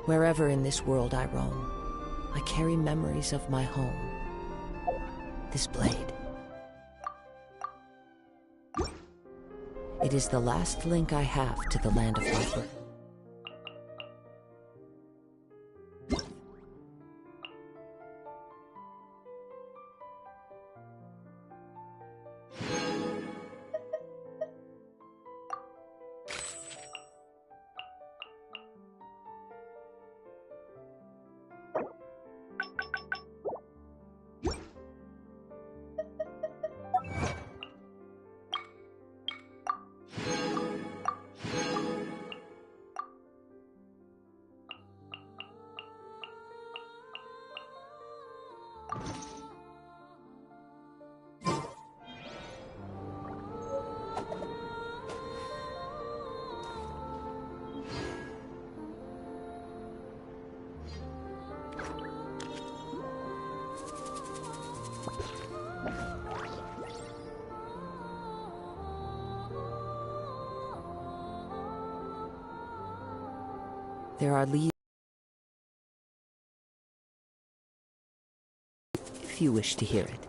Wherever in this world I roam, I carry memories of my home. This blade. It is the last link I have to the land of my birth. There are leaves if you wish to hear it.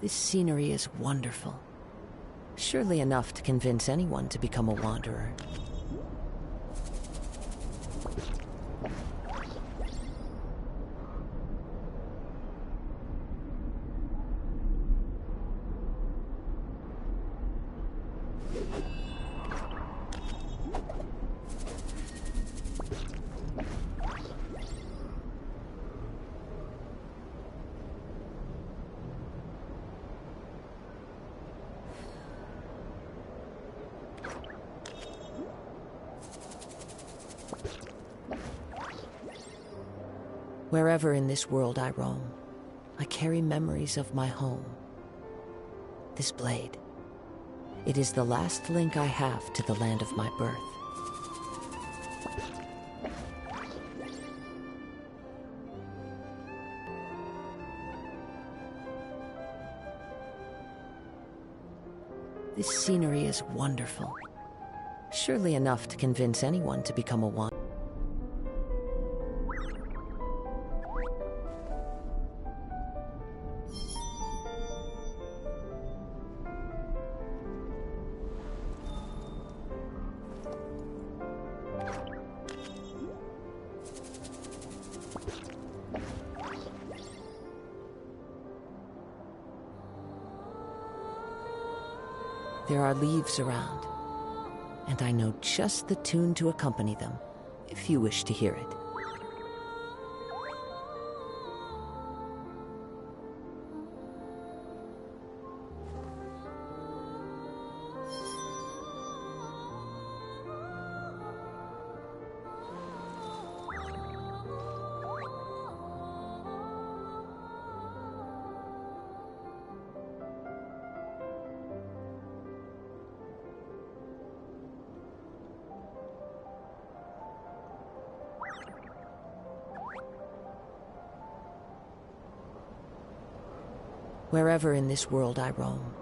This scenery is wonderful. Surely enough to convince anyone to become a wanderer. Wherever in this world I roam, I carry memories of my home. This blade. It is the last link I have to the land of my birth. This scenery is wonderful. Surely enough to convince anyone to become a wanderer. There are leaves around, and I know just the tune to accompany them, if you wish to hear it. Wherever in this world I roam,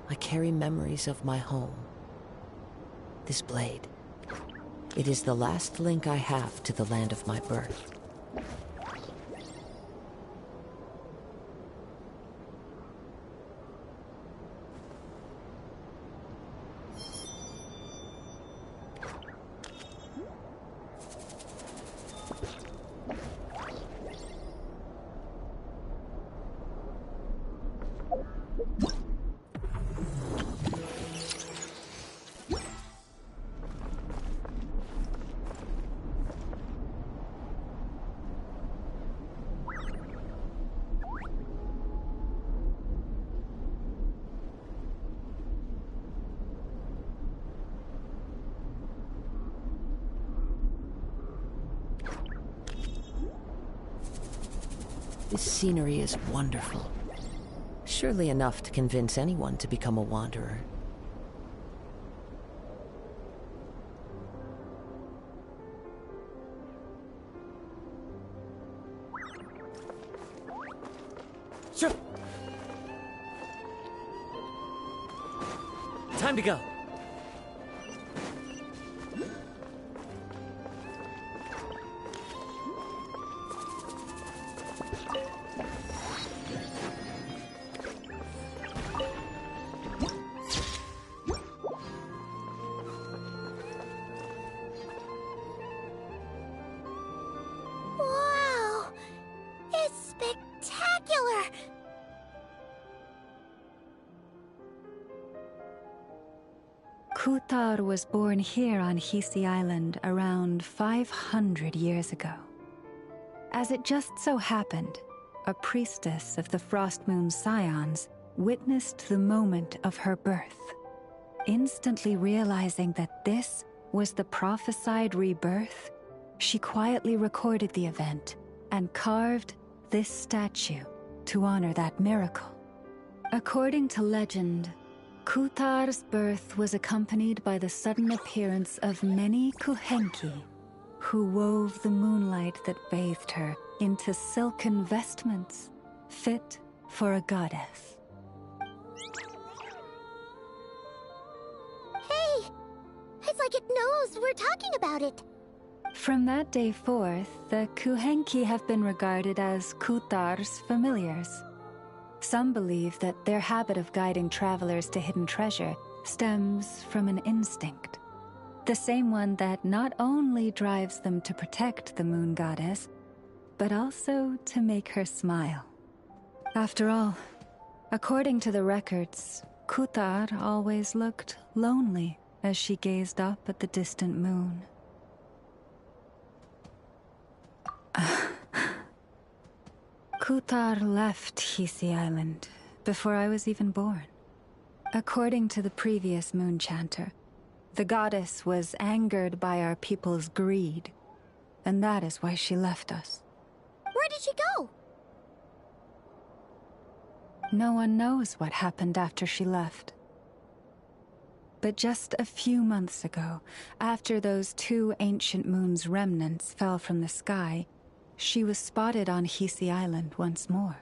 I carry memories of my home. This blade. It is the last link I have to the land of my birth. This scenery is wonderful. Surely enough to convince anyone to become a wanderer. Sure. Time to go. Kuthar was born here on Hisi Island around 500 years ago. As it just so happened, a priestess of the Frost Moon Scions witnessed the moment of her birth. Instantly realizing that this was the prophesied rebirth, she quietly recorded the event and carved this statue to honor that miracle. According to legend, Kuthar's birth was accompanied by the sudden appearance of many Kuhenki, who wove the moonlight that bathed her into silken vestments fit for a goddess. Hey! It's like it knows we're talking about it. From that day forth, the Kuhenki have been regarded as Kuthar's familiars. Some believe that their habit of guiding travelers to hidden treasure stems from an instinct. The same one that not only drives them to protect the moon goddess, but also to make her smile. After all, according to the records, Kuthar always looked lonely as she gazed up at the distant moon. Kuthar left Hisi Island before I was even born. According to the previous moon chanter, the goddess was angered by our people's greed, and that is why she left us. Where did she go? No one knows what happened after she left. But just a few months ago, after those 2 ancient moon's remnants fell from the sky, she was spotted on Hisi Island once more.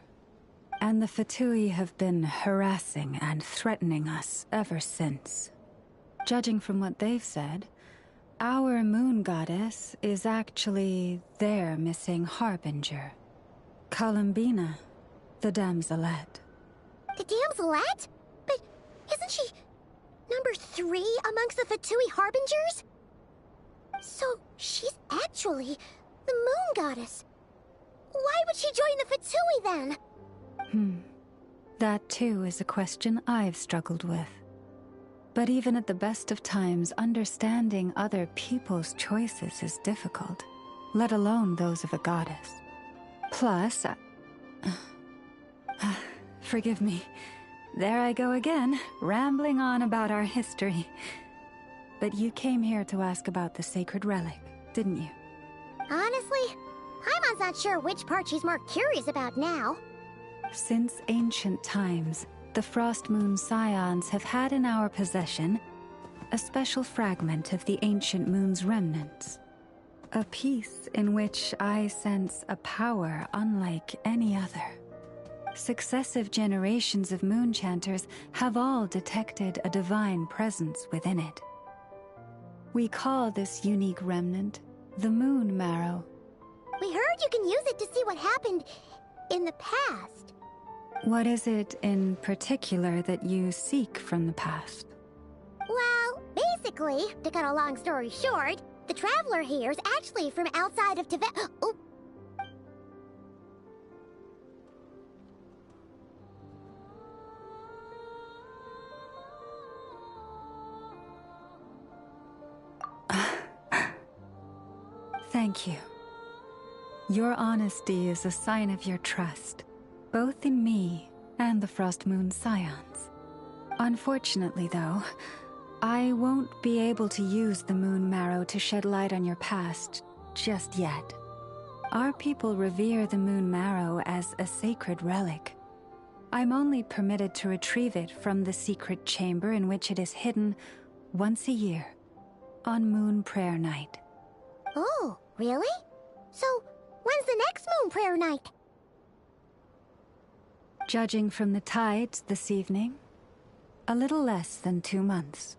And the Fatui have been harassing and threatening us ever since. Judging from what they've said, our moon goddess is actually their missing harbinger, Columbina, the damselette. The damselette? But isn't she number 3 amongst the Fatui harbingers? So she's actually the moon goddess. Why would she join the Fatui then? That too is a question I've struggled with. But even at the best of times, understanding other people's choices is difficult, let alone those of a goddess. Plus, forgive me, there I go again, rambling on about our history. But you came here to ask about the sacred relic, didn't you? Honestly, Paimon's not sure which part she's more curious about now. Since ancient times, the Frost Moon Scions have had in our possession a special fragment of the ancient moon's remnants. A piece in which I sense a power unlike any other. Successive generations of moon chanters have all detected a divine presence within it. We call this unique remnant the Moon Marrow. We heard you can use it to see what happened in the past. What is it in particular that you seek from the past? Well, basically, to cut a long story short, the traveler here is actually from outside of Tibet. Oh. Thank you. Your honesty is a sign of your trust, both in me and the Frost Moon Scions. Unfortunately, though, I won't be able to use the Moon Marrow to shed light on your past just yet. Our people revere the moon marrow as a sacred relic. I'm only permitted to retrieve it from the secret chamber in which it is hidden once a year, on Moon Prayer Night. Oh, really? So, when's the next Moon Prayer Night? Judging from the tides this evening, a little less than 2 months.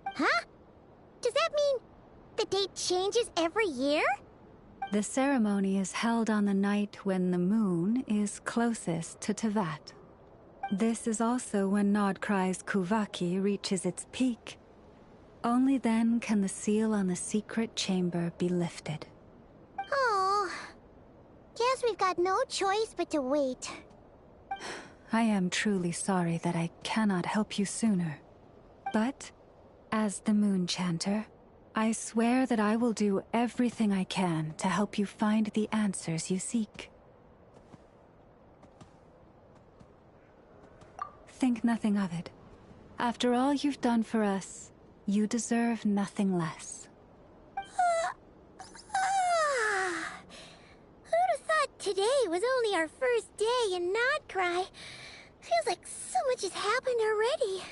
Huh? Does that mean the date changes every year? The ceremony is held on the night when the moon is closest to Tevat. This is also when Nodkrai's Kuvaki reaches its peak. Only then can the seal on the secret chamber be lifted. Oh, guess we've got no choice but to wait. I am truly sorry that I cannot help you sooner. But, as the Moon Chanter, I swear that I will do everything I can to help you find the answers you seek. Think nothing of it. After all you've done for us, you deserve nothing less. Who'd have thought today was only our first day in Nodcry? Feels like so much has happened already.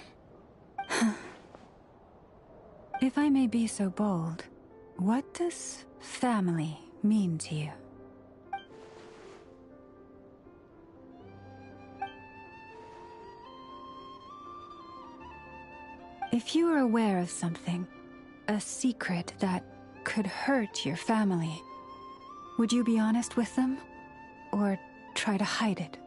If I may be so bold, what does family mean to you? If you are aware of something, a secret that could hurt your family, would you be honest with them, or try to hide it?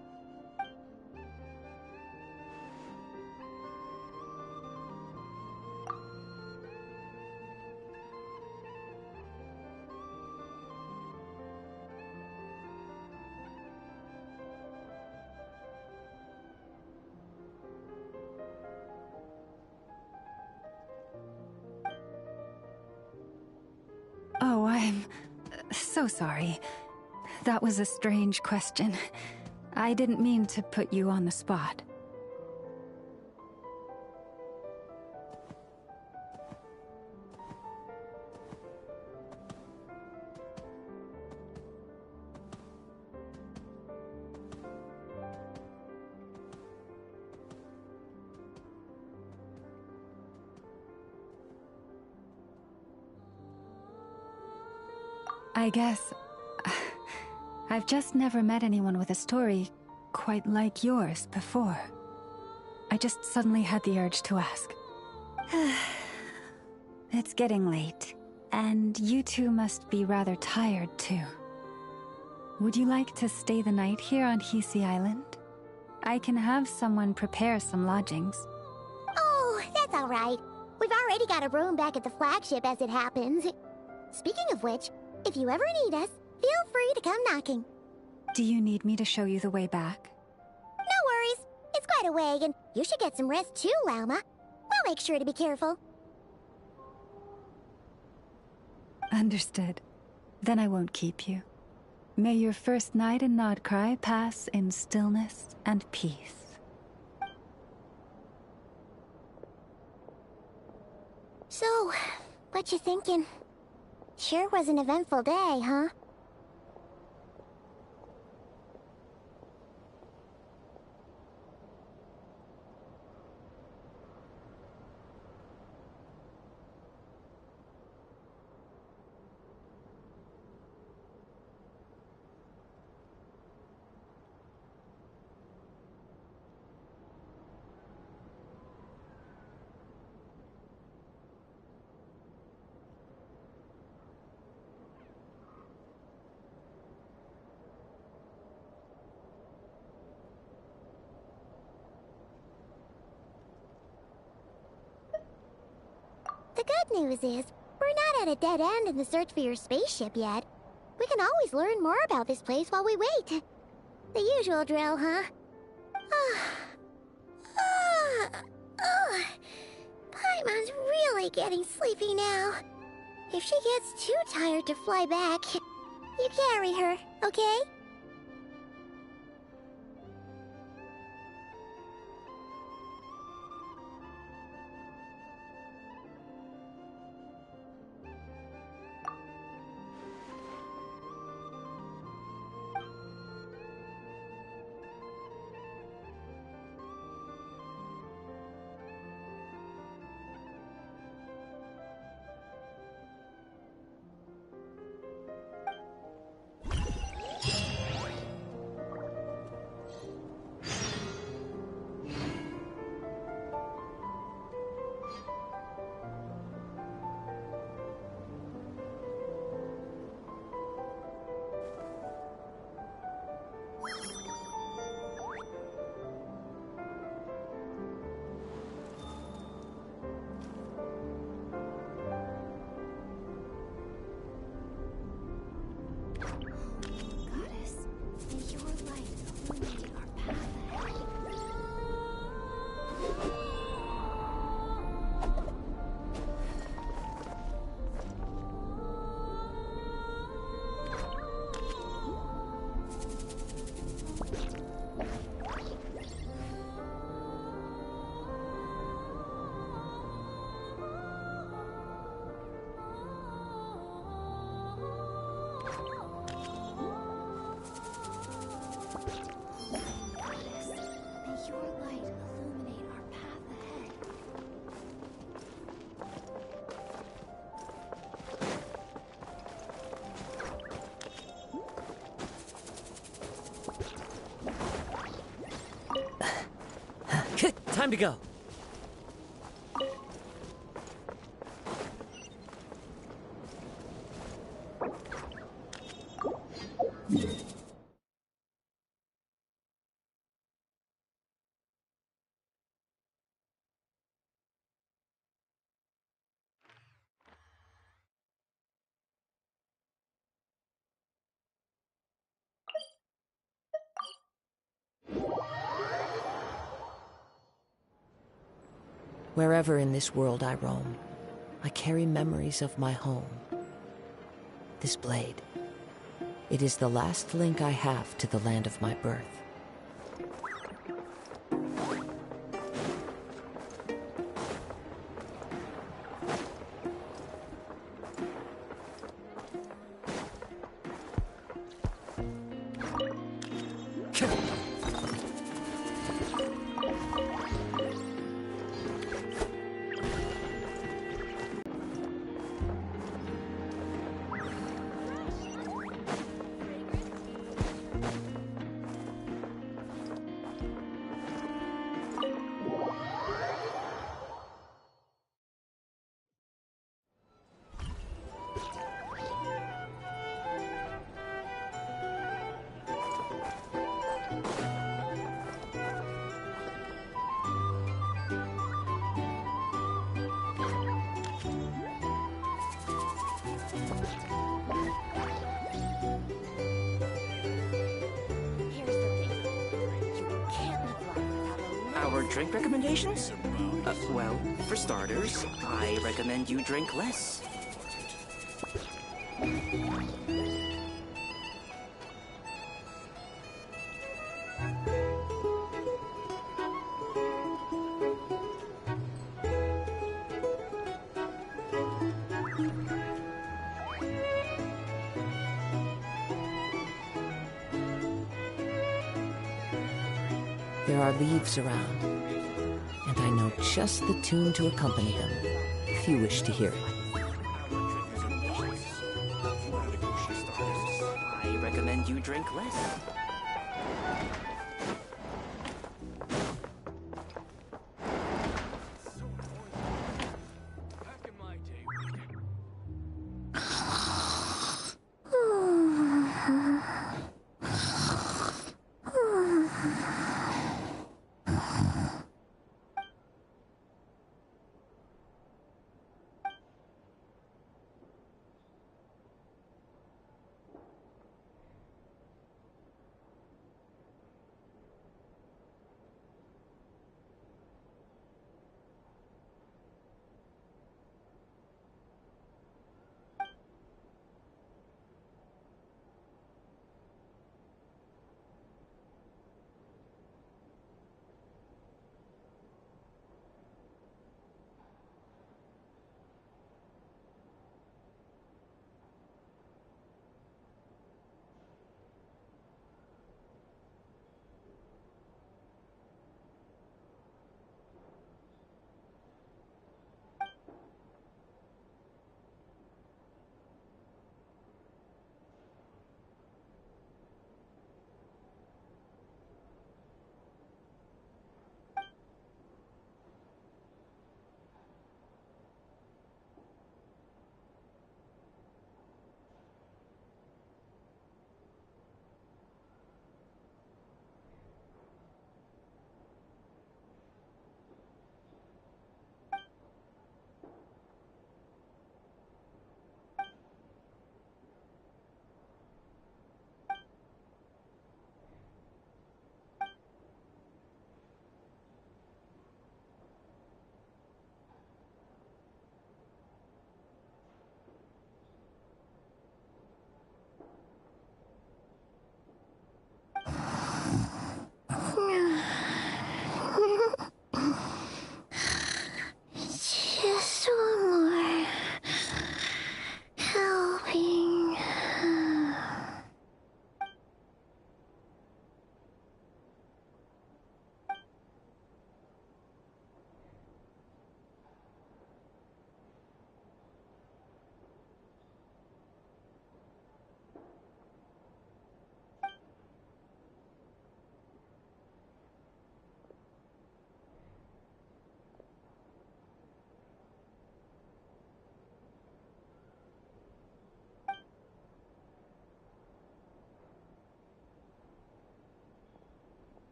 Oh, I'm so sorry. That was a strange question. I didn't mean to put you on the spot. I guess I've just never met anyone with a story quite like yours before. I just suddenly had the urge to ask. It's getting late, and you two must be rather tired too. Would you like to stay the night here on Hisi Island? I can have someone prepare some lodgings. Oh, that's all right. We've already got a room back at the flagship as it happens. Speaking of which, if you ever need us, feel free to come knocking. Do you need me to show you the way back? No worries. It's quite a way, and you should get some rest too, Lauma. We'll make sure to be careful. Understood. Then I won't keep you. May your first night in Nodcry pass in stillness and peace. So, what you thinking? Sure was an eventful day, huh? The good news is, we're not at a dead end in the search for your spaceship yet. We can always learn more about this place while we wait. The usual drill, huh? Paimon's really getting sleepy now. If she gets too tired to fly back, you carry her, okay? Time to go. Wherever in this world I roam, I carry memories of my home. This blade, it is the last link I have to the land of my birth. Our drink recommendations? Well, for starters, I recommend you drink less. There are leaves around, and I know just the tune to accompany them, if you wish to hear it. I recommend you drink less.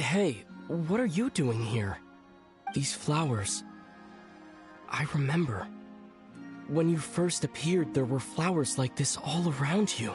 Hey, what are you doing here? These flowers... I remember. When you first appeared, there were flowers like this all around you.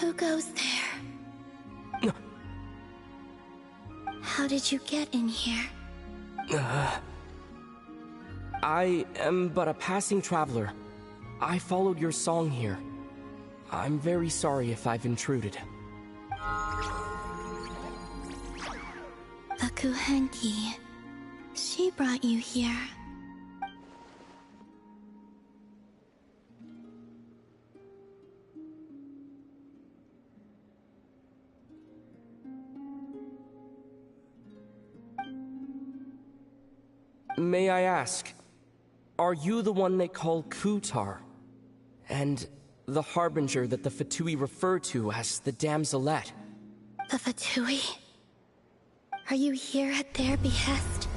Who goes there? How did you get in here? I am but a passing traveler. I followed your song here. I'm very sorry if I've intruded. Akuhenki. She brought you here. May I ask, are you the one they call Kutar? And the harbinger that the Fatui refer to as the Damselette? The Fatui? Are you here at their behest?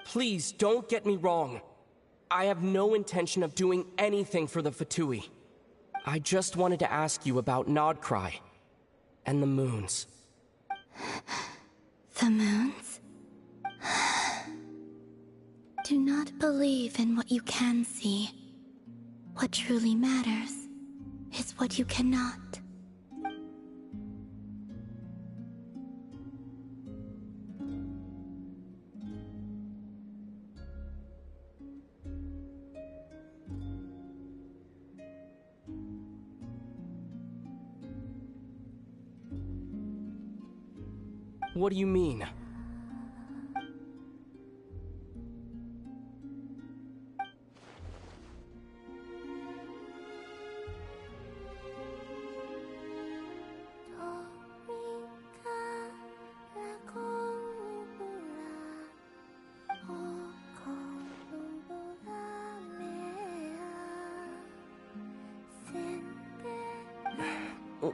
Please, don't get me wrong. I have no intention of doing anything for the Fatui. I just wanted to ask you about Nodcry and the moons. The moons? Do not believe in what you can see. What truly matters is what you cannot. What do you mean?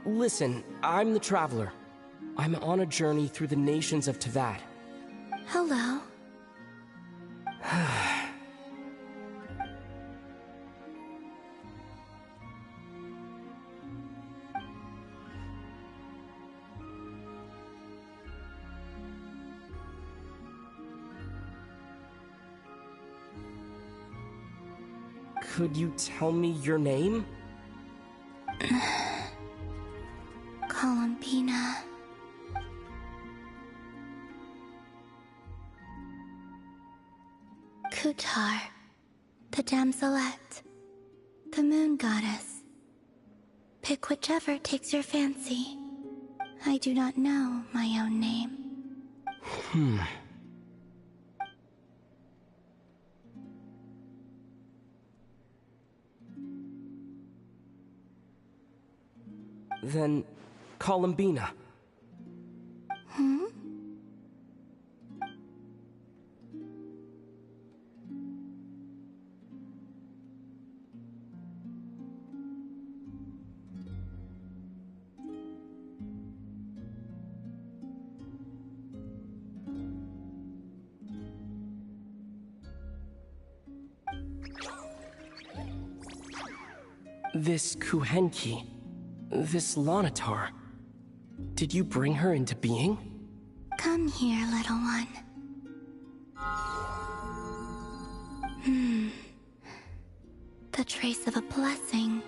Listen, I'm the Traveler. I'm on a journey through the nations of Teyvat. Hello. Could you tell me your name? Columbina. Kutar, the damselette, the moon goddess. Pick whichever takes your fancy. I do not know my own name. Then, Columbina. This Kuhenki, this Lanatar, did you bring her into being? Come here, little one. The trace of a blessing,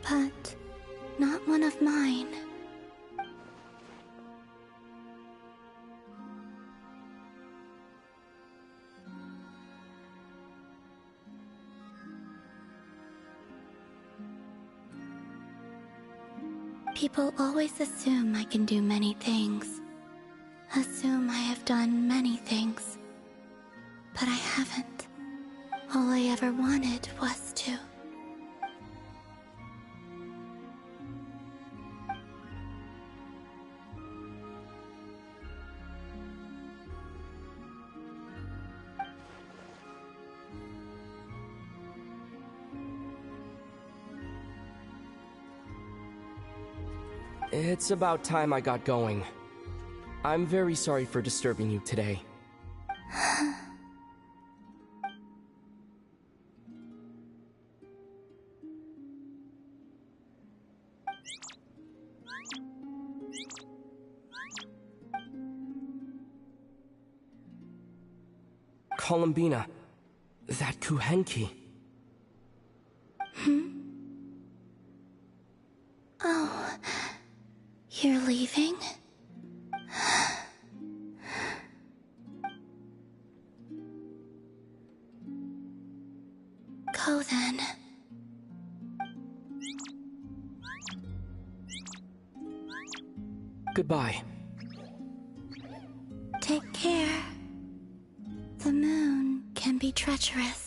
but not one of mine. People always assume I can do many things. Assume I have done many things. But I haven't. All I ever wanted was to. It's about time I got going. I'm very sorry for disturbing you today. Columbina, that Kuhenki. Oh, you're leaving? Go then. Goodbye. Take care. The moon can be treacherous.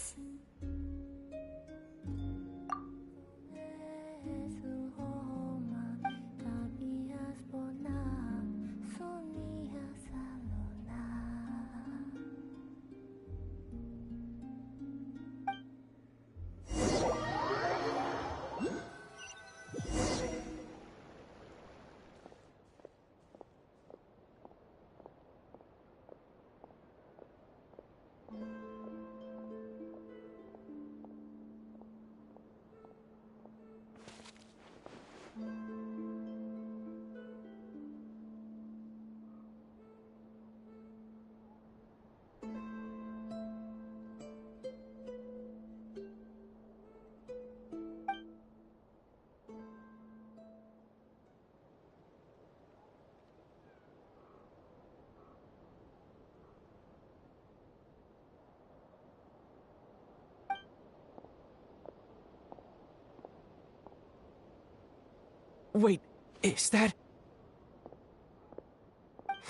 Wait, is that...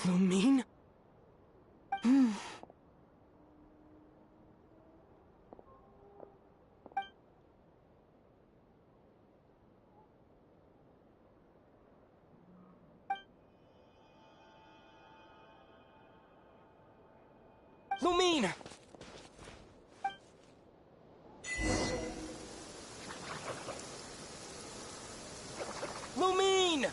Lumine? Lumine! Lumine!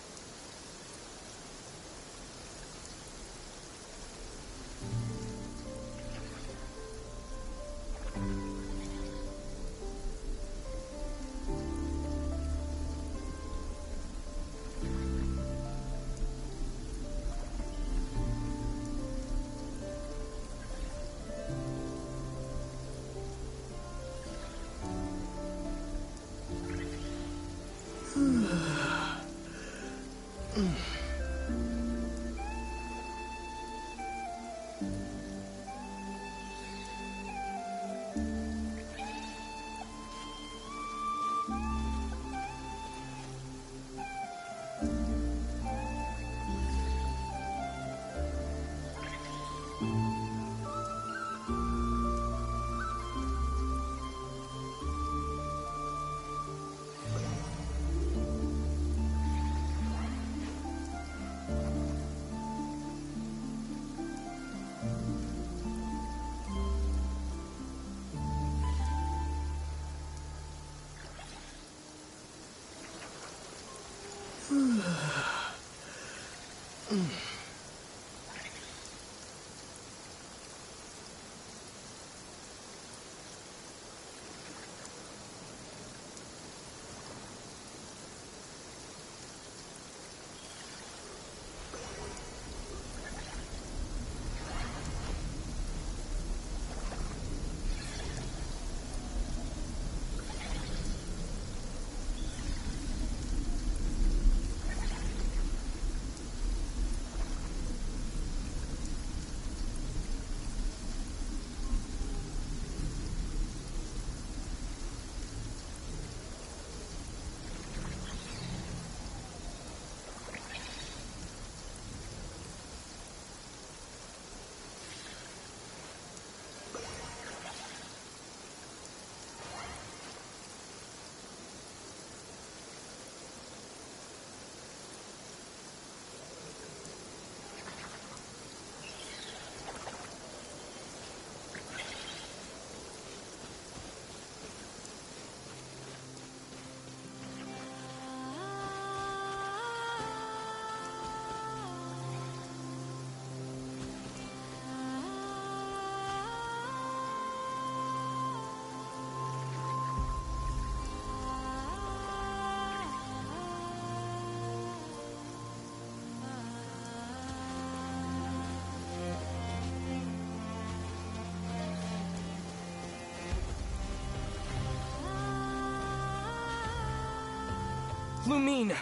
Lumine!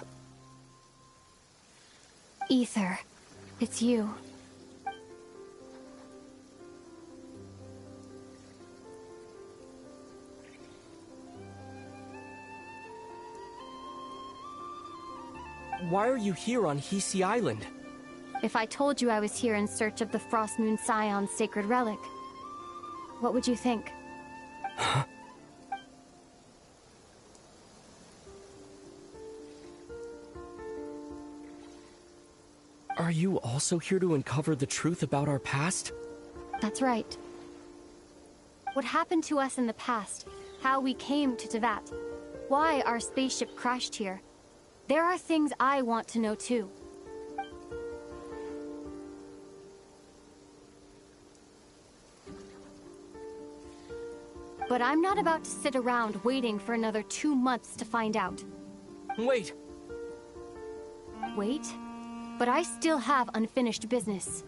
Ether, it's you. Why are you here on Hisi Island? If I told you I was here in search of the Frost Moon Scion's sacred relic, what would you think? Huh? Are you also here to uncover the truth about our past? That's right. What happened to us in the past, how we came to Teyvat, why our spaceship crashed here. There are things I want to know too. But I'm not about to sit around waiting for another 2 months to find out. Wait! Wait? But I still have unfinished business.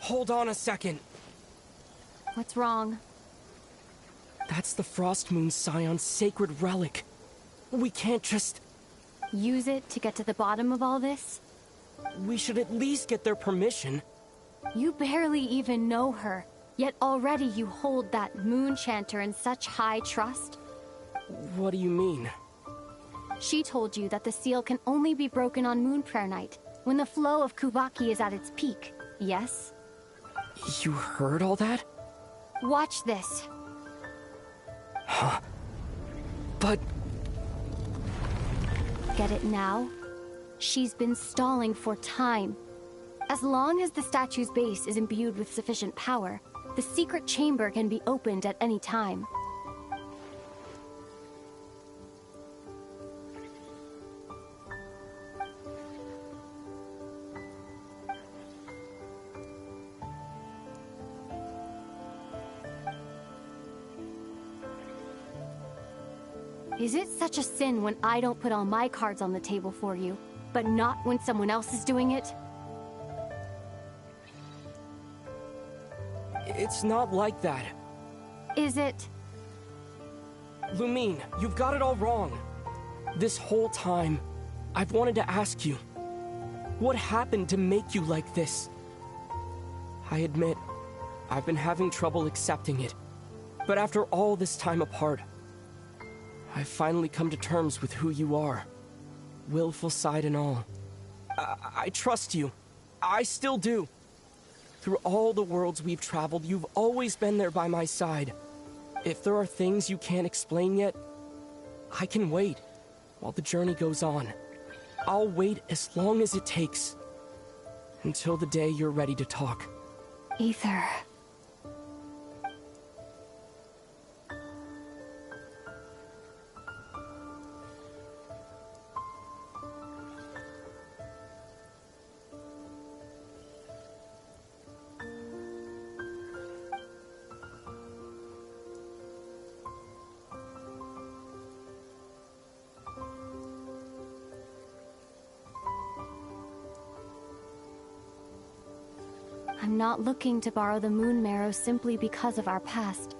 Hold on a second. What's wrong? That's the Frost Moon Scion's sacred relic. We can't just... Use it to get to the bottom of all this? We should at least get their permission. You barely even know her, yet already you hold that moon chanter in such high trust. What do you mean? She told you that the seal can only be broken on Moon Prayer Night, when the flow of Kuvaki is at its peak, yes? You heard all that? Watch this. Huh? But... Get it now? She's been stalling for time. As long as the statue's base is imbued with sufficient power, the secret chamber can be opened at any time. Is it such a sin when I don't put all my cards on the table for you, but not when someone else is doing it? It's not like that. Is it? Lumine, you've got it all wrong. This whole time, I've wanted to ask you, what happened to make you like this? I admit, I've been having trouble accepting it. But after all this time apart, I've finally come to terms with who you are. Willful side and all. I trust you. I still do. Through all the worlds we've traveled, you've always been there by my side. If there are things you can't explain yet, I can wait while the journey goes on. I'll wait as long as it takes. Until the day you're ready to talk. Aether. I'm not looking to borrow the Moon Marrow simply because of our past.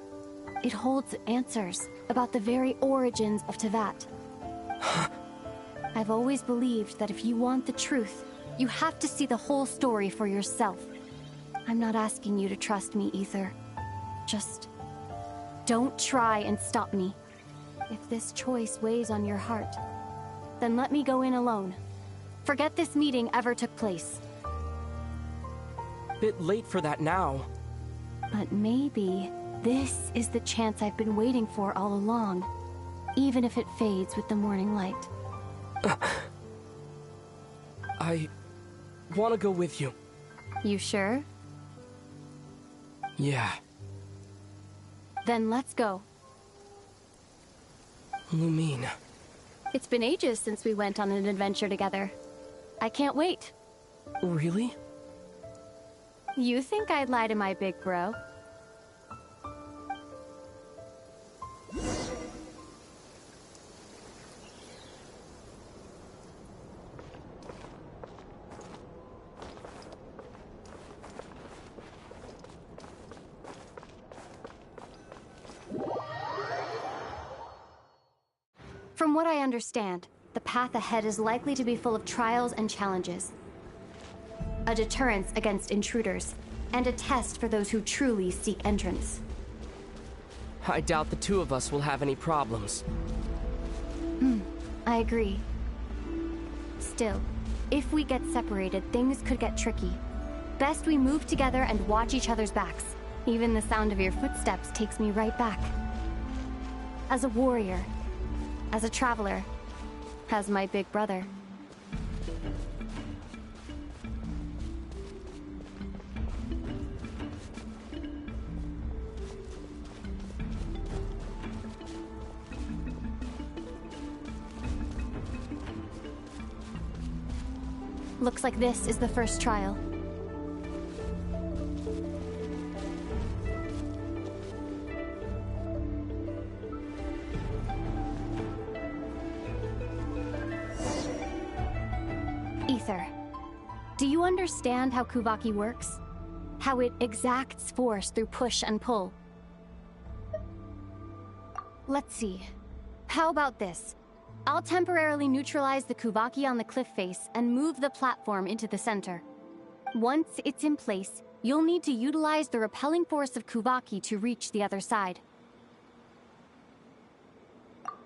It holds answers about the very origins of Teyvat. I've always believed that if you want the truth, you have to see the whole story for yourself. I'm not asking you to trust me, Aether. Just don't try and stop me. If this choice weighs on your heart, then let me go in alone. Forget this meeting ever took place. Bit late for that now. But maybe this is the chance I've been waiting for all along, even if it fades with the morning light. I want to go with you. You sure? Yeah. Then let's go. Lumine. It's been ages since we went on an adventure together. I can't wait. Really? You think I'd lie to my big bro? From what I understand, the path ahead is likely to be full of trials and challenges. A deterrence against intruders, and a test for those who truly seek entrance. I doubt the two of us will have any problems. I agree. Still, if we get separated, things could get tricky. Best we move together and watch each other's backs. Even the sound of your footsteps takes me right back. As a warrior, as a traveler, as my big brother. Looks like this is the first trial. Aether. Do you understand how Kuvaki works? How it exacts force through push and pull? Let's see. How about this? I'll temporarily neutralize the Kuvaki on the cliff face and move the platform into the center. Once it's in place, you'll need to utilize the repelling force of Kuvaki to reach the other side.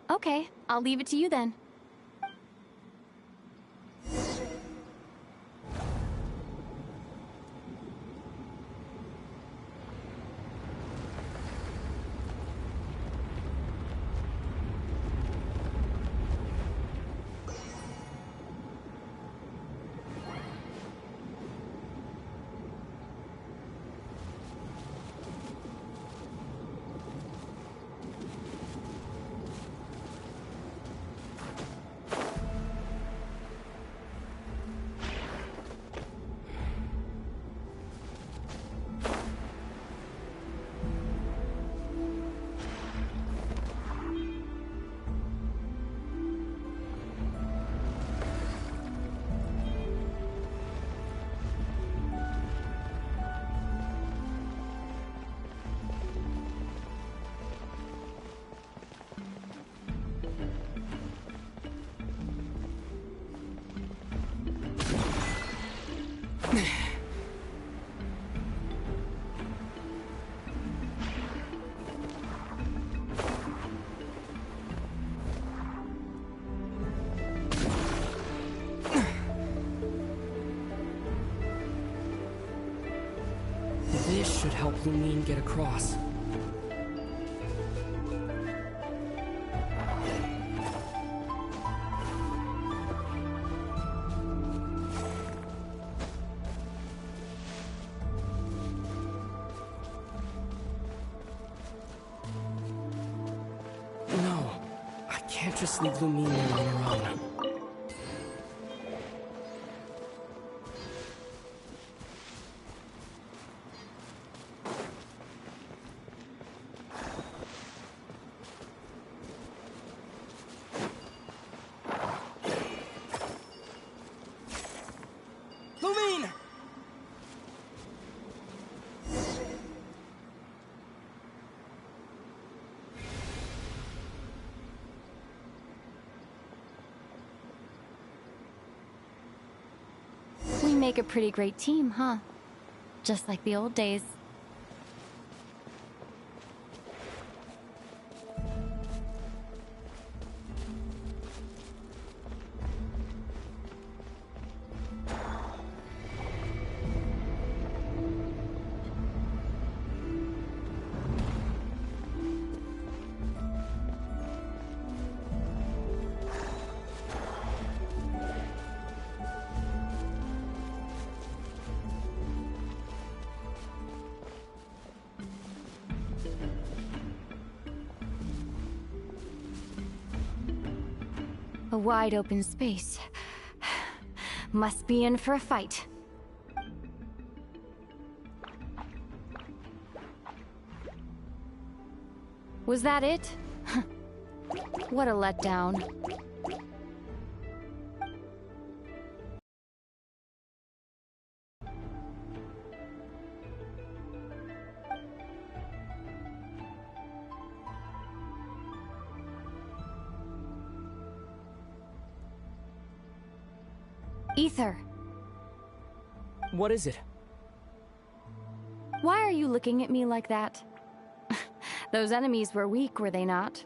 Okay, I'll leave it to you then. This should help Lumine get across. No, I can't just leave Lumine there on her own. We make a pretty great team, huh? Just like the old days. A wide open space. Must be in for a fight. Was that it? What a letdown. Ether. What is it? Why are you looking at me like that? Those enemies were weak, were they not?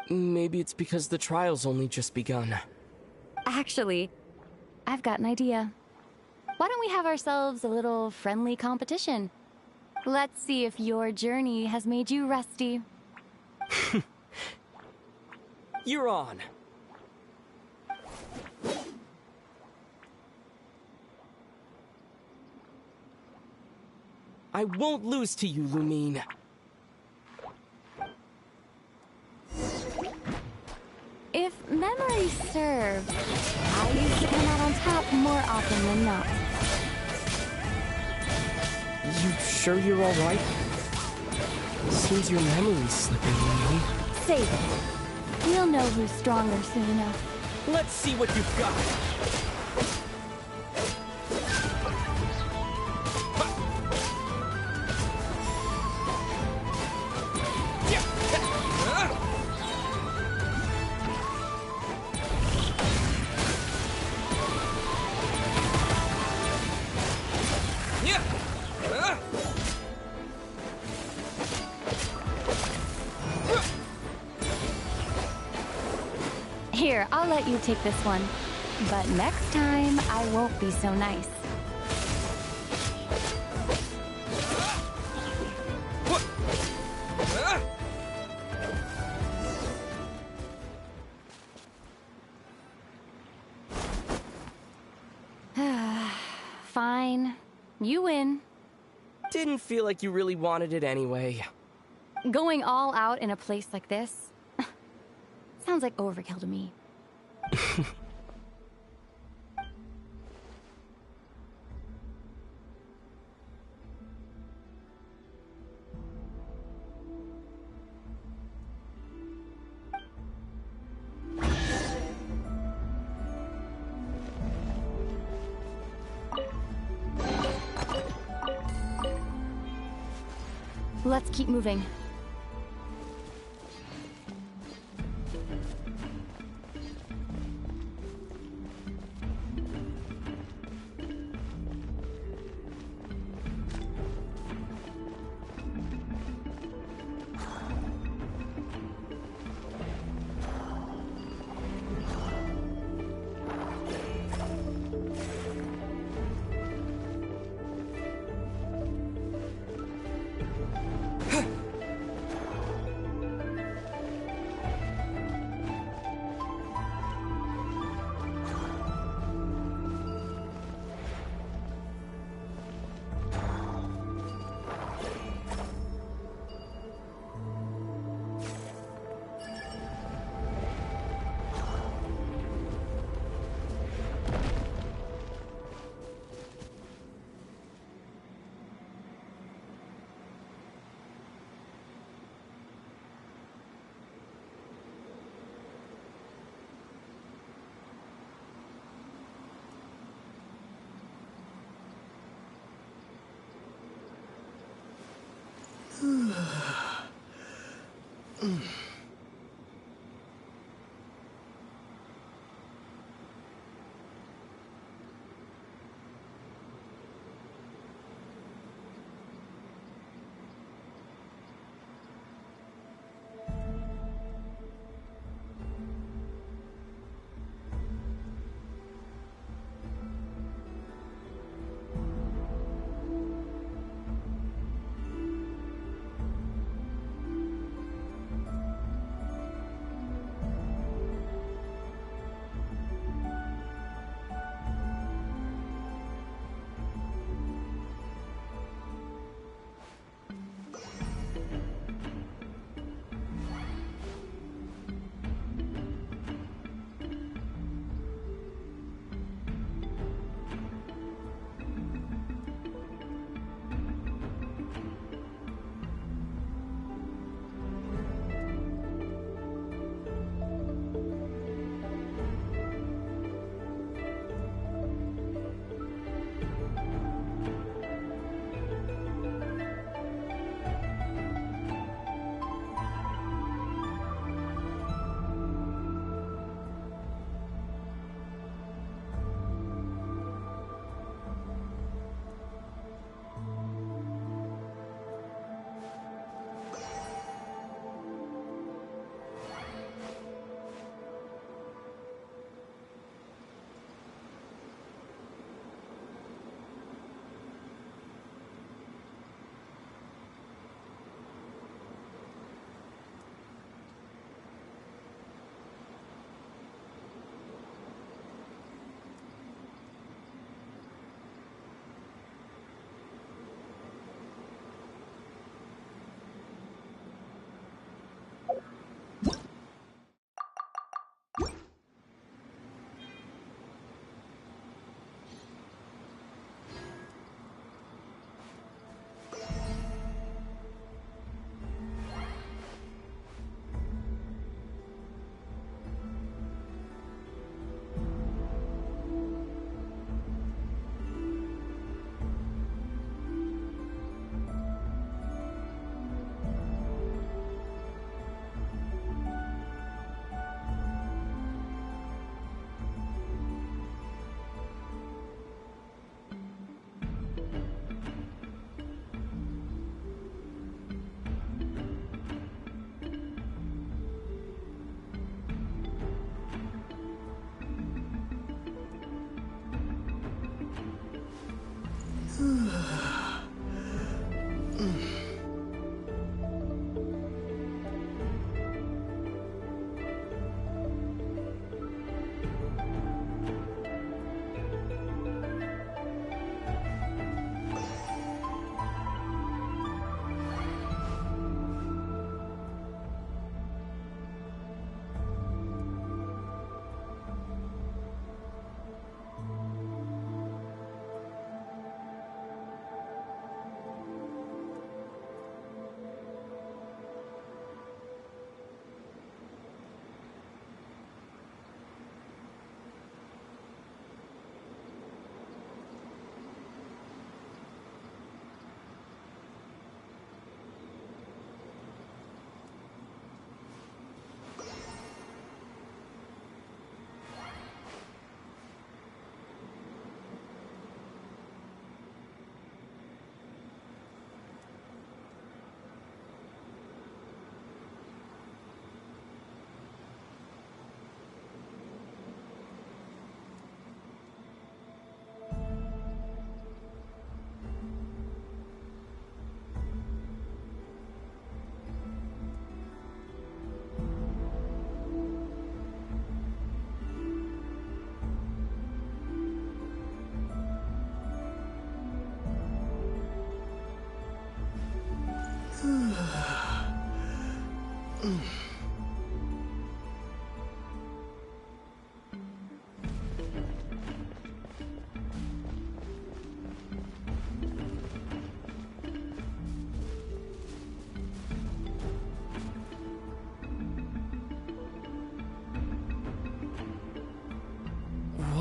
Maybe it's because the trial's only just begun. Actually, I've got an idea. Why don't we have ourselves a little friendly competition? Let's see if your journey has made you rusty. You're on. I won't lose to you, Lumine. If memory serves, I used to come out on top more often than not. You sure you're alright? Seems your memory's slipping, Lumine. Save it. We'll know who's stronger soon enough. Let's see what you've got. Here, I'll let you take this one. But next time, I won't be so nice. Fine. You win. Didn't feel like you really wanted it anyway. Going all out in a place like this sounds like overkill to me. Let's keep moving.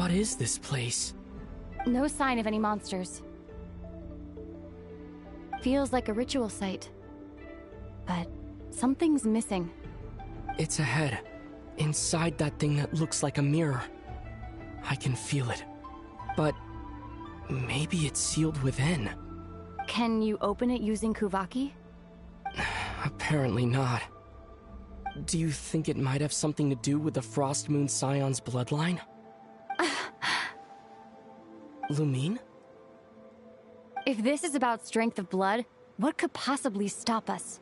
What is this place? No sign of any monsters. Feels like a ritual site. But something's missing. It's ahead. Inside that thing that looks like a mirror. I can feel it. But maybe it's sealed within. Can you open it using Kuvaki? Apparently not. Do you think it might have something to do with the Frost Moon Scion's bloodline? Lumine? If this is about strength of blood, what could possibly stop us?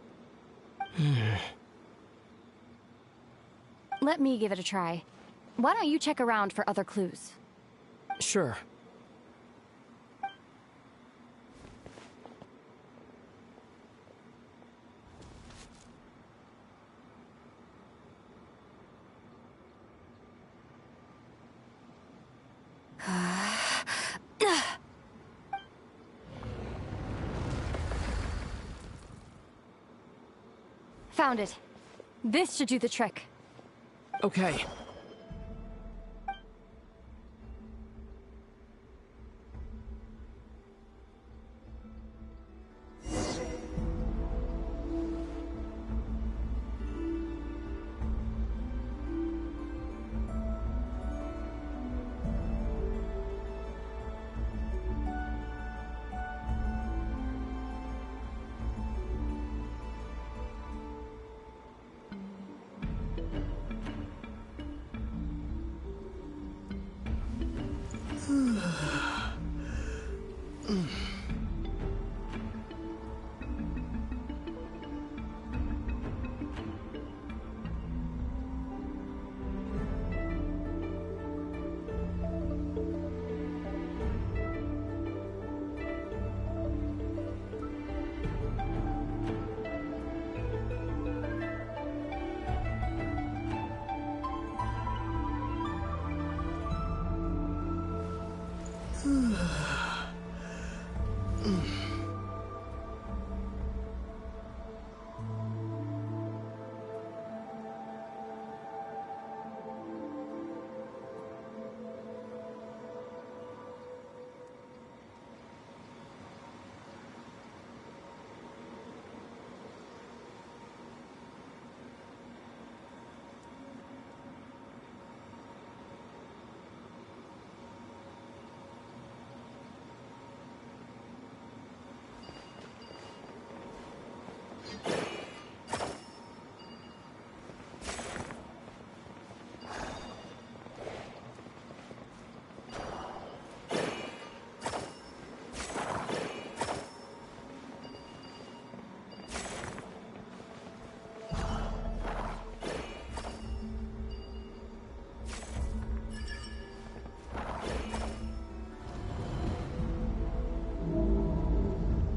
Let me give it a try. Why don't you check around for other clues? Sure. Found it. This should do the trick. Okay.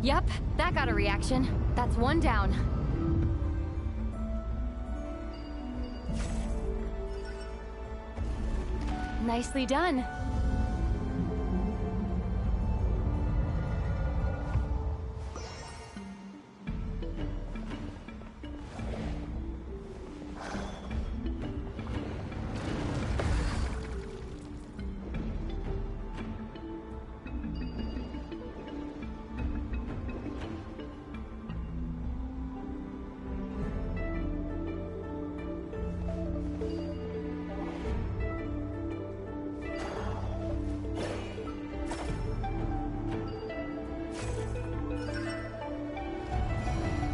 Yep, that got a reaction. That's one down. Nicely done.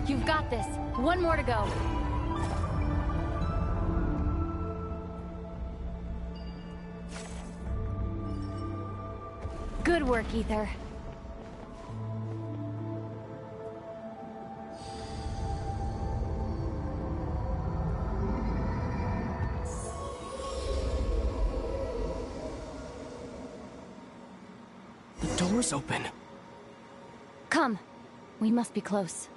You've got this. One more to go. Good work, Ether. The door's open. Come. We must be close.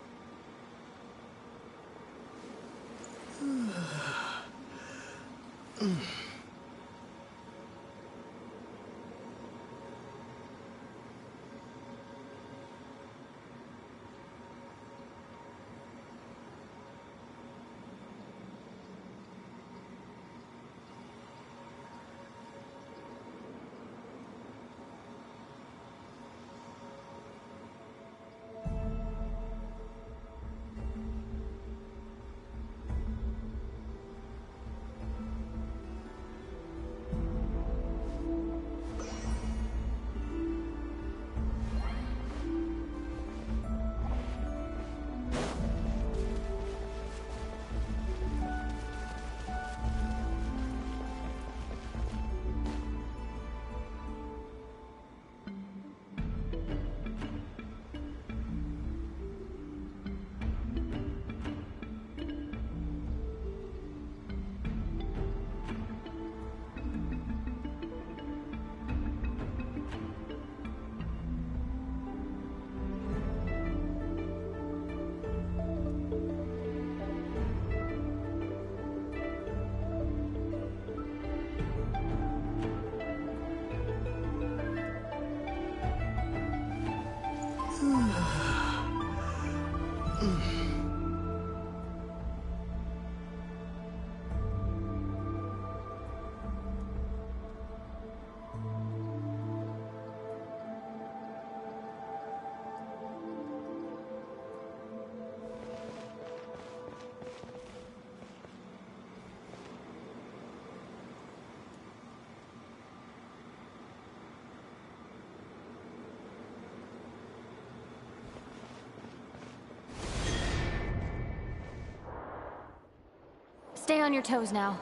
Stay on your toes now.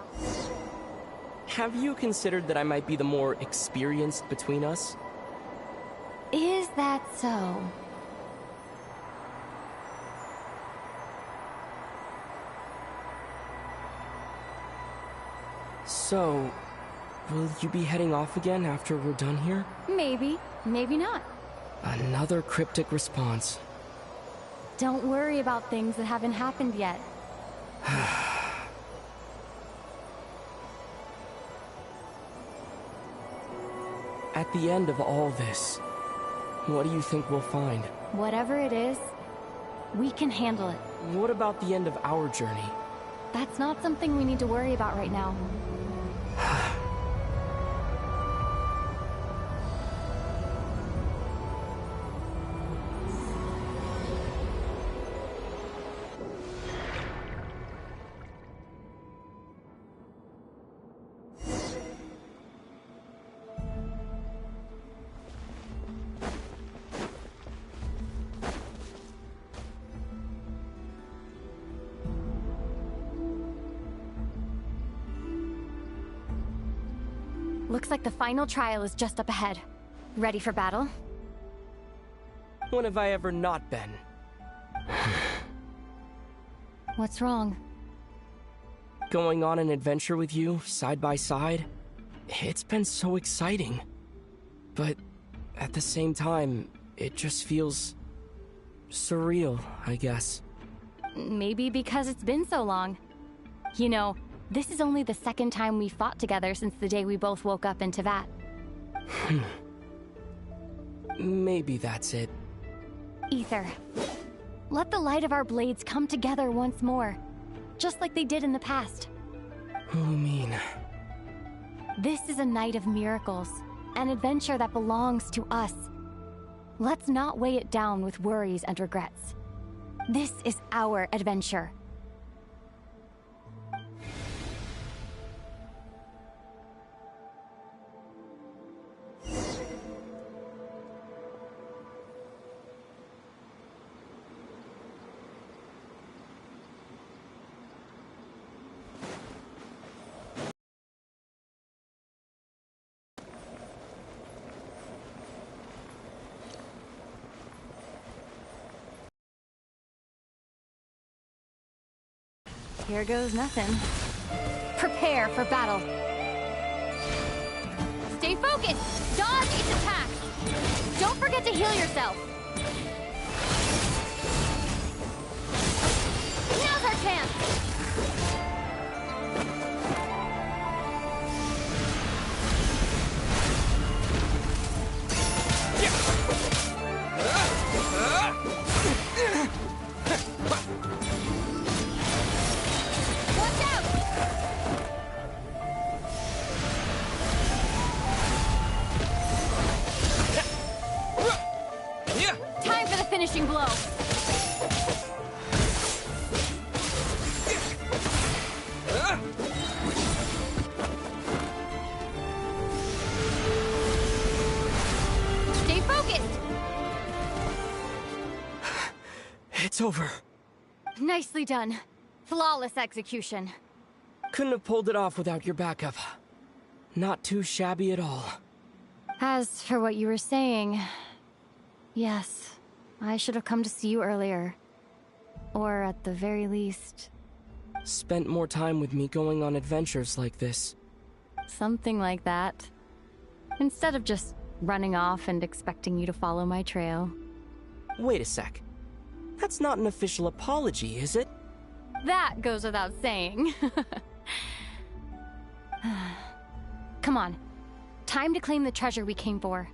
Have you considered that I might be the more experienced between us? Is that so? So, will you be heading off again after we're done here? Maybe, maybe not. Another cryptic response. Don't worry about things that haven't happened yet. At the end of all this, what do you think we'll find? Whatever it is, we can handle it. What about the end of our journey? That's not something we need to worry about right now. Looks like the final trial is just up ahead. Ready for battle? When have I ever not been? What's wrong? Going on an adventure with you, side by side, it's been so exciting. But at the same time, it just feels surreal, I guess. Maybe because it's been so long. You know, this is only the second time we fought together since the day we both woke up in Teyvat. Maybe that's it. Aether, let the light of our blades come together once more, just like they did in the past. What do you mean? This is a night of miracles, an adventure that belongs to us. Let's not weigh it down with worries and regrets. This is our adventure. Here goes nothing. Prepare for battle. Stay focused! Dodge its attacks! Don't forget to heal yourself! Now's our chance! Finishing blow. Stay focused. It's over. Nicely done. Flawless execution. Couldn't have pulled it off without your backup. Not too shabby at all. As for what you were saying, yes. I should have come to see you earlier. Or at the very least... Spent more time with me going on adventures like this. Something like that. Instead of just running off and expecting you to follow my trail. Wait a sec. That's not an official apology, is it? That goes without saying. Come on. Time to claim the treasure we came for.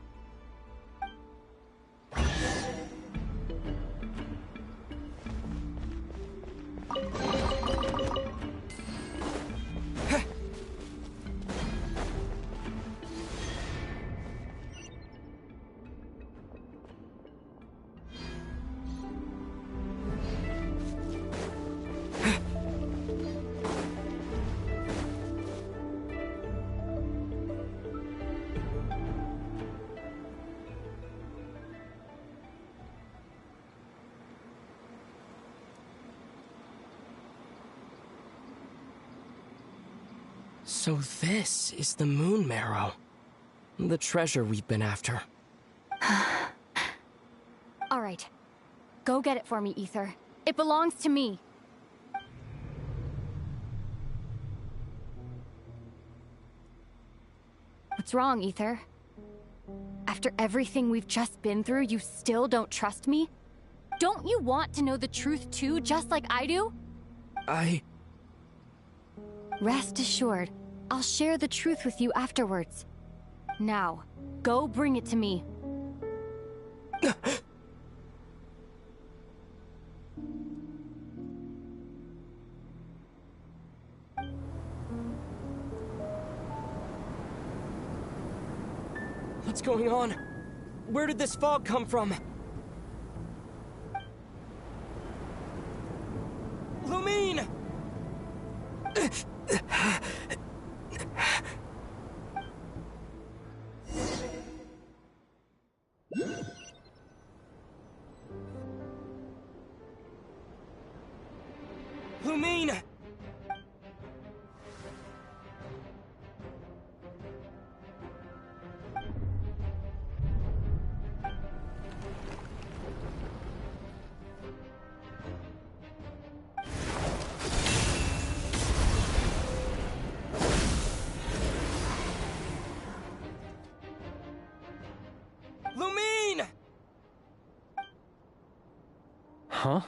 So this is the moon marrow. The treasure we've been after. All right. Go get it for me, Ether. It belongs to me. What's wrong, Ether? After everything we've just been through, you still don't trust me? Don't you want to know the truth too, just like I do? Rest assured, I'll share the truth with you afterwards. Now, go bring it to me. What's going on? Where did this fog come from? Lumine! Lumine! Lumine! Huh?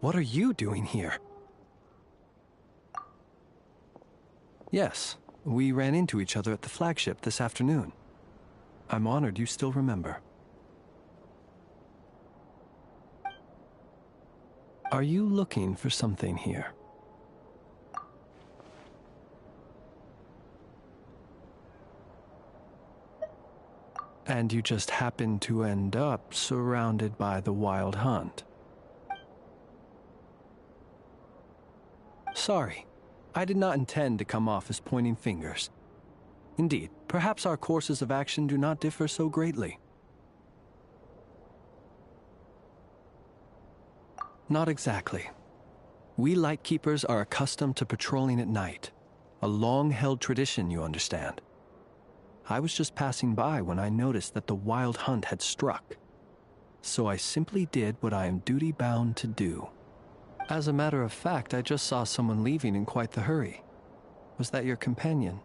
What are you doing here? Yes, we ran into each other at the flagship this afternoon. I'm honored you still remember. Are you looking for something here? And you just happened to end up surrounded by the Wild Hunt. Sorry, I did not intend to come off as pointing fingers. Indeed, perhaps our courses of action do not differ so greatly. Not exactly. We Lightkeepers are accustomed to patrolling at night. A long-held tradition, you understand. I was just passing by when I noticed that the Wild Hunt had struck. So I simply did what I am duty-bound to do. As a matter of fact, I just saw someone leaving in quite the hurry. Was that your companion?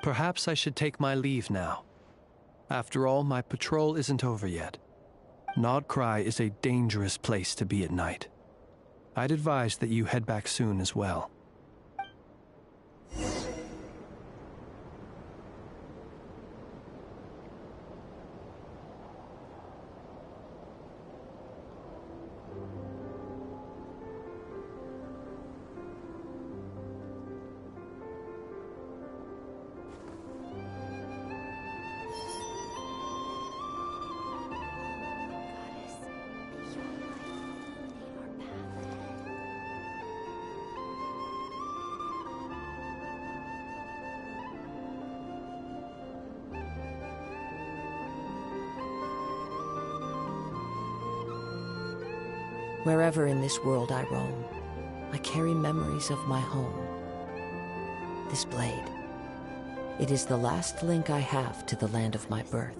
Perhaps I should take my leave now. After all, my patrol isn't over yet. Nodcry is a dangerous place to be at night. I'd advise that you head back soon as well. Wherever in this world I roam, I carry memories of my home. This blade, it is the last link I have to the land of my birth.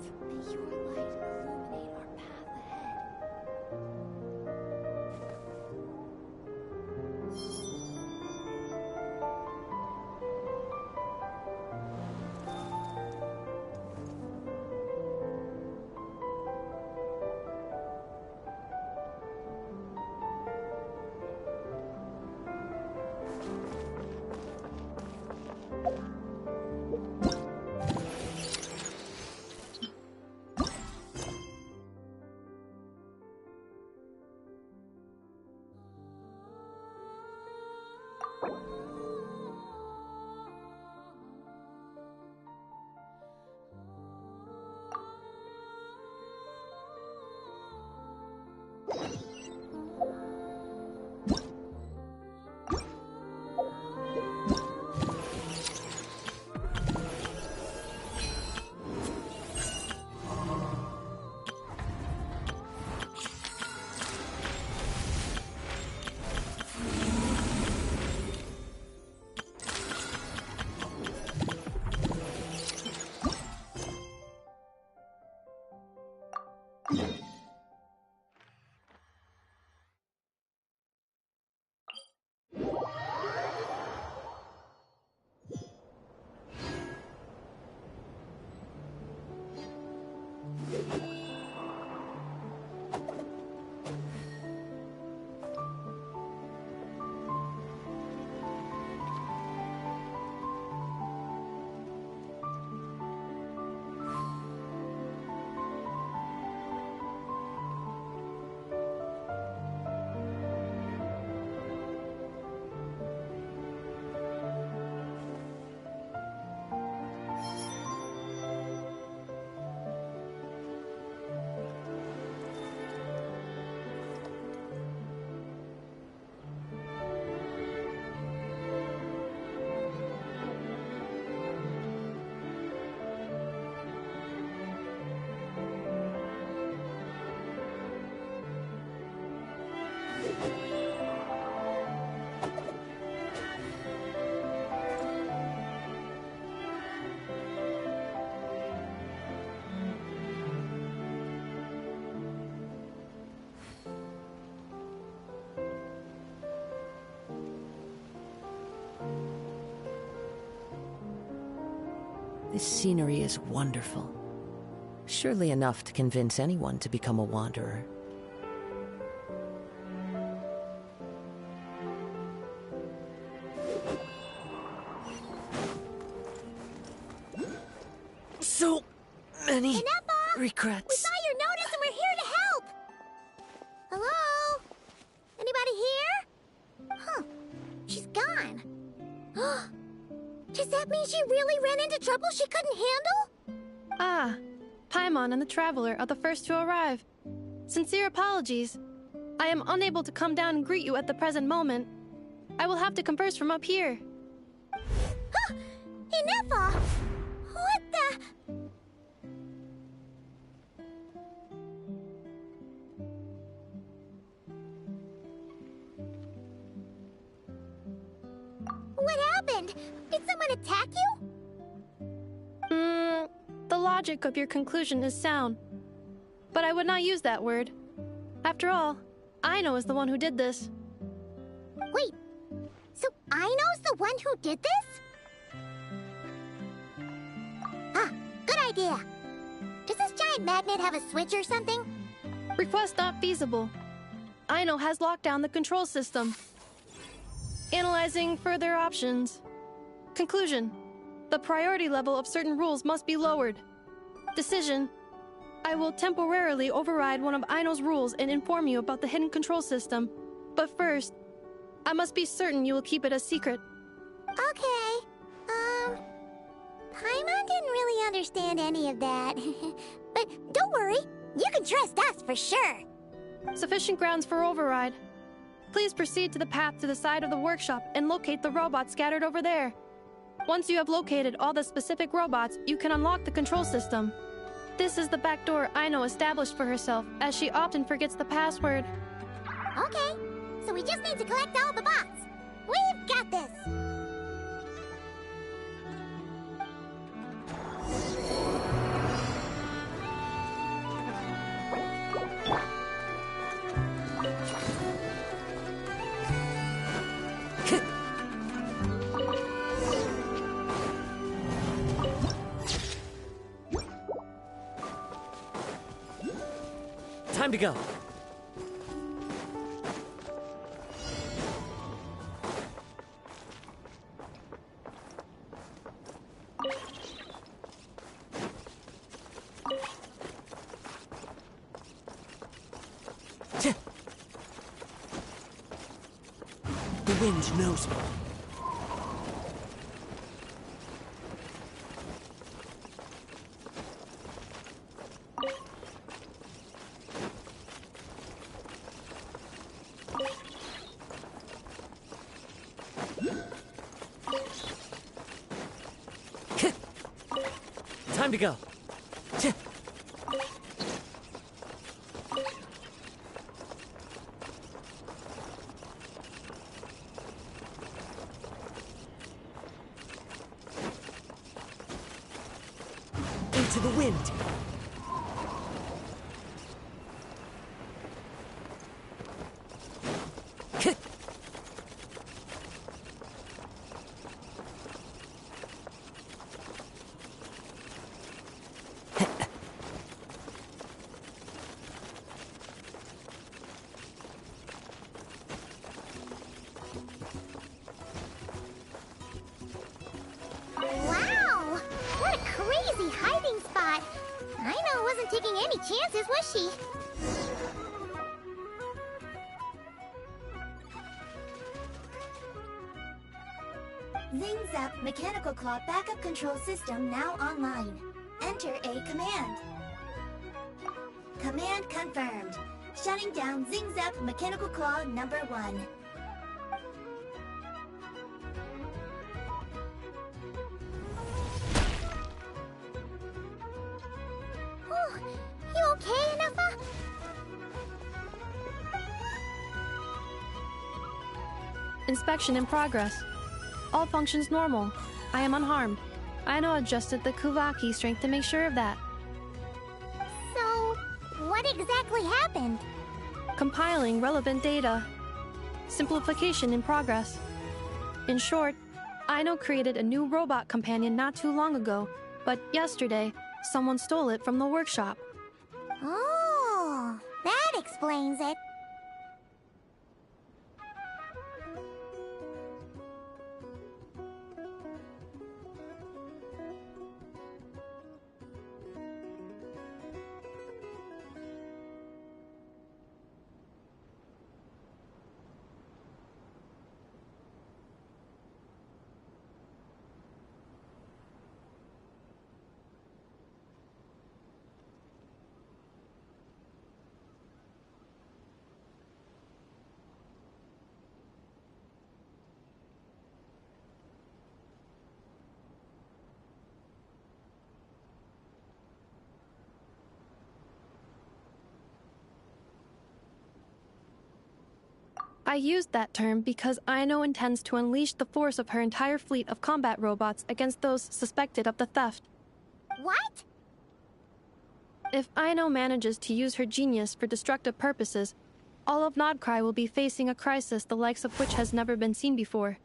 May your light illuminate our path ahead. This scenery is wonderful. Surely enough to convince anyone to become a wanderer. So many regrets. We saw your notice and we're here to help! Hello? Anybody here? Huh. She's gone. Does that mean she really ran into trouble she couldn't handle? Ah, Paimon and the Traveler are the first to arrive. Sincere apologies. I am unable to come down and greet you at the present moment. I will have to converse from up here. Huh! Inefa! What the... What happened? Did someone attack you? The logic of your conclusion is sound. But I would not use that word. After all, Aino is the one who did this. Wait, so Aino's the one who did this? Ah, good idea. Does this giant magnet have a switch or something? Request not feasible. Aino has locked down the control system. Analyzing further options. Conclusion. The priority level of certain rules must be lowered. Decision. I will temporarily override one of Aino's rules and inform you about the hidden control system. But first, I must be certain you will keep it a secret. Okay. Paimon didn't really understand any of that. But don't worry, you can trust us for sure. Sufficient grounds for override. Please proceed to the path to the side of the workshop and locate the robots scattered over there. Once you have located all the specific robots, you can unlock the control system. This is the back door Aino established for herself, as she often forgets the password. Okay, so we just need to collect all the bots. We've got this! Time to go. The wind knows me. Time to go. Into the wind. Wow! What a crazy hiding spot! Aino wasn't taking any chances, was she? Zap Mechanical Claw Backup Control System now online. Enter a command. Command confirmed. Shutting down Zap Mechanical Claw number 1. Oh, you okay, Inefa? Inspection in progress. All functions normal. I am unharmed. Aino adjusted the Kuvaki strength to make sure of that. So, what exactly happened? Compiling relevant data. Simplification in progress. In short, Aino created a new robot companion not too long ago, But yesterday, someone stole it from the workshop. Oh, that explains it. I used that term because Aino intends to unleash the force of her entire fleet of combat robots against those suspected of the theft. What? If Aino manages to use her genius for destructive purposes, all of Nodcry will be facing a crisis the likes of which has never been seen before.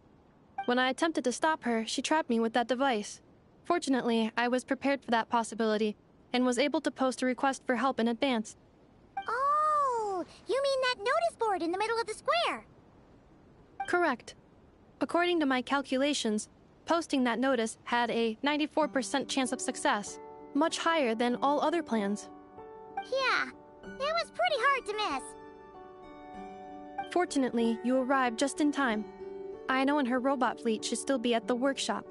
When I attempted to stop her, she trapped me with that device. Fortunately, I was prepared for that possibility, and was able to post a request for help in advance. Oh, you mean that notice board in the middle of the square? Correct. According to my calculations, posting that notice had a 94% chance of success, much higher than all other plans. Yeah, it was pretty hard to miss. Fortunately, you arrived just in time. Aino and her robot fleet should still be at the workshop.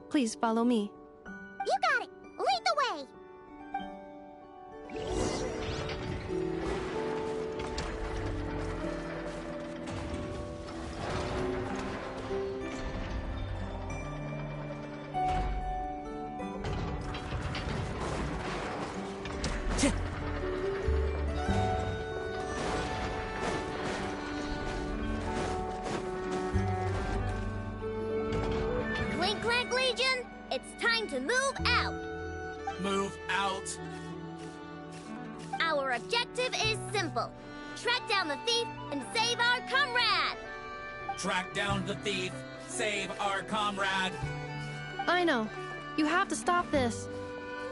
Please follow me. You got it! Lead the way! Clank Legion, it's time to move out. Move out. Our objective is simple. Track down the thief and save our comrade. Track down the thief. Save our comrade. Aino, you have to stop this.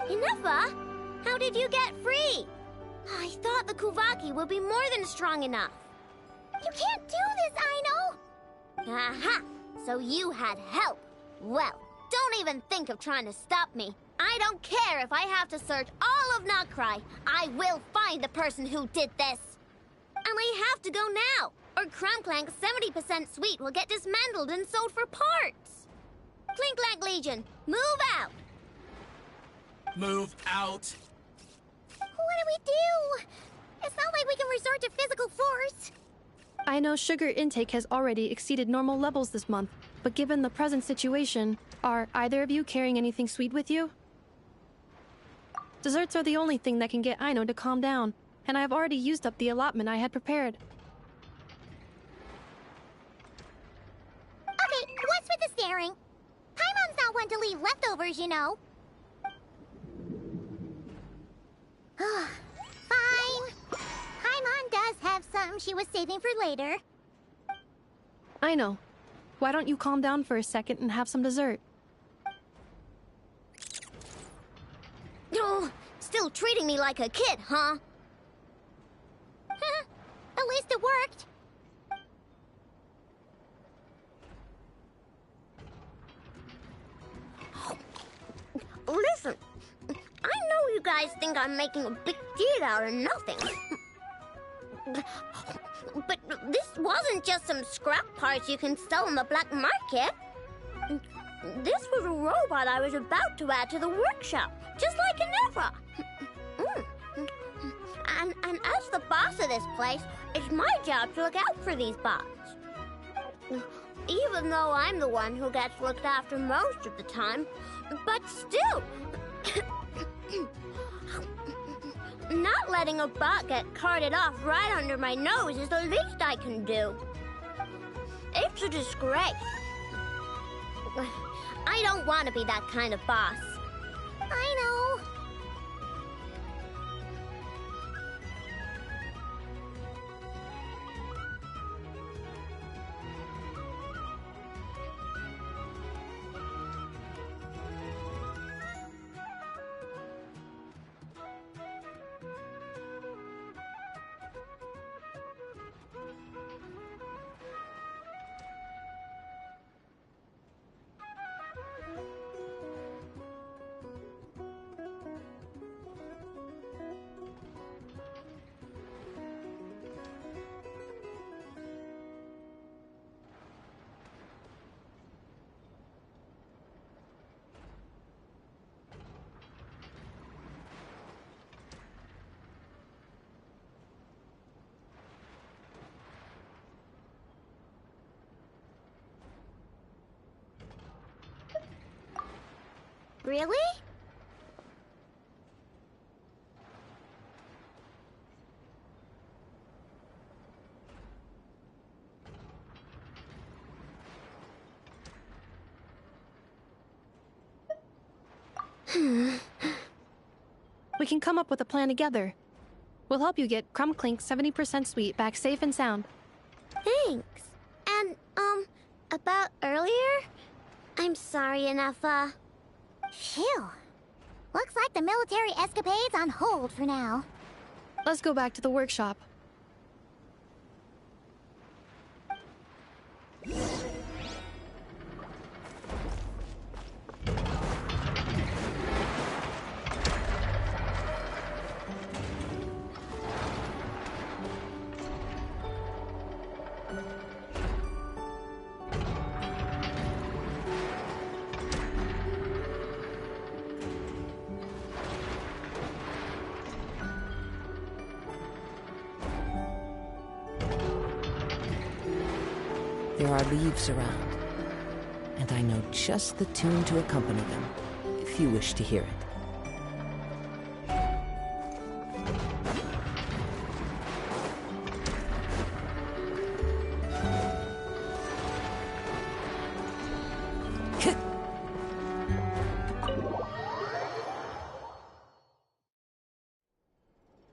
Ineffa, how did you get free? I thought the Kuvaki would be more than strong enough. You can't do this, Aino! Aha! So you had help. Well, don't even think of trying to stop me. I don't care if I have to search all of Nodcry. I will find the person who did this. And I have to go now, or Clank 70% sweet will get dismantled and sold for parts. Clank Legion, move out! Move out. What do we do? It's not like we can resort to physical force. Aino's sugar intake has already exceeded normal levels this month, but given the present situation, are either of you carrying anything sweet with you? Desserts are the only thing that can get Aino to calm down, and I have already used up the allotment I had prepared. Okay, what's with the staring? Paimon's not one to leave leftovers, you know. Fine. Paimon does have something she was saving for later. Aino, why don't you calm down for a second and have some dessert? Oh, still treating me like a kid, huh? At least it worked. Listen, I know you guys think I'm making a big deal out of nothing. But this wasn't just some scrap parts you can sell on the black market. This was a robot I was about to add to the workshop, just like Ineffa. And as the boss of this place, it's my job to look out for these bots. Even though I'm the one who gets looked after most of the time, but still... Not letting a bot get carted off right under my nose is the least I can do. It's a disgrace. I don't want to be that kind of boss. I know. Really? We can come up with a plan together. We'll help you get Crumb Clink's 70% sweet back safe and sound. Thanks. And, about earlier? I'm sorry, Anafa. Phew. Looks like the military escapade's on hold for now. Let's go back to the workshop. There are leaves around, and I know just the tune to accompany them, if you wish to hear it.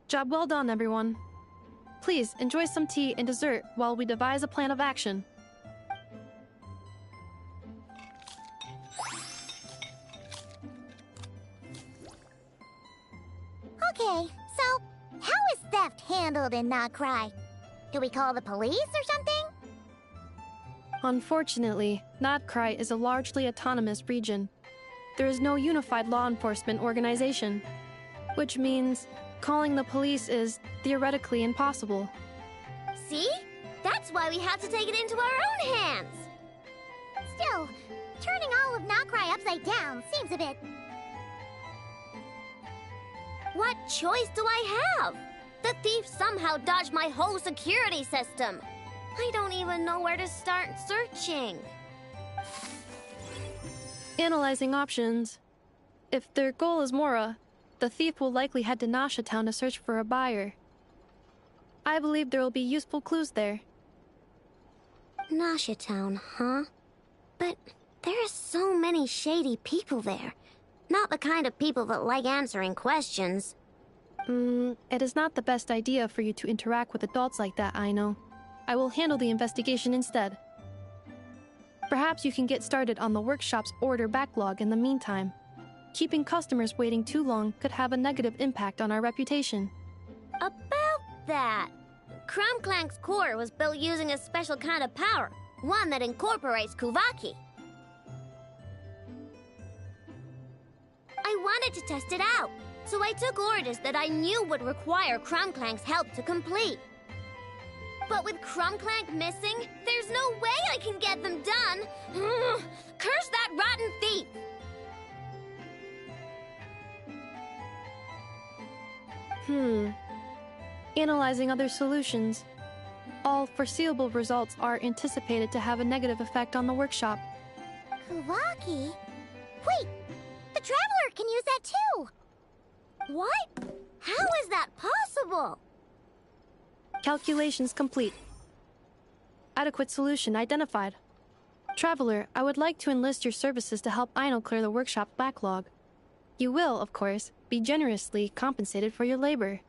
Job well done, everyone. Please enjoy some tea and dessert while we devise a plan of action. Okay, so how is theft handled in Nokrai? Do we call the police or something? Unfortunately, Nokrai is a largely autonomous region. There is no unified law enforcement organization, which means calling the police is theoretically impossible. See? That's why we have to take it into our own hands. Still, turning all of Nokrai upside down seems a bit... What choice do I have? The thief somehow dodged my whole security system. I don't even know where to start searching. Analyzing options. If their goal is Mora, the thief will likely head to Nasha Town to search for a buyer. I believe there will be useful clues there. Nasha Town, huh? But there are so many shady people there. Not the kind of people that like answering questions. It is not the best idea for you to interact with adults like that, I know. I will handle the investigation instead. Perhaps you can get started on the workshop's order backlog in the meantime. Keeping customers waiting too long could have a negative impact on our reputation. About that, Crumclank's core was built using a special kind of power, one that incorporates Kuvaki. I wanted to test it out, so I took orders that I knew would require Crumclank's help to complete. But with Crumclank missing, there's no way I can get them done. Curse that rotten thief! Analyzing other solutions. All foreseeable results are anticipated to have a negative effect on the workshop. Kuvaki? Wait! The Traveler can use that too! What? How is that possible? Calculations complete. Adequate solution identified. Traveler, I would like to enlist your services to help Aino clear the workshop backlog. You will, of course, be generously compensated for your labor.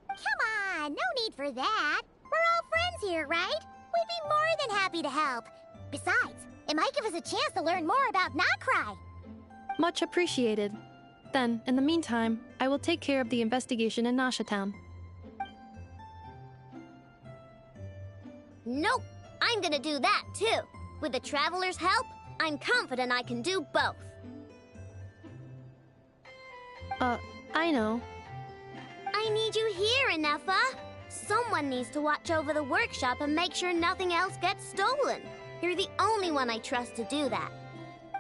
Come on, no need for that. We're all friends here, right? We'd be more than happy to help. Besides, it might give us a chance to learn more about Nokrai. Much appreciated. Then, in the meantime, I will take care of the investigation in Nasha Town. Nope, I'm gonna do that too. With the Traveler's help, I'm confident I can do both. I know. I need you here, Inefa. Someone needs to watch over the workshop and make sure nothing else gets stolen. You're the only one I trust to do that.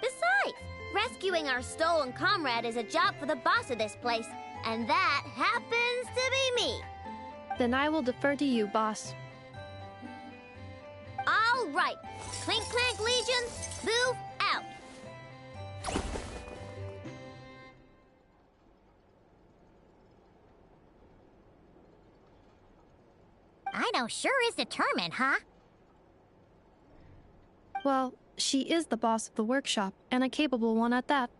Besides, rescuing our stolen comrade is a job for the boss of this place, and that happens to be me. Then I will defer to you, boss. All right. Clink Clank Legion, move out. Rhino sure is determined, huh? Well, she is the boss of the workshop, and a capable one at that.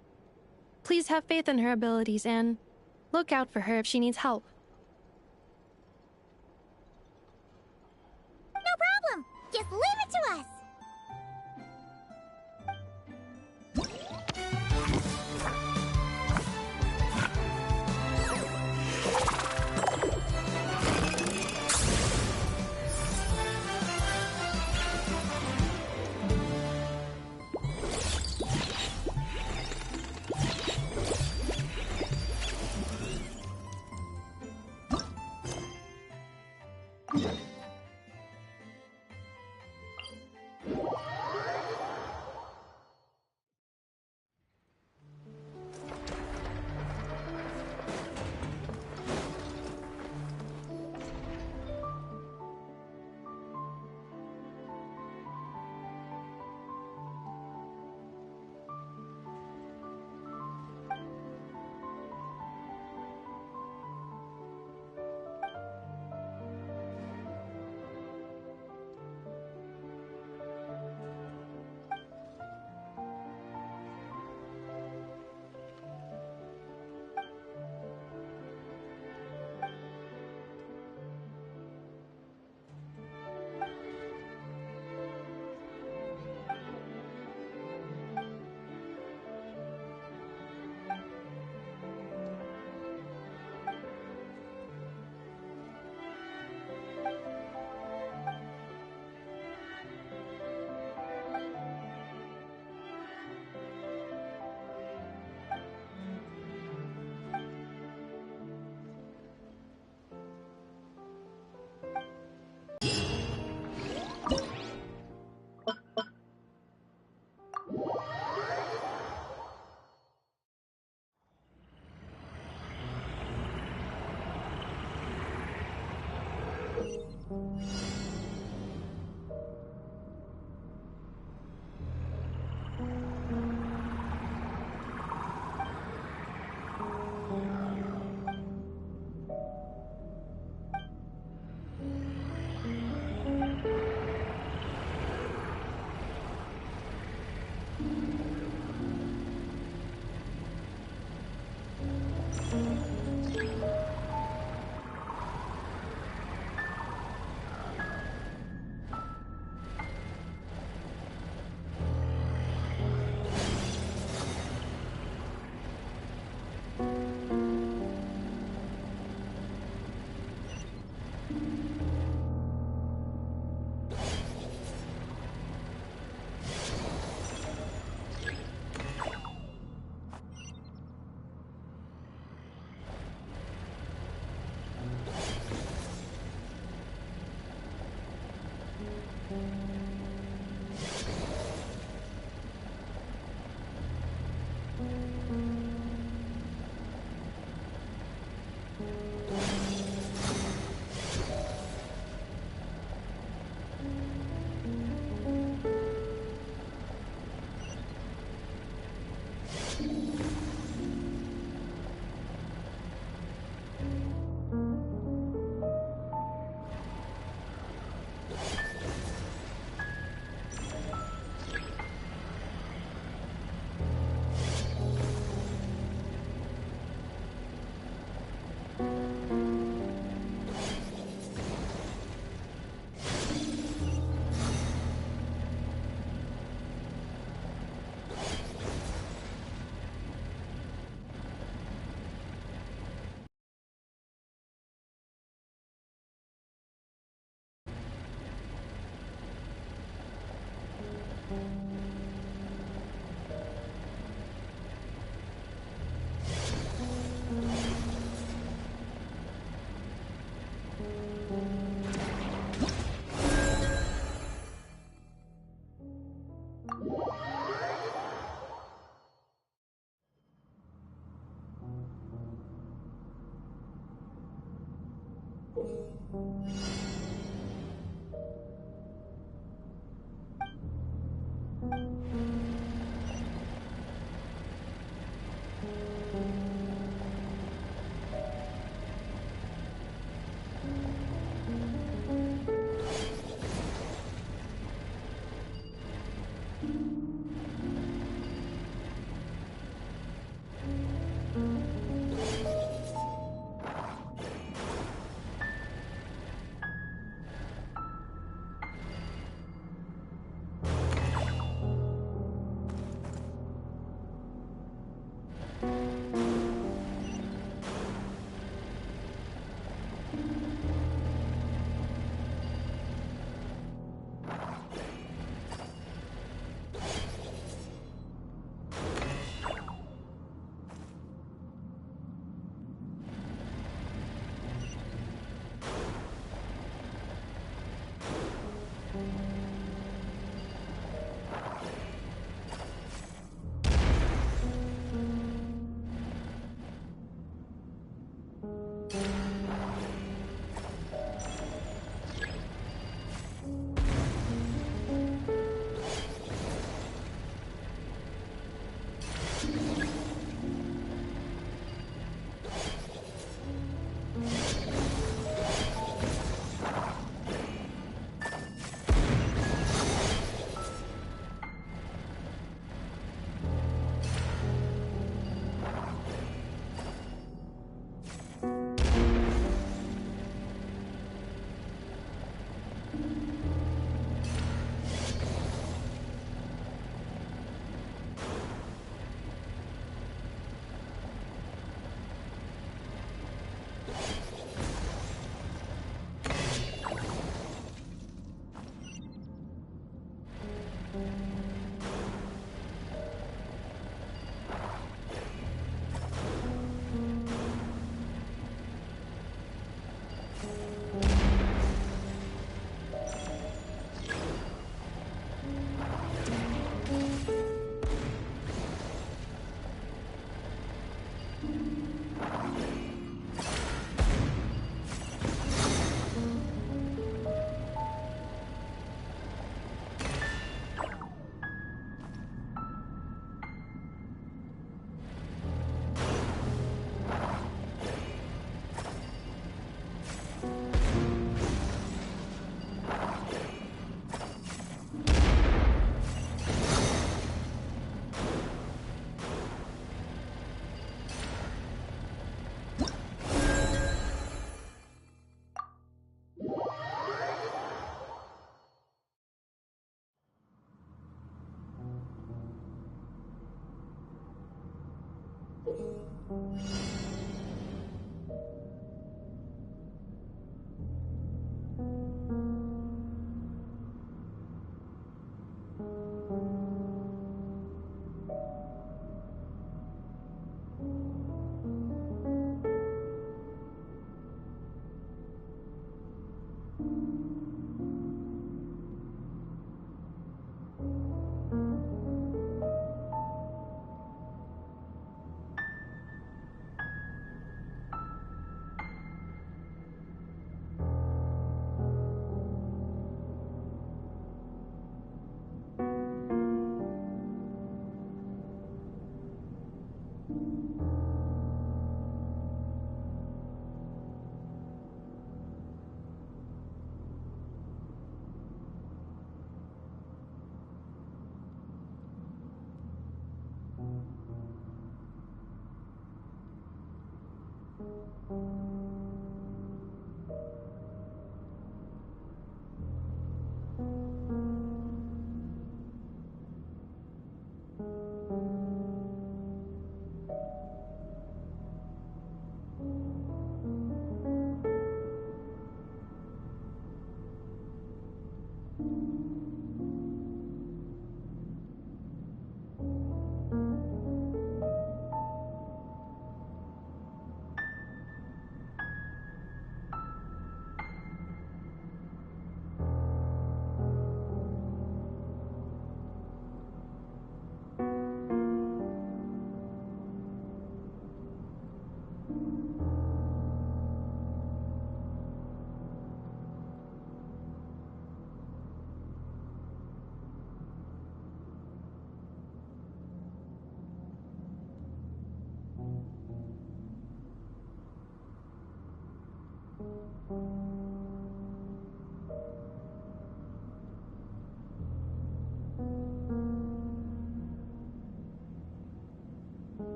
Please have faith in her abilities and look out for her if she needs help. No problem! Just leave it to us!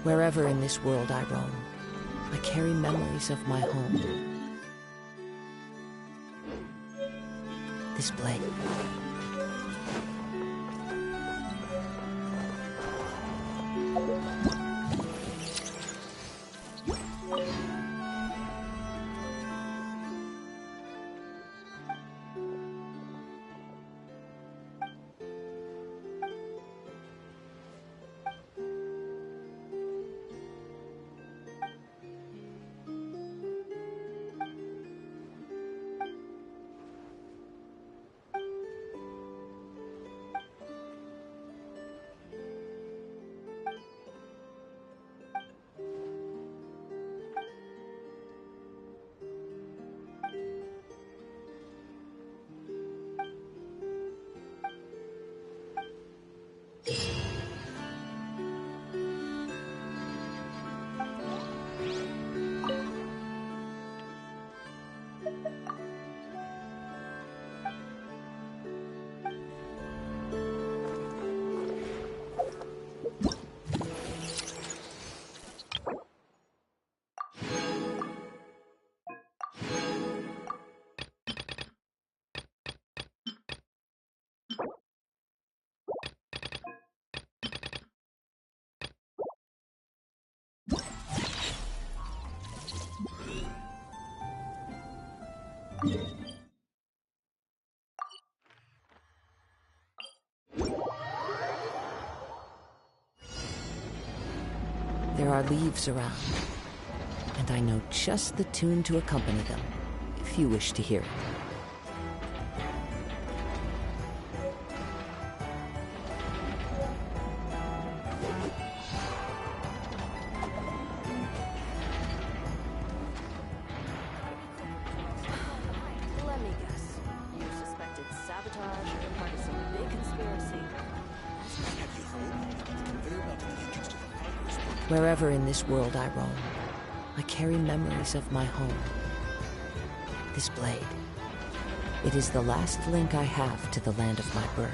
Wherever in this world I roam, I carry memories of my home. This blade. There are leaves around, and I know just the tune to accompany them, if you wish to hear it. Let me guess. You suspected sabotage or part of some big conspiracy. Wherever in this world I roam, I carry memories of my home. This blade. It is the last link I have to the land of my birth.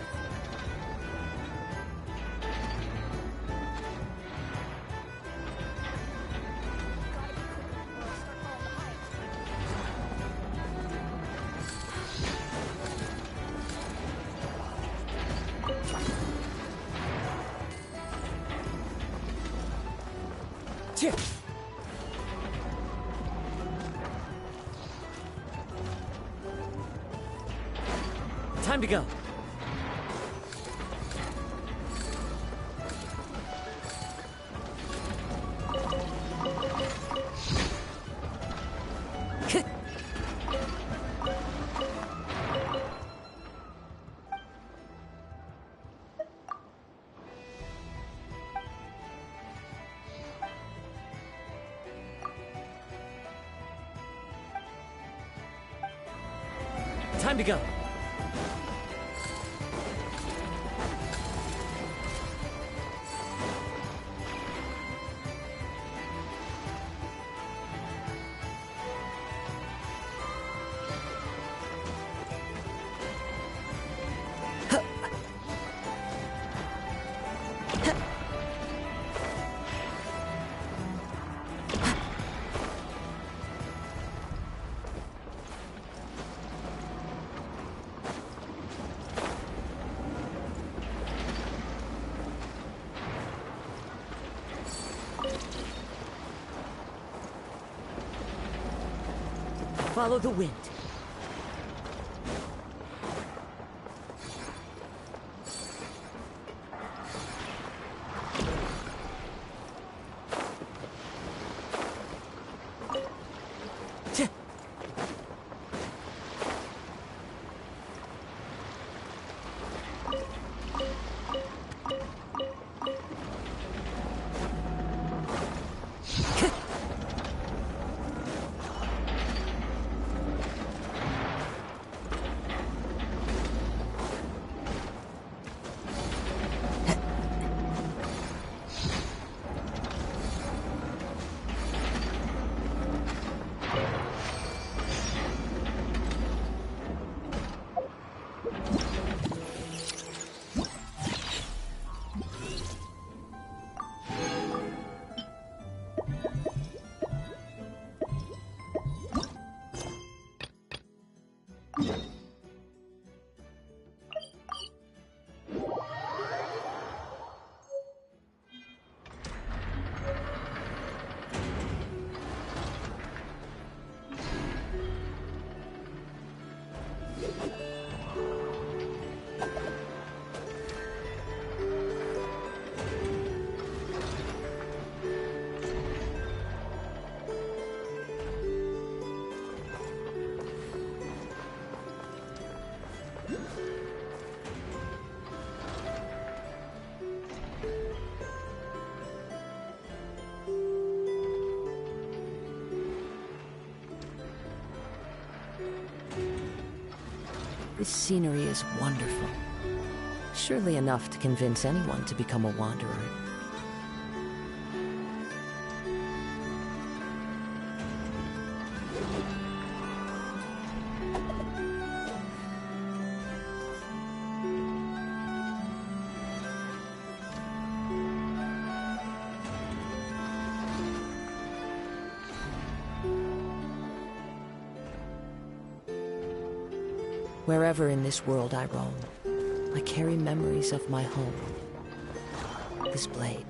Time to go. Time to go. Follow the wind. This scenery is wonderful. Surely enough to convince anyone to become a wanderer. Wherever in this world I roam, I carry memories of my home. This blade.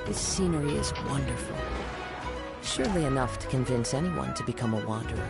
This scenery is wonderful. Surely enough to convince anyone to become a wanderer.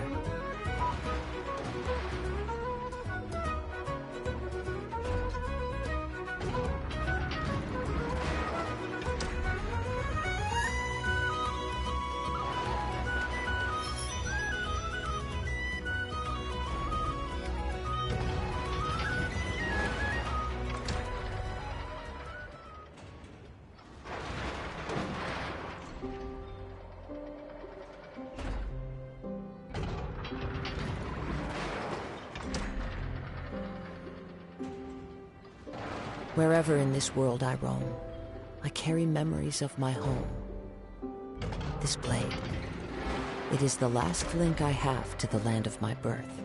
Wherever in this world I roam, I carry memories of my home. This blade, it is the last link I have to the land of my birth.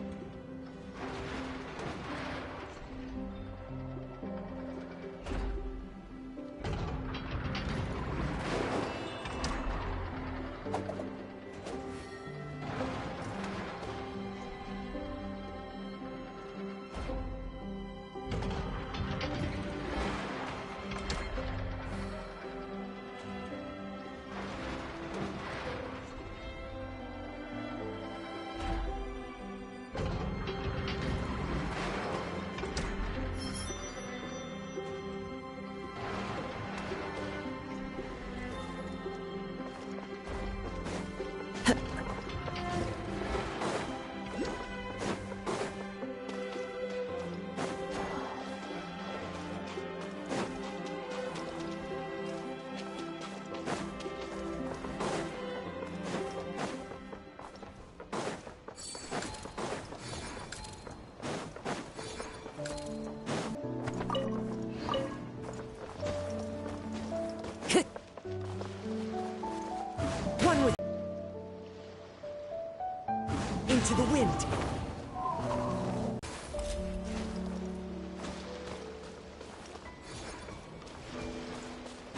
Into the wind.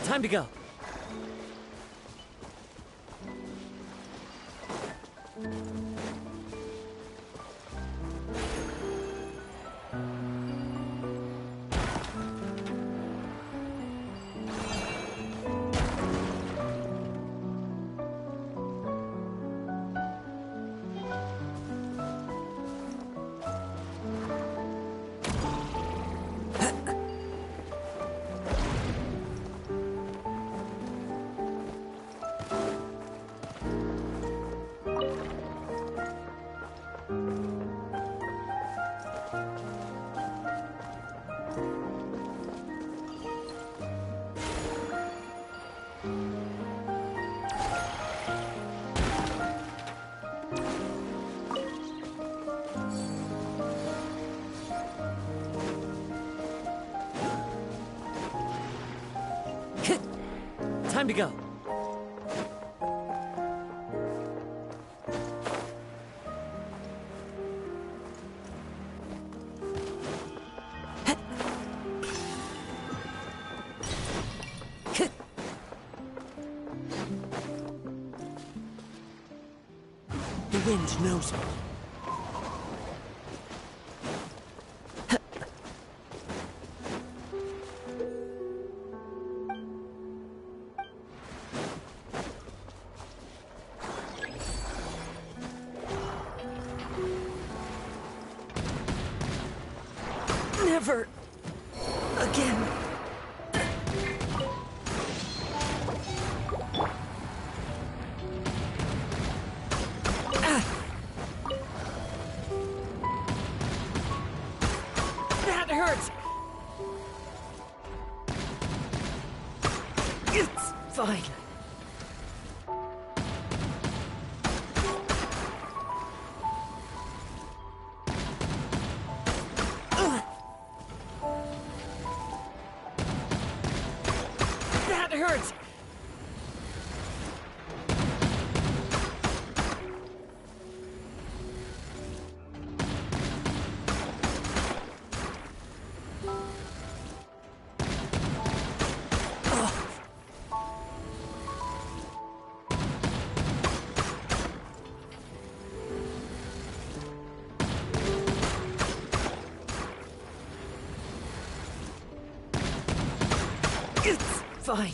Time to go. Time to go. The wind knows me. Never again. That hurts. It's fine. Hurts. It's fine.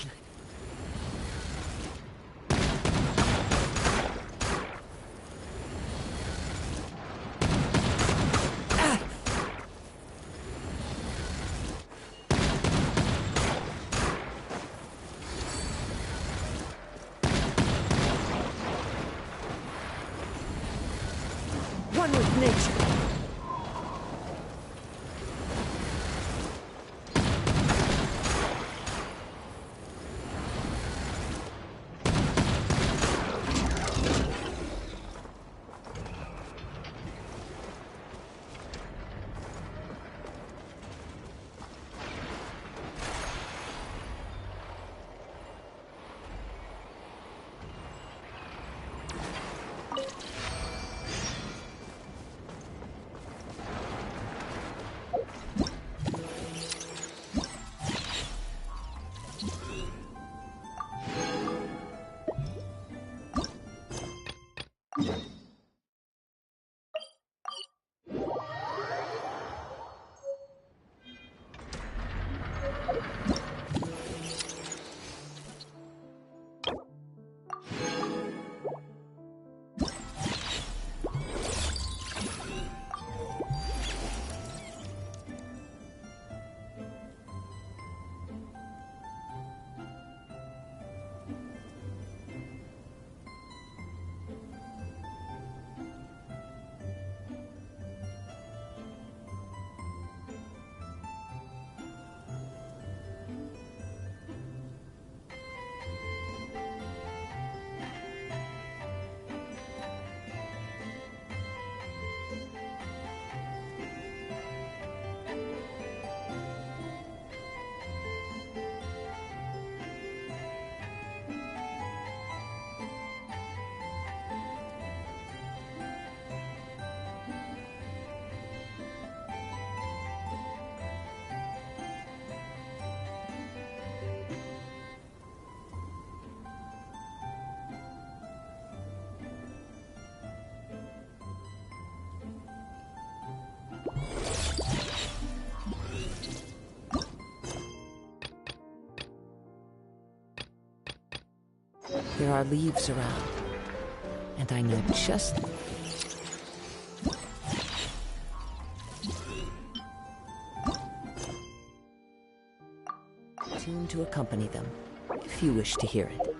There are leaves around, and I know just... tune to accompany them, if you wish to hear it.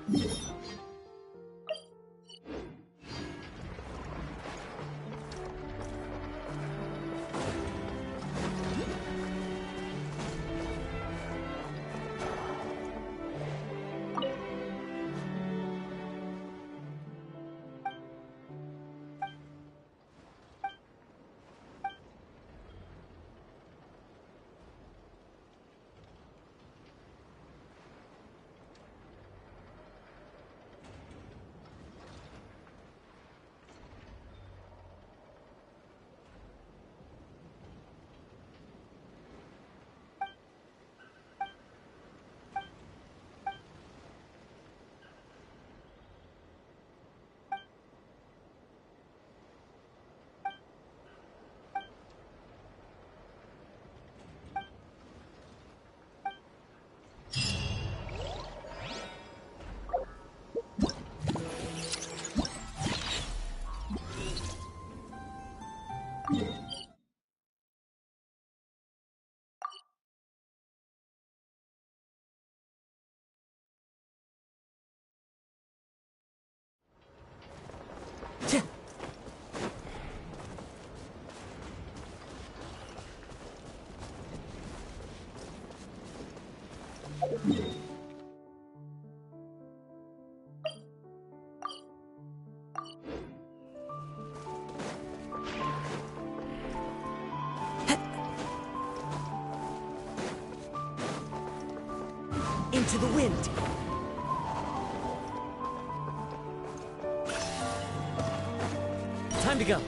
Into the wind! Time to go!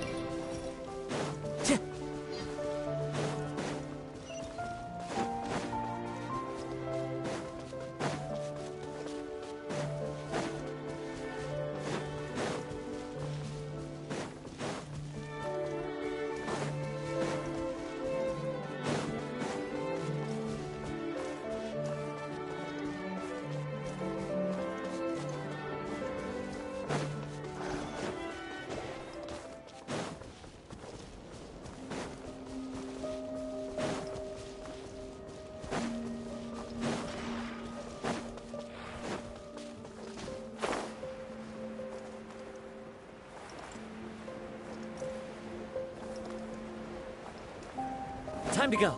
Time to go.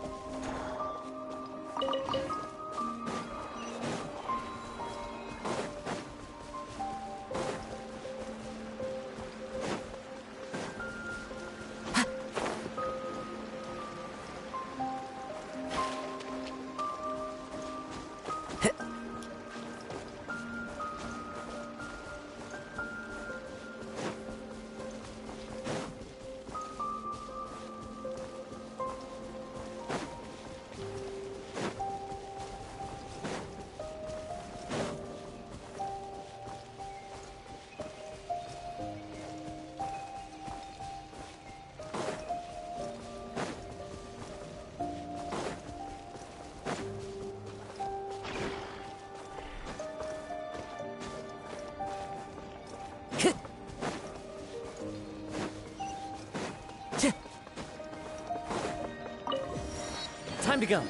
Time to go.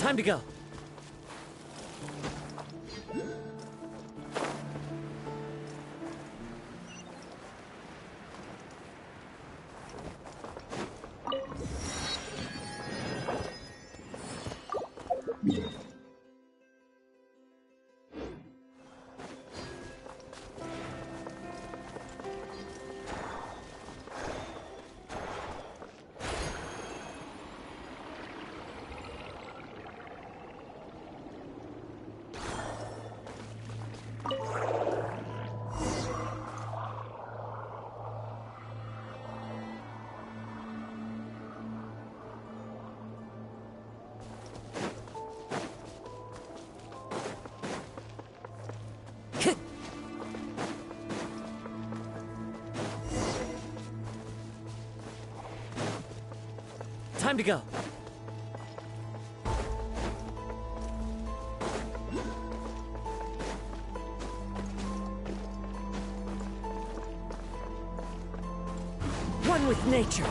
Time to go. Time to go. One with nature.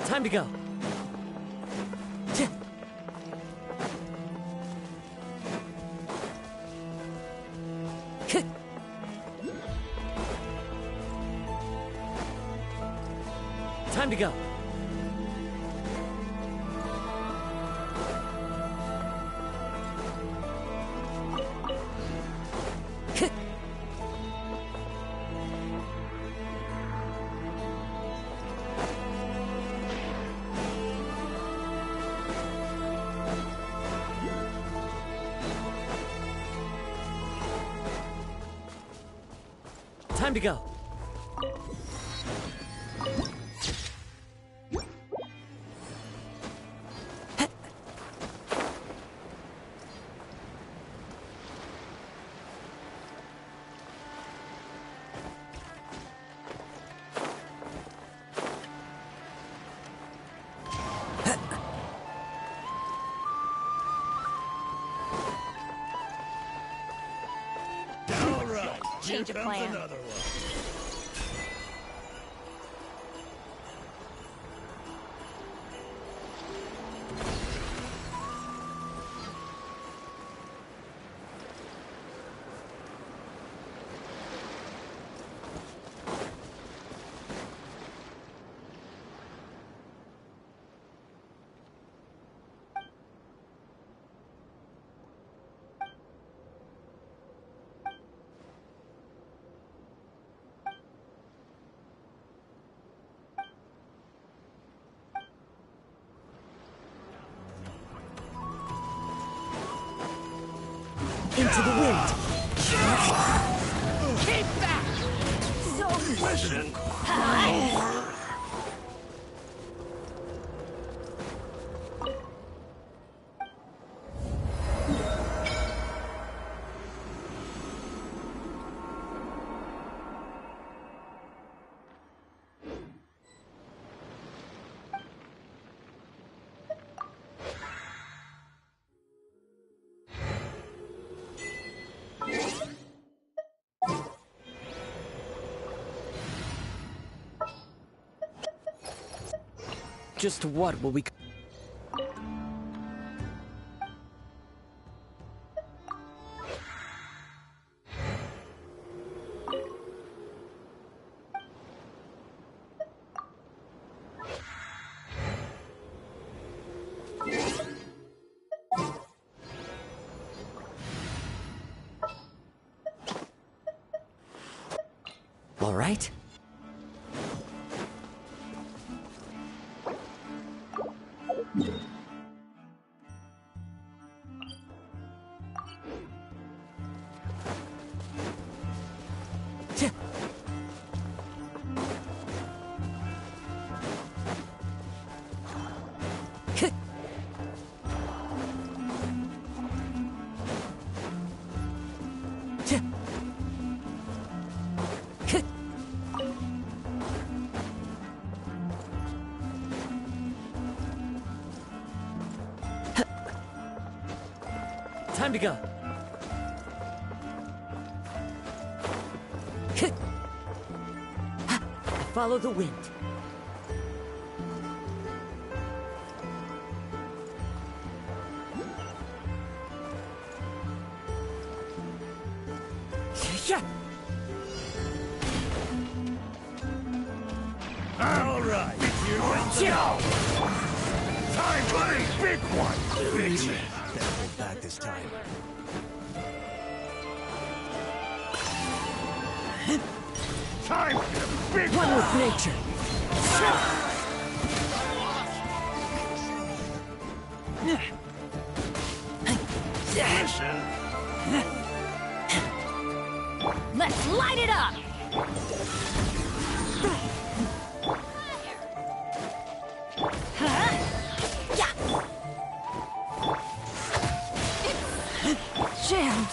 Time to go. Time to go. Time to go. Change of plan. Another one. Into the wind. Keep back! So Listen. Just what will we... All right. Time to go. Follow the wind. All right. Here go. Time for a big one. Big man. Better hold back this time. Time for the big one with nature. Listen. Let's light it up! It's jammed.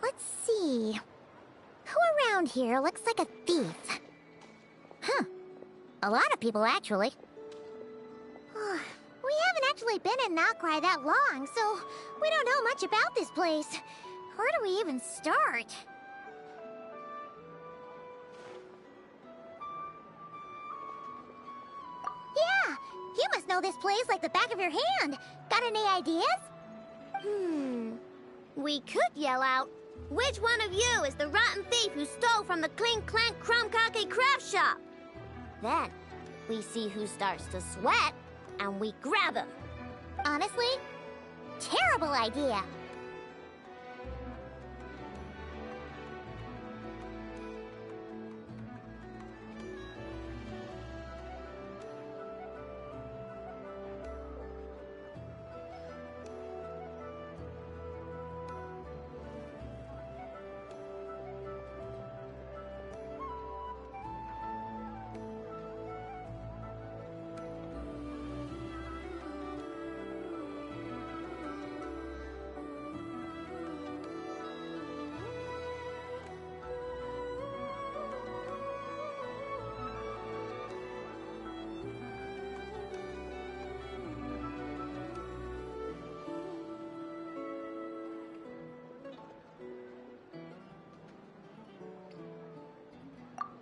Let's see. Who around here looks like a thief? Huh. A lot of people, actually. We haven't actually been in Nokrai that long, so we don't know much about this place. Where do we even start? Yeah! You must know this place like the back of your hand. Got any ideas? We could yell out, "Which one of you is the rotten thief who stole from the Clink Clank Crumkake craft shop?" Then, we see who starts to sweat, and we grab him. Honestly, terrible idea.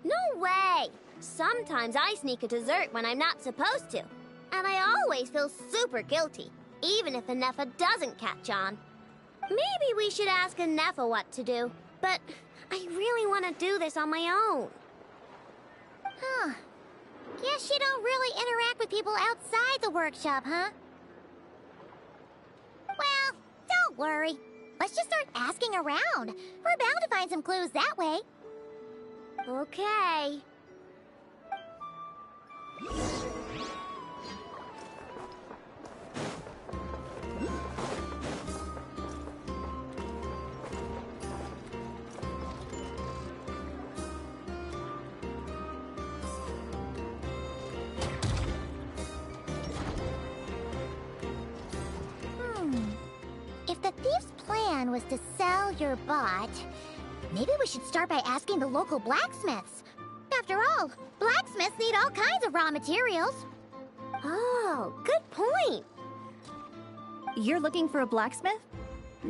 No way! Sometimes I sneak a dessert when I'm not supposed to. And I always feel super guilty, even if Anefa doesn't catch on. Maybe we should ask Anefa what to do, but I really want to do this on my own. Guess you don't really interact with people outside the workshop, huh? Well, don't worry. Let's just start asking around. We're bound to find some clues that way. Okay. If the thief's plan was to sell your bot, maybe we should start by asking the local blacksmiths. After all, blacksmiths need all kinds of raw materials. Oh, good point. You're looking for a blacksmith?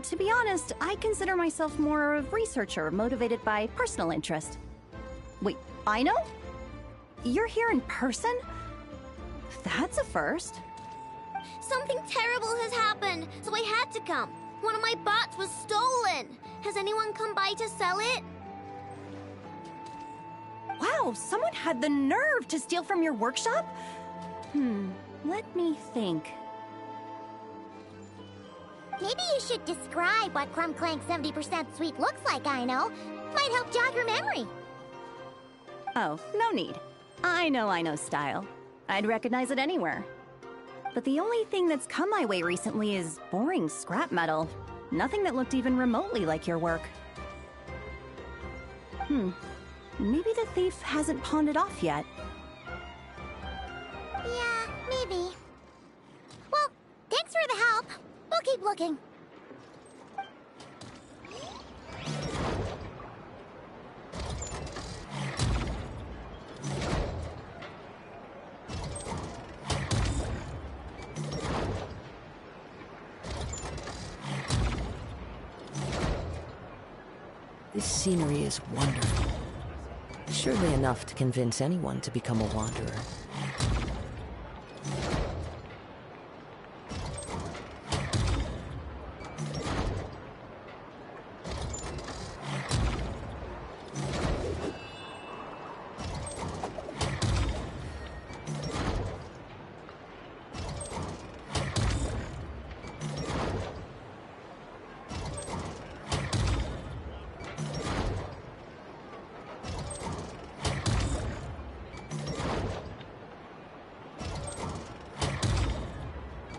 To be honest, I consider myself more of a researcher motivated by personal interest. Wait, I know? You're here in person? That's a first. Something terrible has happened, so I had to come. One of my bots was stolen. Has anyone come by to sell it? Wow, someone had the nerve to steal from your workshop? Let me think. Maybe you should describe what Crumb Clank 70% sweet looks like, I know. Might help jog your memory. Oh, no need. I know style. I'd recognize it anywhere. But the only thing that's come my way recently is boring scrap metal. Nothing that looked even remotely like your work. Maybe the thief hasn't pawned it off yet. Yeah, maybe. Well, thanks for the help. We'll keep looking. This scenery is wonderful. Surely enough to convince anyone to become a wanderer.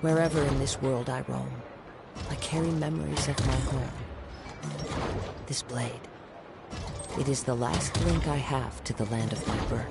Wherever in this world I roam, I carry memories of my home. This blade, it is the last link I have to the land of my birth.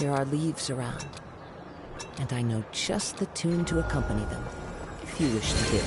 There are leaves around, and I know just the tune to accompany them, if you wish to hear.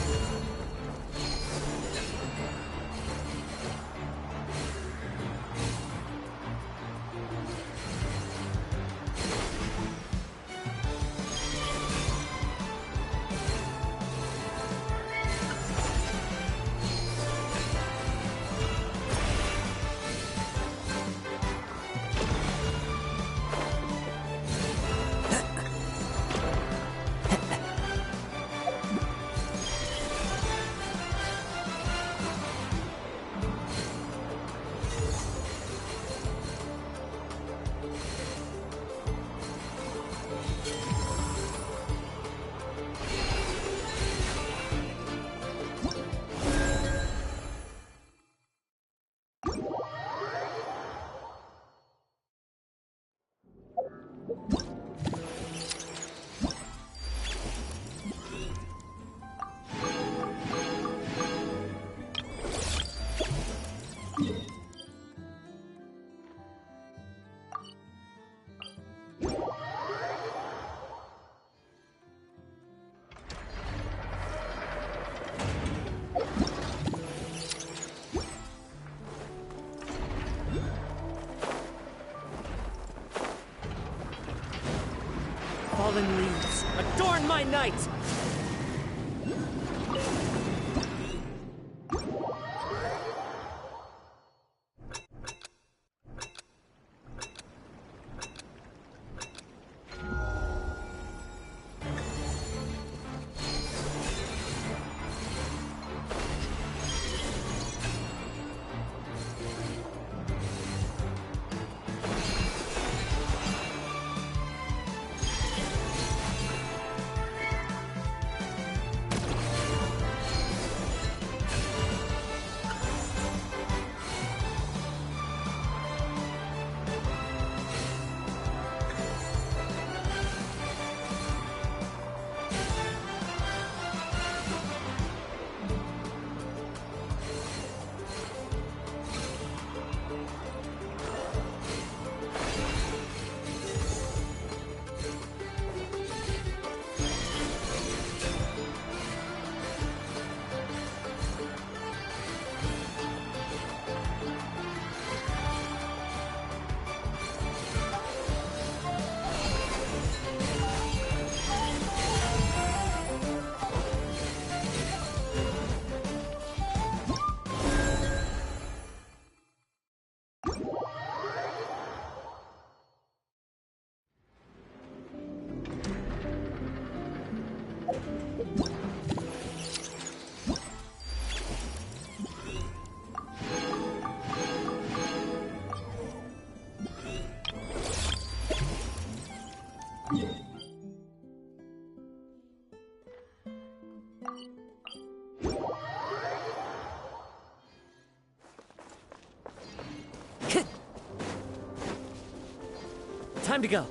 Fallen leaves, adorn my night! Time to go.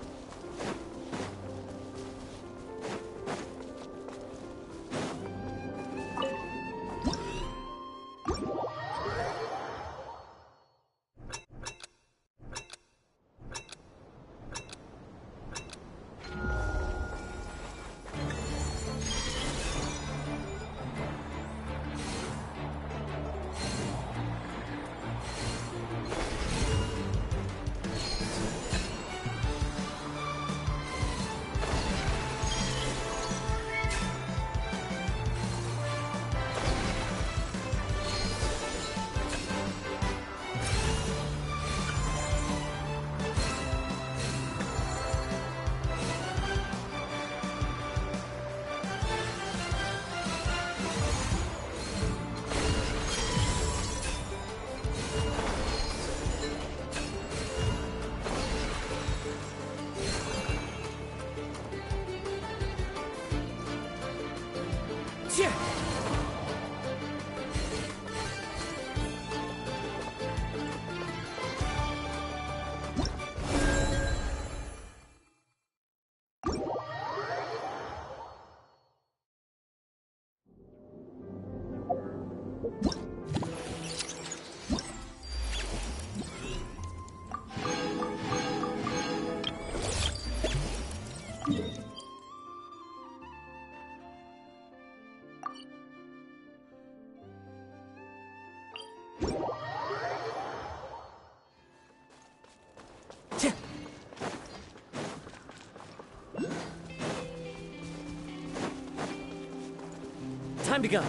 Time to go.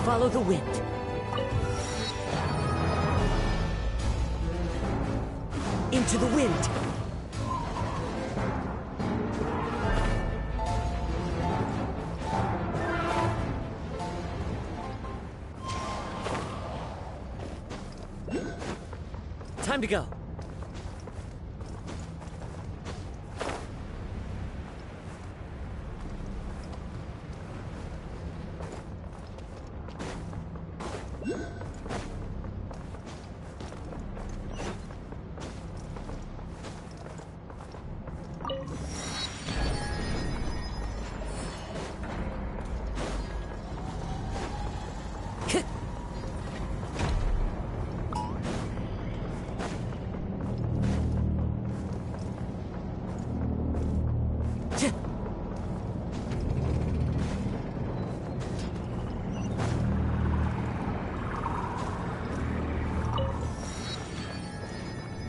Follow the wind. Into the wind. Time to go.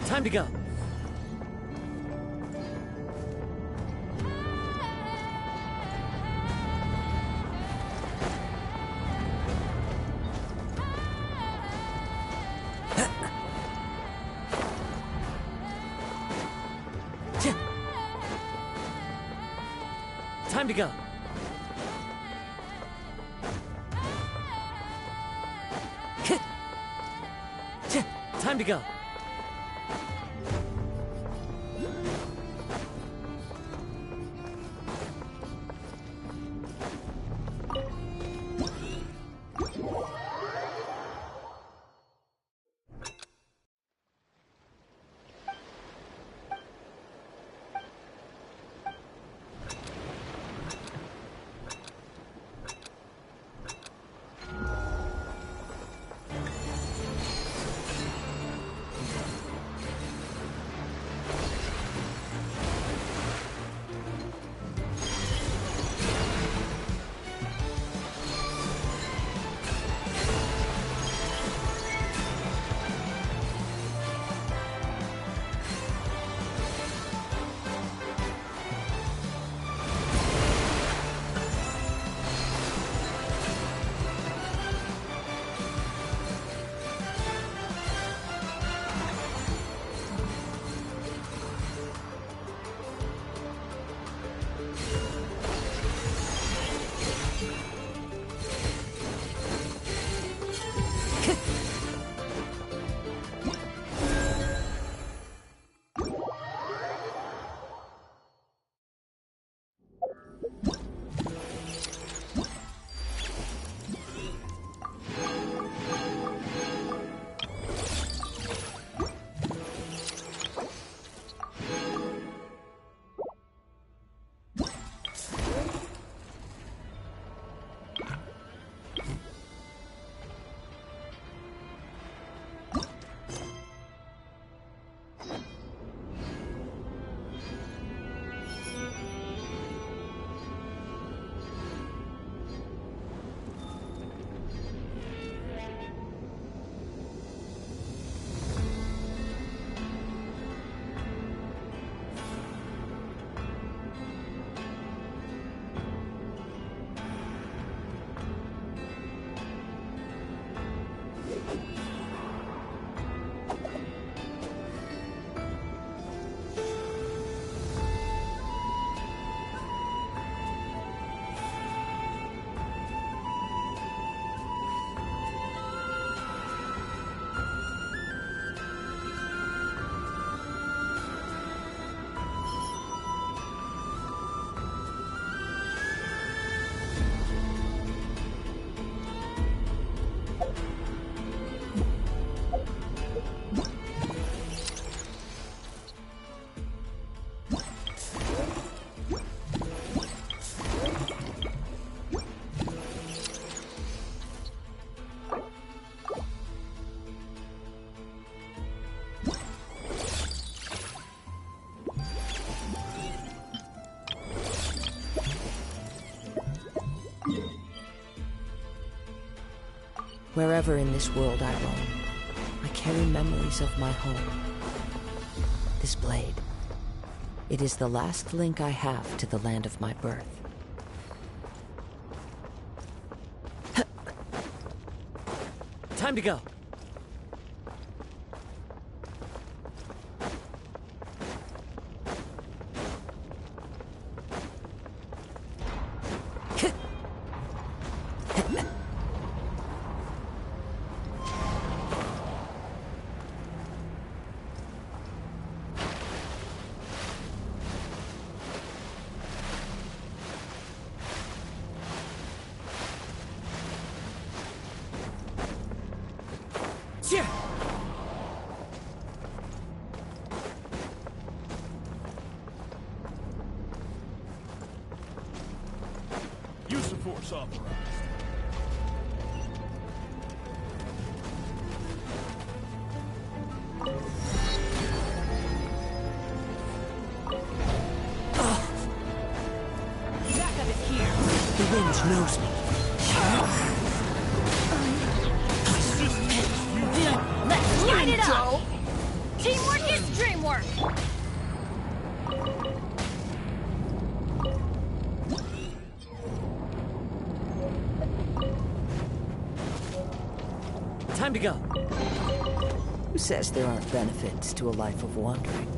Time to go. Time to go. Time to go. Wherever in this world I roam, I carry memories of my home. This blade, it is the last link I have to the land of my birth. Time to go. Use the force authorized. Backup is here. The wind knows me. Let's light it up! Teamwork is dreamwork! Time to go. Who says there aren't benefits to a life of wandering?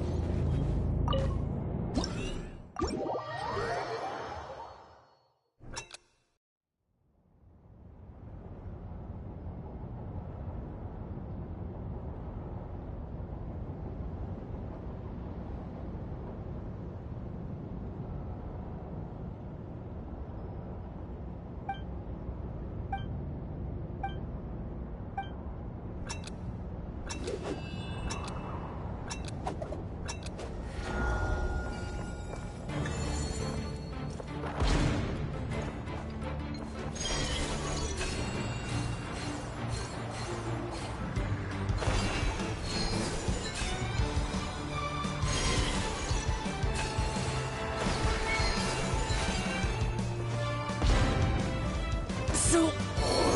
So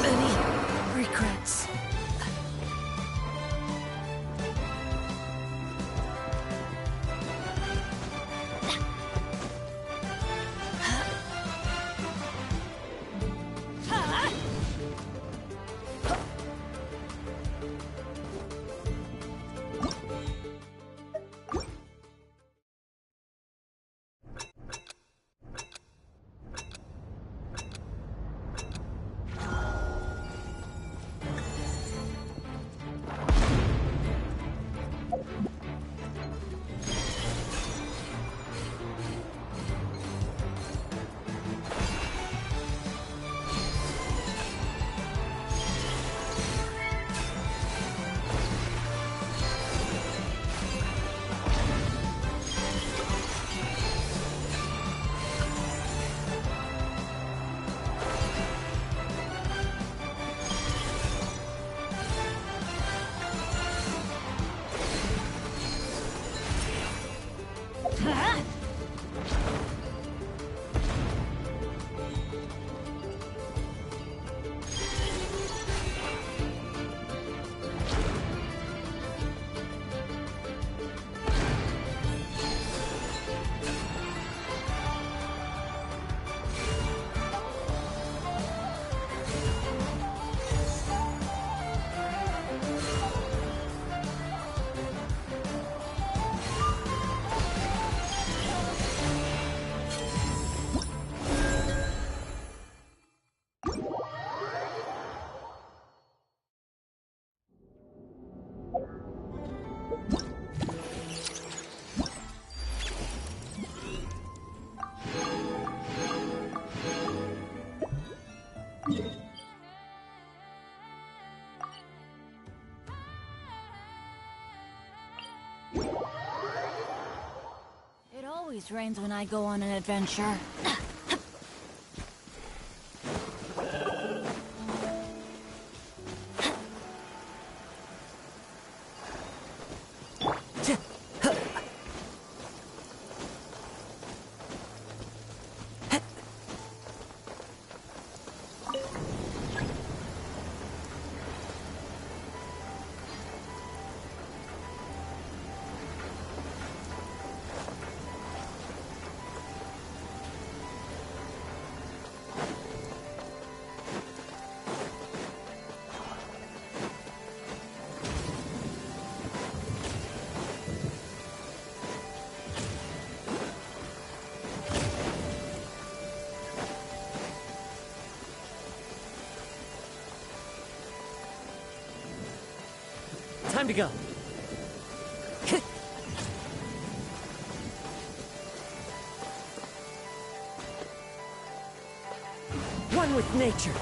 many regrets. It always rains when I go on an adventure. to go. One with nature.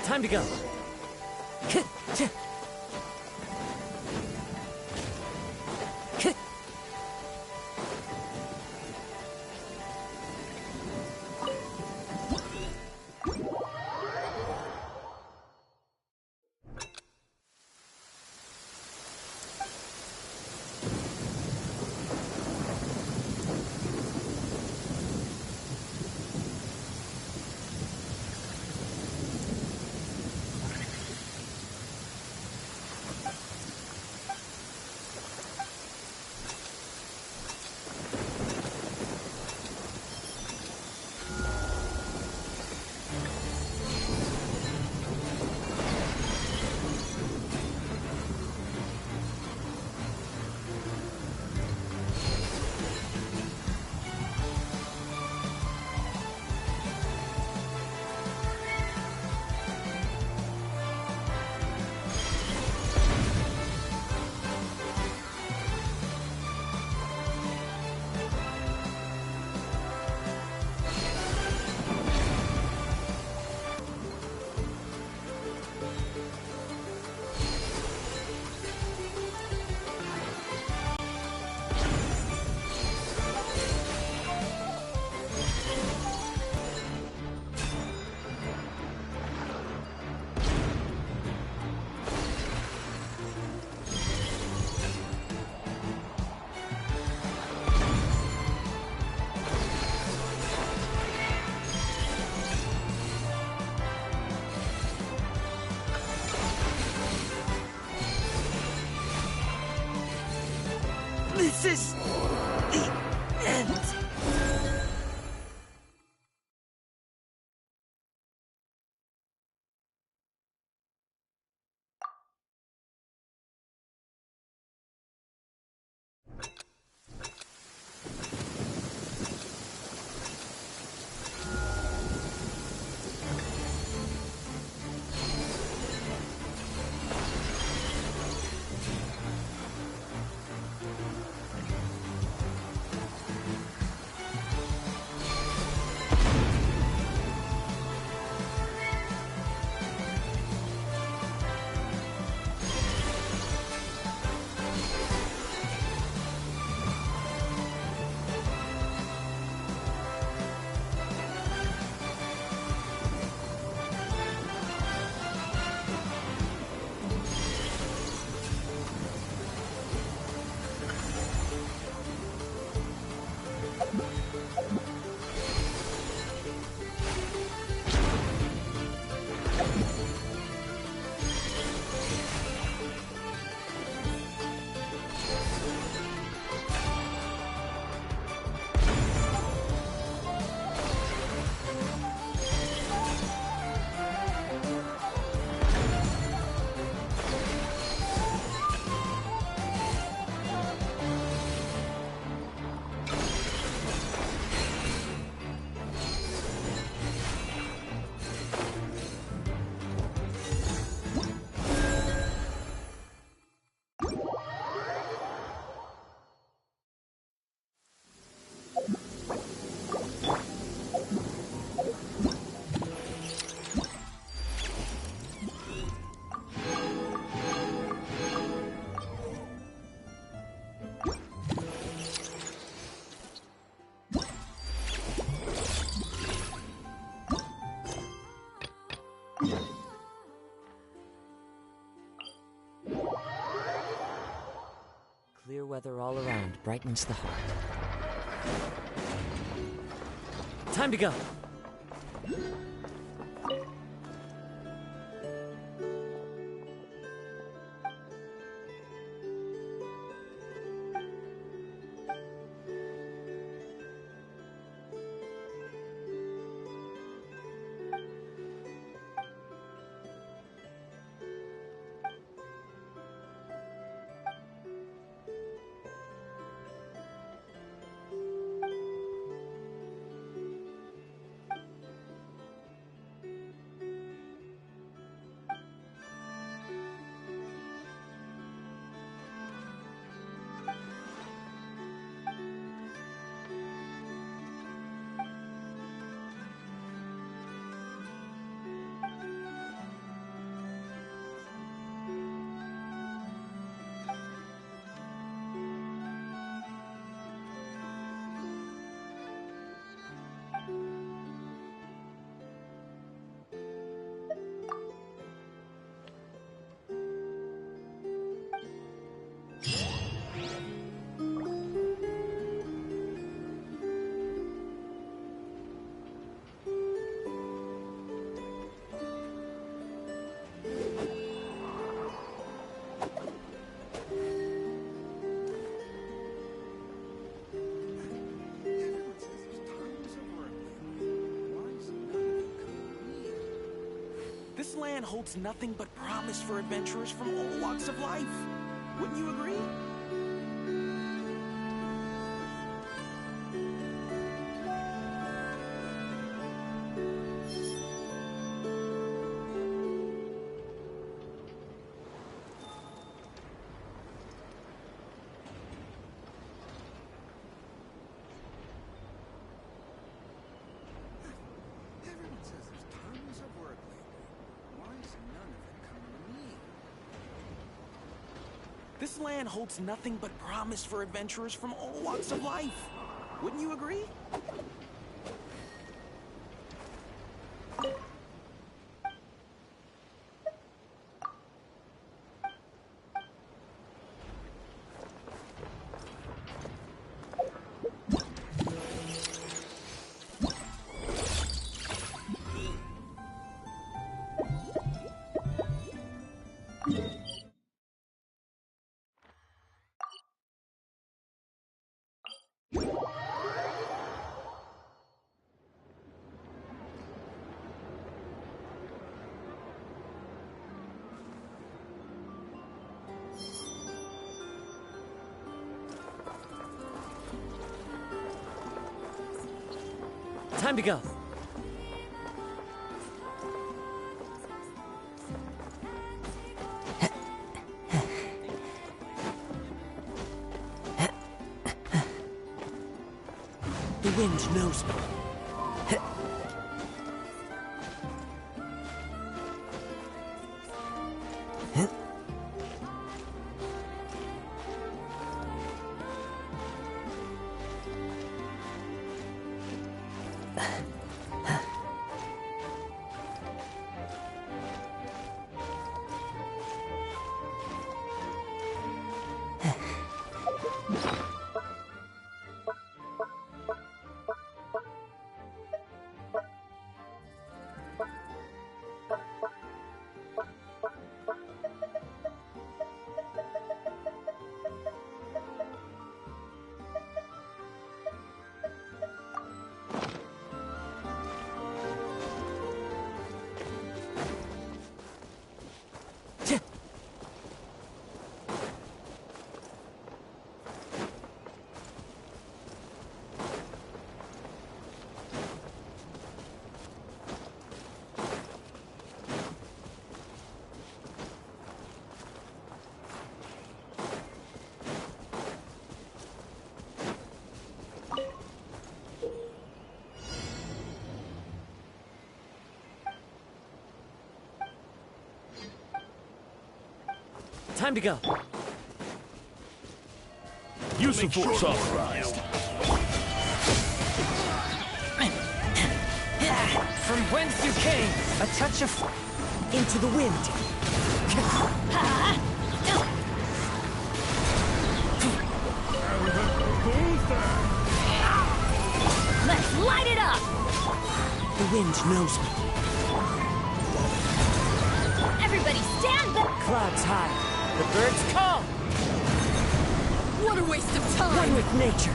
Time to go. This is the end. Clear weather all around brightens the heart. Time to go. land holds nothing but promise for adventurers from all walks of life. Wouldn't you agree? Everyone says there's tons of work lately. Why is none of it coming to me? This land holds nothing but promise for adventurers from all walks of life. Wouldn't you agree? Time to go. The wind knows me. Time to go. Use of force authorized. From whence you came, a touch of into the wind. Let's light it up! The wind knows me. Everybody stand back! Clouds high, the birds call. What a waste of time! One with nature.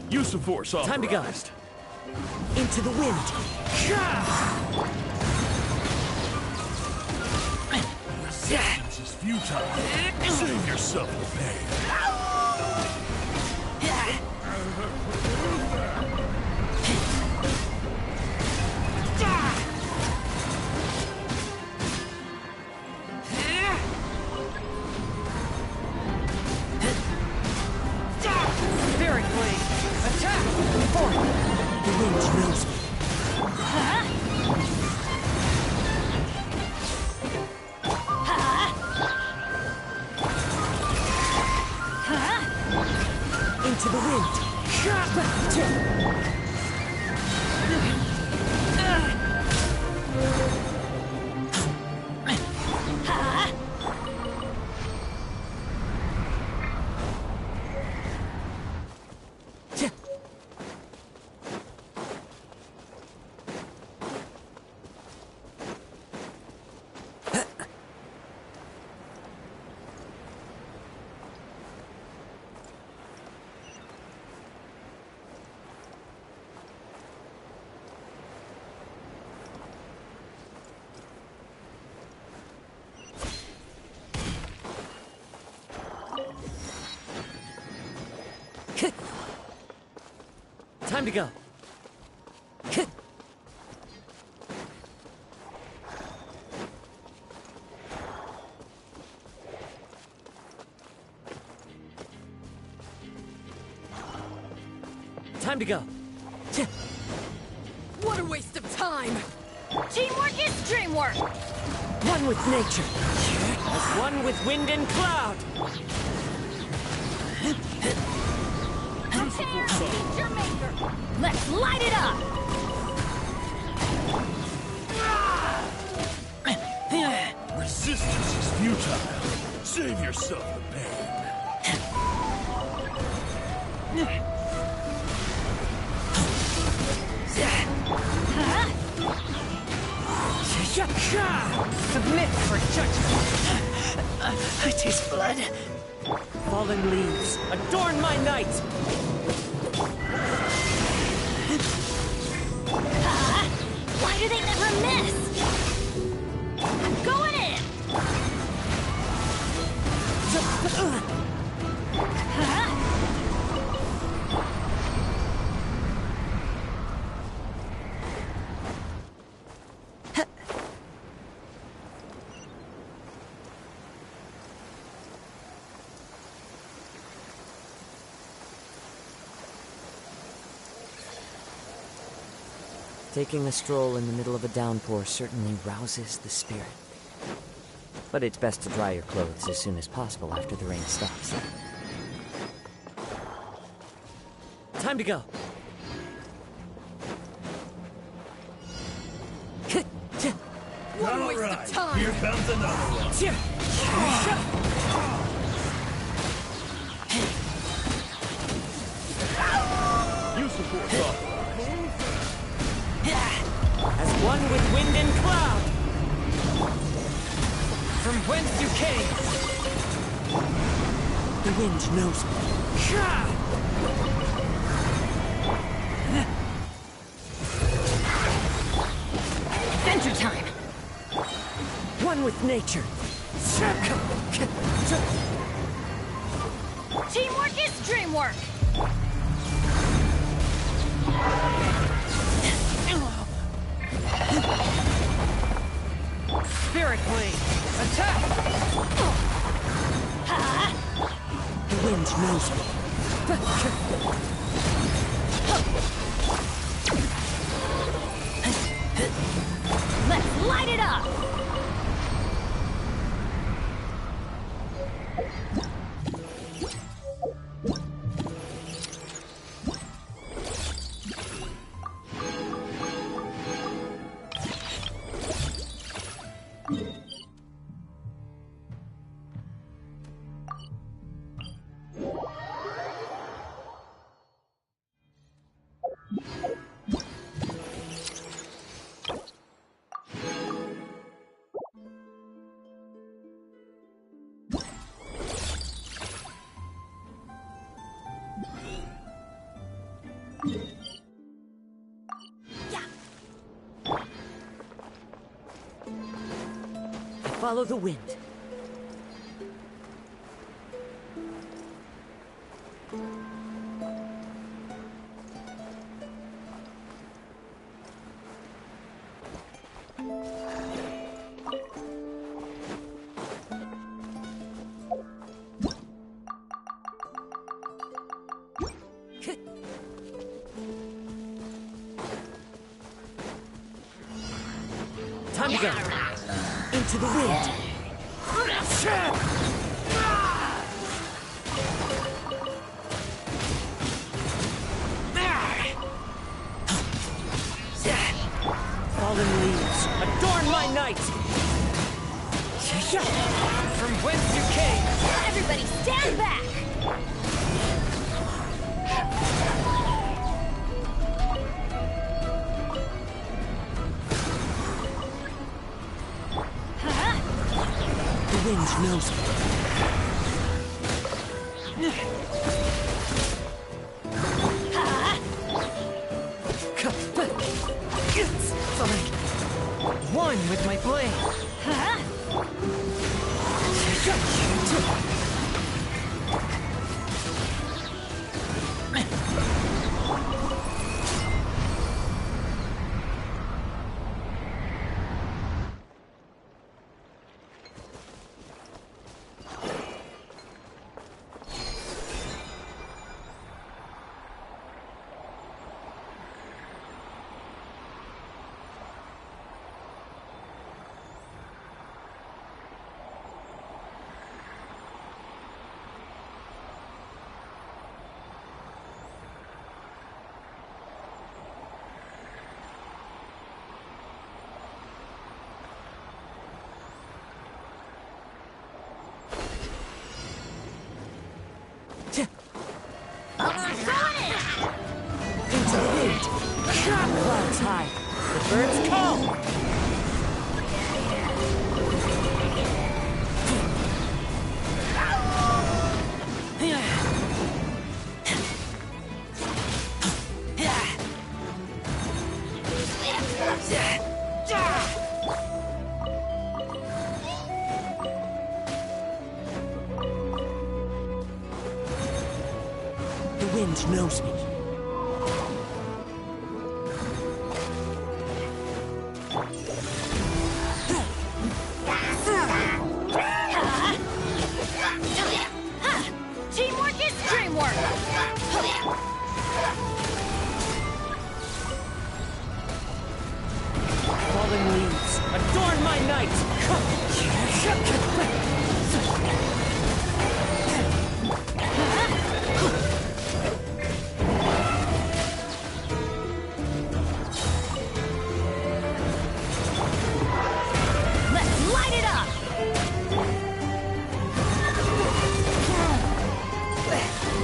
Use of force authorized. Time to go. Into the wind. Resistance is futile. Save yourself the pain. Spirit blade. Attack! Forward. The wind knows me. Into the wind. Time to go. Time to go. What a waste of time! Teamwork is dreamwork! One with nature. As one with wind and cloud. Prepare to meet your maker! Let's light it up! Resistance is futile. Save yourself the pain. Submit for judgment. I taste blood. Fallen leaves, adorn my night! Why do they never miss? I'm going in! Taking a stroll in the middle of a downpour certainly rouses the spirit. But it's best to dry your clothes as soon as possible after the rain stops. Time to go. What a waste of time! Here comes another one. Use the force authorized. As one with wind and cloud. From whence you came. The wind knows me. Adventure time! One with nature. Teamwork is dreamwork! Spirit blade. Attack! The wind knows me. Let's light it up! Follow the wind. Time to go. Into the wind. Fallen leaves, adorn my night! From whence you came! Everybody stand back! The wind knows me. One with my blade. Into the wind. Clouds high. The birds call. The wind knows me. Teamwork is dreamwork! Fallen leaves, adorn my night! Let's light it up!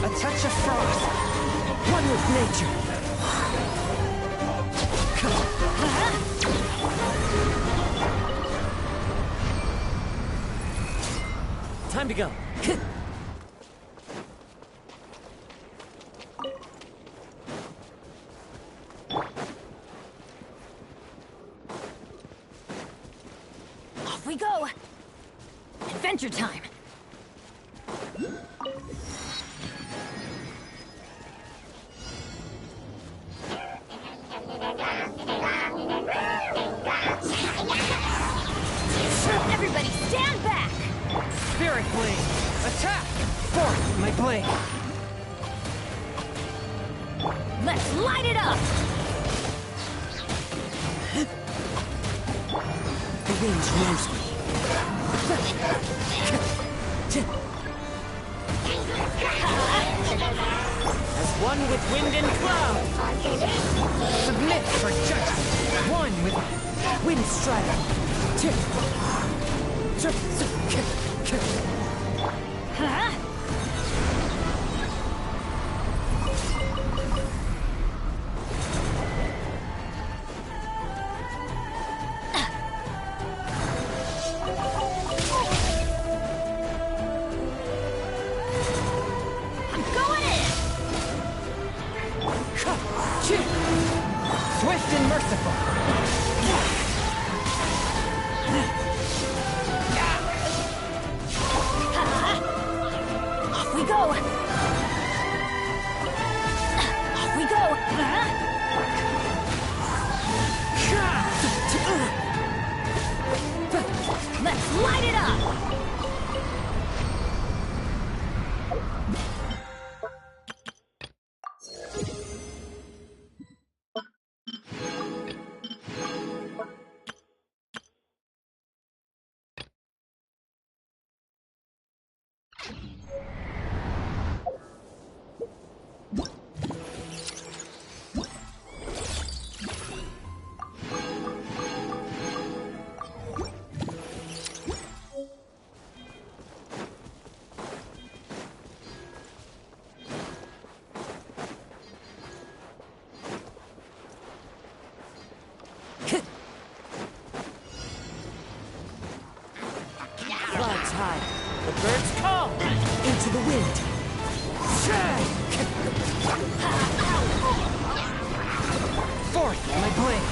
A touch of frost. One with nature. Time to go. Off we go! Adventure time! Everybody stand back! Spirit blade. Attack! Forth my blade. Let's light it up! The wind knows me. As one with wind and cloud. Submit for judgment. One with wind strider. I'm going in! merciful! Off we go! Off we go! Let's light it up! Flags high. The birds call. Into the wind. Forth, my blade.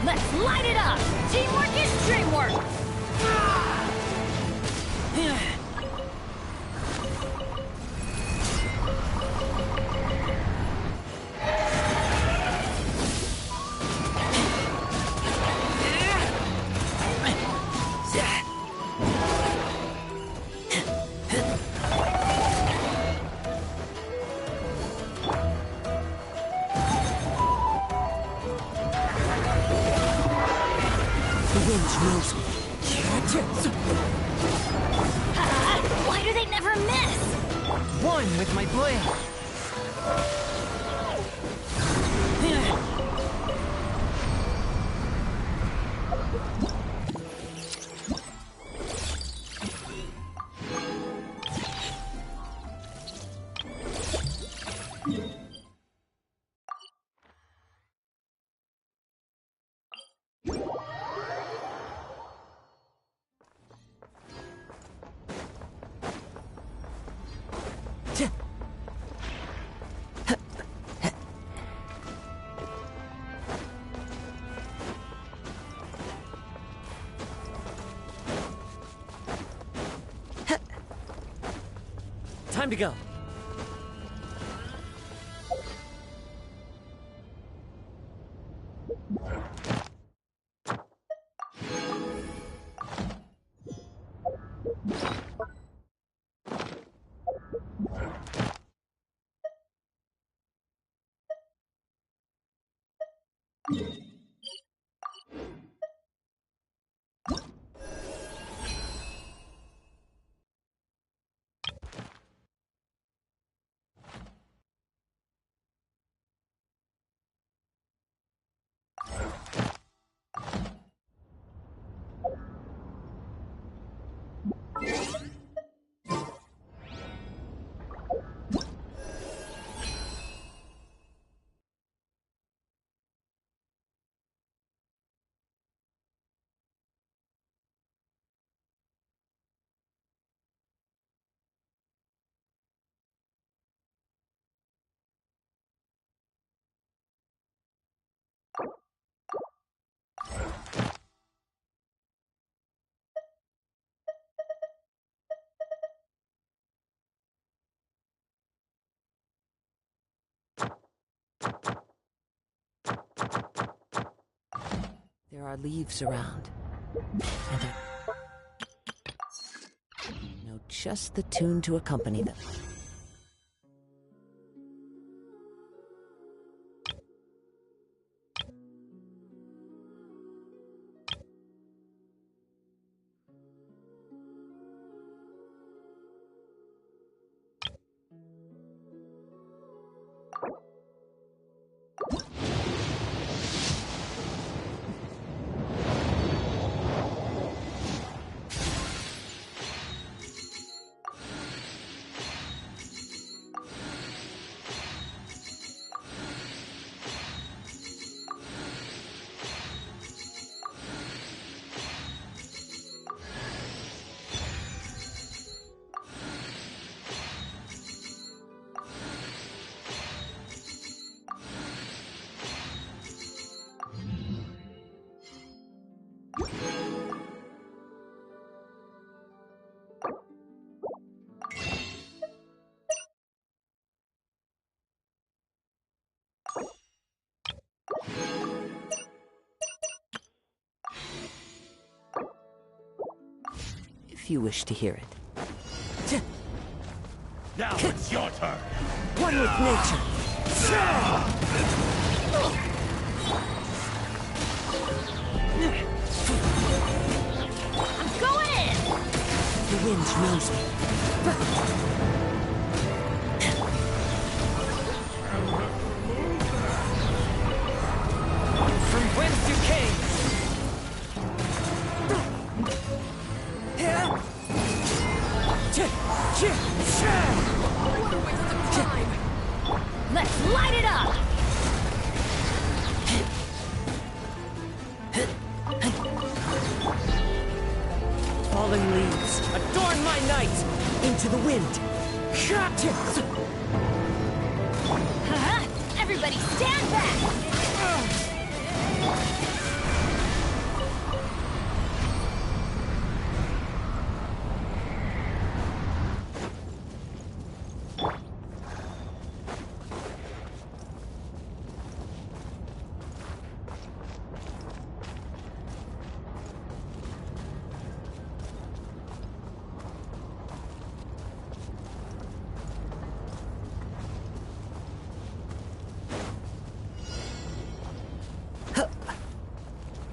Let's light it up! Teamwork is dreamwork! Why do they never miss? One with my blade. Time to go. There are leaves around, and I know just the tune to accompany them. if you wish to hear it. Now it's your turn. One with nature. I'm going in! The wind knows me. From whence you came! What a waste of time! Let's light it up! Falling leaves, adorn my night! Into the wind! Everybody stand back!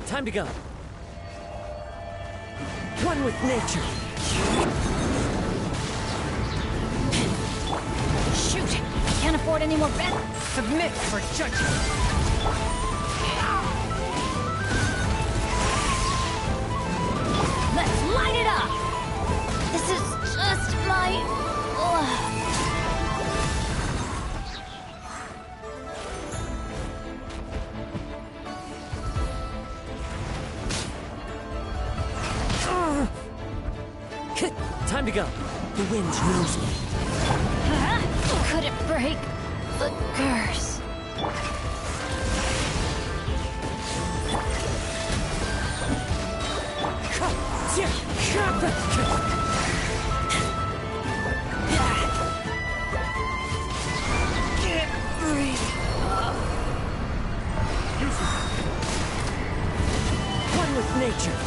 Time to go. One with nature. Shoot! Can't afford any more bets. Submit for judgment. Let's light it up! This is just my... Time to go. The wind knows me. Couldn't break the curse. Can't breathe. One with nature.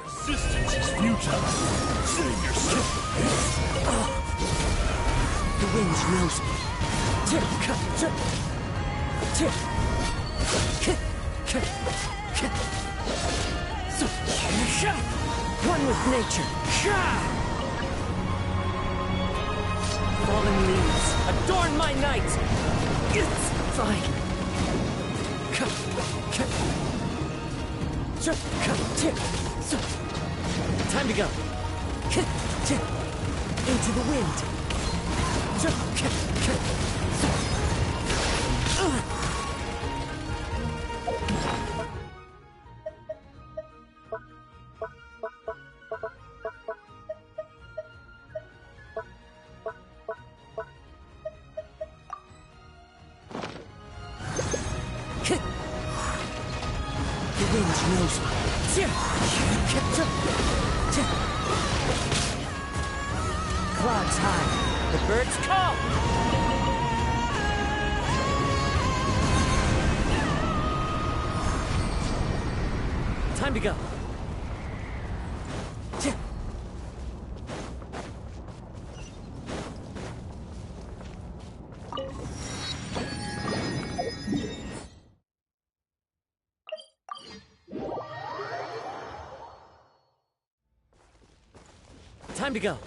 Resistance is futile. Save yourself. The wind knows me. One with nature. Fallen leaves, adorn my night. It's fine. Time to go. Into the wind. The wind knows me. Clouds high, the birds call. Time to go. Time to go.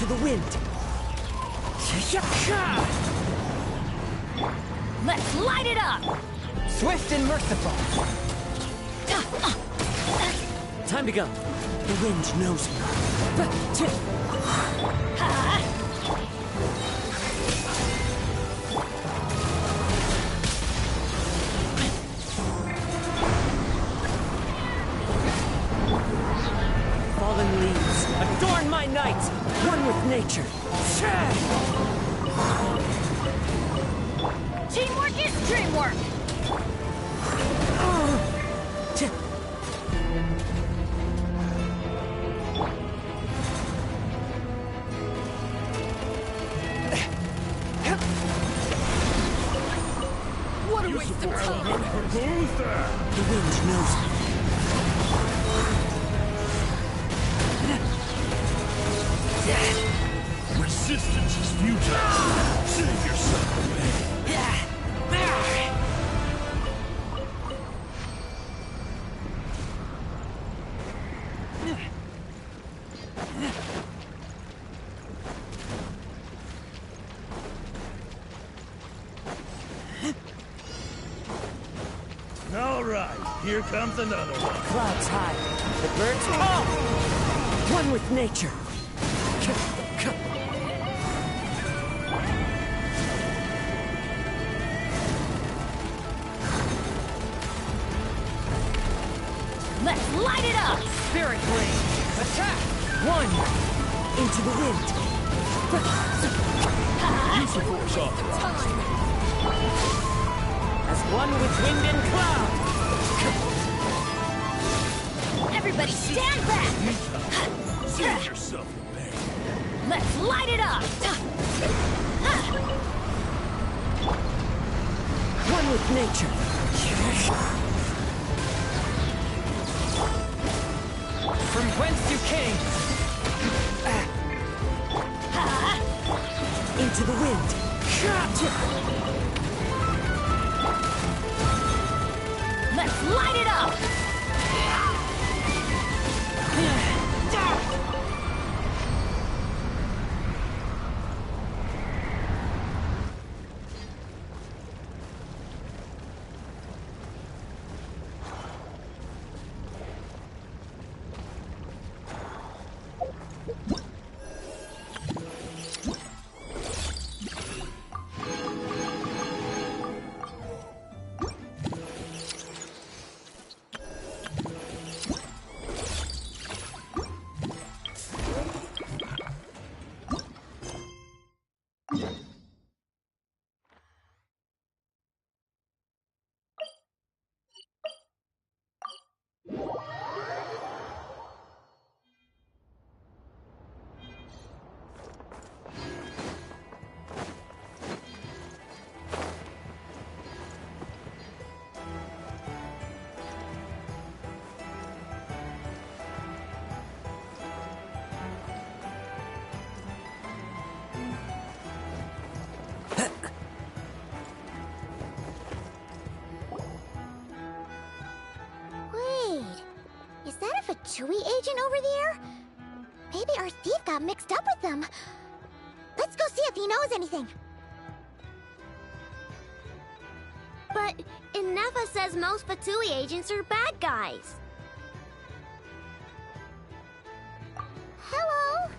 Into the wind. Let's light it up! Swift and merciful. Time to go. The wind knows me. Fallen leaves, adorn my night, one with nature. Teamwork is dreamwork! What a waste of time! The wind knows me. Resistance is futile. Save yourself. All right, here comes another one. Clouds high, the birds call. One with nature. Let's light it up! Spirit blade, attack! One, into the wind. Use the force authorized. As one with wind and cloud. Everybody stand back! Save yourself the pain. Let's light it up! One with nature. From whence you came. Into the wind. Let's light it up! Chewie agent over there? Maybe our thief got mixed up with them. Let's go see if he knows anything. But Inefa says most Fatui agents are bad guys. Hello?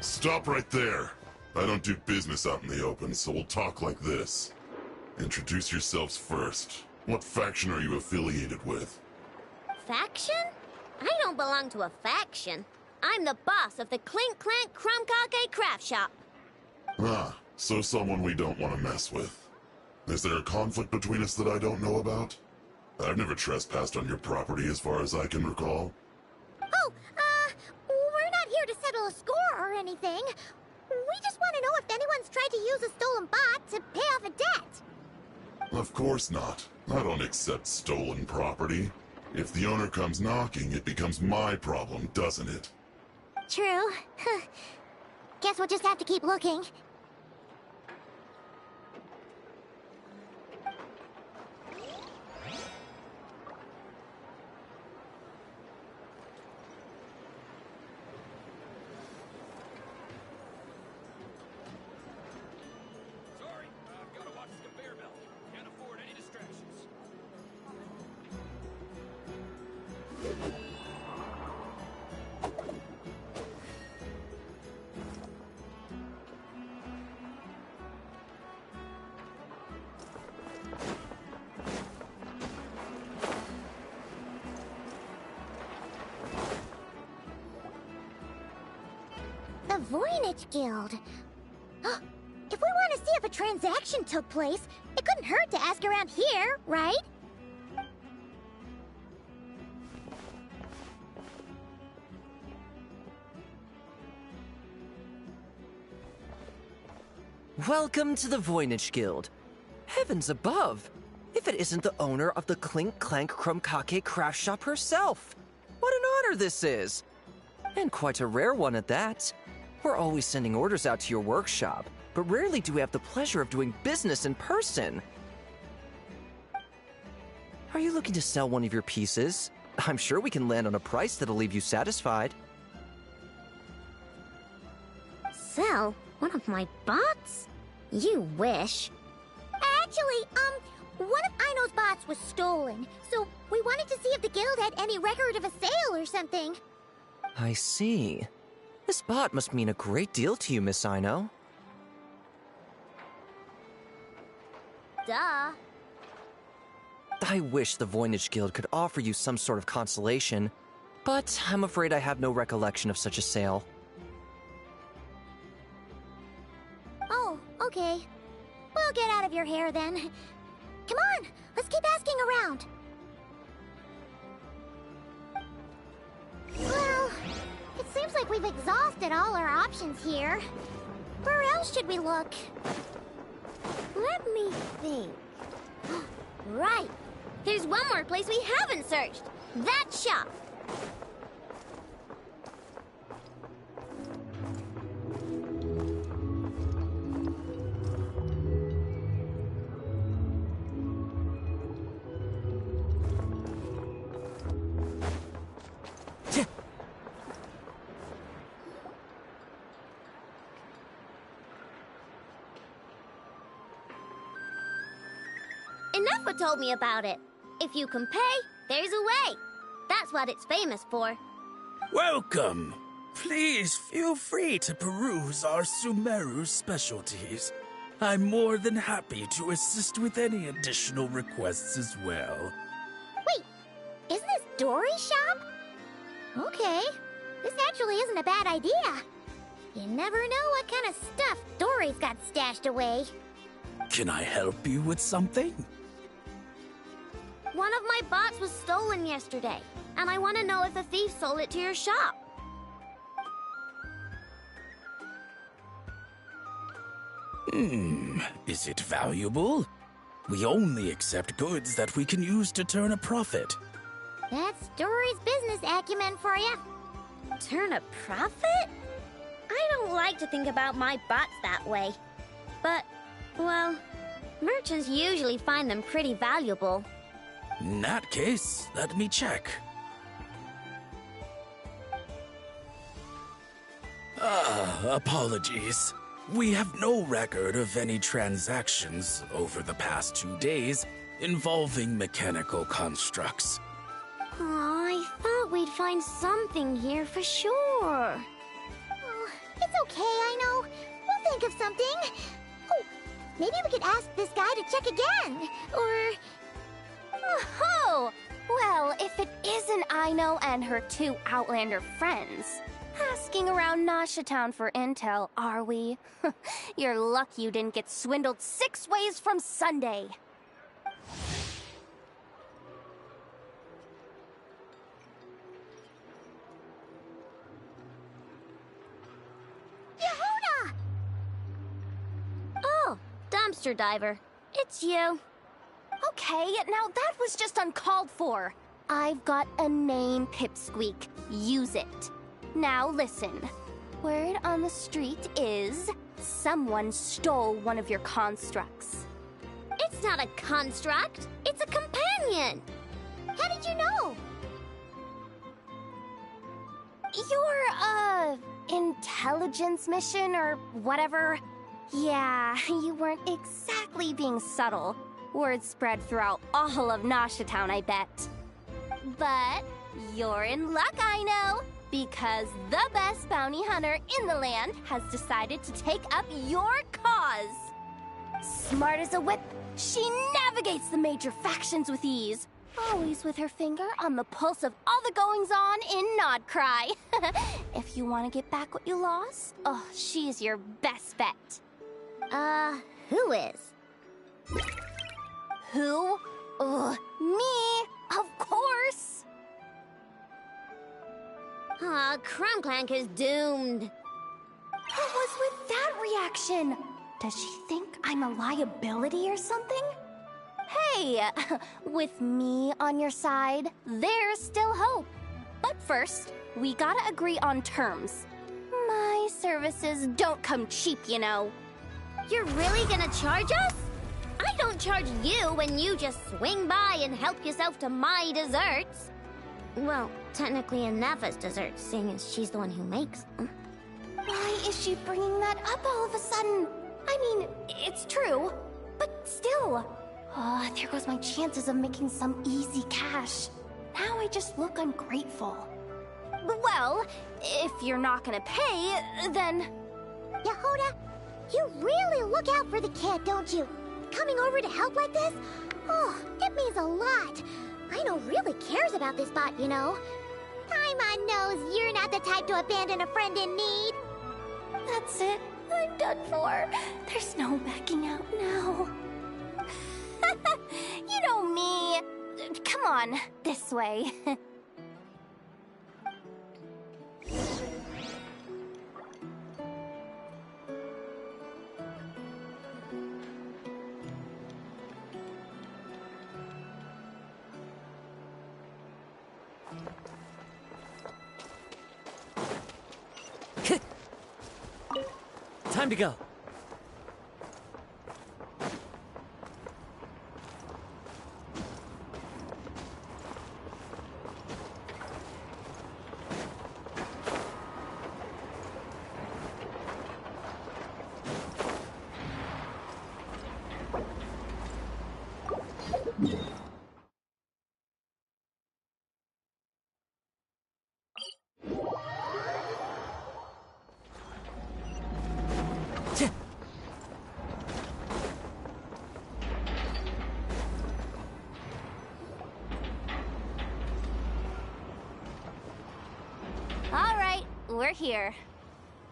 Stop right there. I don't do business out in the open, so we'll talk like this. Introduce yourselves first. What faction are you affiliated with? Faction? I don't belong to a faction. I'm the boss of the Clink Clank Crumkake Craft Shop. Ah, so someone we don't want to mess with. Is there a conflict between us that I don't know about? I've never trespassed on your property as far as I can recall. Oh, we're not here to settle a score or anything. We just want to know if anyone's tried to use a stolen bot to pay off a debt. Of course not. I don't accept stolen property. If the owner comes knocking, it becomes my problem, doesn't it? True. Guess we'll just have to keep looking. Voynich Guild. If we want to see if a transaction took place, it couldn't hurt to ask around here, right? Welcome to the Voynich Guild. Heavens above! If it isn't the owner of the Clink Clank Krumkake craft shop herself! What an honor this is! And quite a rare one at that. We're always sending orders out to your workshop, but rarely do we have the pleasure of doing business in person. Are you looking to sell one of your pieces? I'm sure we can land on a price that'll leave you satisfied. Sell one of my bots? You wish. Actually, one of Ino's bots was stolen, so we wanted to see if the guild had any record of a sale or something. I see. This bot must mean a great deal to you, Miss Ino. Duh. I wish the Voynich Guild could offer you some sort of consolation, but I'm afraid I have no recollection of such a sale. Oh, okay. We'll get out of your hair then. Come on, let's keep asking around. Well, it seems like we've exhausted all our options here. Where else should we look? Let me think. Right. There's one more place we haven't searched. That shop. Enough told me about it. If you can pay, there's a way. That's what it's famous for. Welcome. Please feel free to peruse our Sumeru specialties. I'm more than happy to assist with any additional requests as well. Wait, isn't this Dory's shop? Okay, this actually isn't a bad idea. You never know what kind of stuff Dory's got stashed away. Can I help you with something? One of my bots was stolen yesterday, and I want to know if the thief sold it to your shop. Is it valuable? We only accept goods that we can use to turn a profit. That's Dory's business acumen for you. Turn a profit? I don't like to think about my bots that way. But, well, merchants usually find them pretty valuable. In that case, let me check. Apologies. We have no record of any transactions over the past 2 days involving mechanical constructs. Oh, I thought we'd find something here for sure. Oh, it's okay, I know. We'll think of something. Oh, maybe we could ask this guy to check again. Or... Oh, well, if it isn't Ino and her 2 Outlander friends. Asking around Nasha Town for intel, are we? You're lucky you didn't get swindled 6 ways from Sunday. Yehuda! Oh, dumpster diver. It's you. Okay, now that was just uncalled for. I've got a name, Pipsqueak. Use it. Now listen. Word on the street is someone stole one of your constructs. It's not a construct. It's a companion. How did you know? Your, intelligence mission or whatever. Yeah, you weren't exactly being subtle. Word spread throughout all of Nasha Town, I bet. But you're in luck, I know, because the best bounty hunter in the land has decided to take up your cause. Smart as a whip, she navigates the major factions with ease. Always with her finger on the pulse of all the goings-on in Nodcry. If you want to get back what you lost, oh, she's your best bet. Who is? Who? Me, of course. Crumbclank is doomed. What was with that reaction? Does she think I'm a liability or something? Hey, with me on your side, there's still hope. But first, we gotta agree on terms. My services don't come cheap, you know. You're really gonna charge us? I don't charge you when you just swing by and help yourself to my desserts. Well, technically Anapha's desserts, seeing as she's the one who makes them. Why is she bringing that up all of a sudden? I mean, it's true, but still. There goes my chances of making some easy cash. Now I just look ungrateful. Well, if you're not gonna pay, then... Yehuda, you really look out for the kid, don't you? Coming over to help like this? Oh, it means a lot. Aino really cares about this bot, you know. Paimon knows you're not the type to abandon a friend in need. That's it. I'm done for. There's no backing out now. You know me. Come on, this way. Time to go. We're here.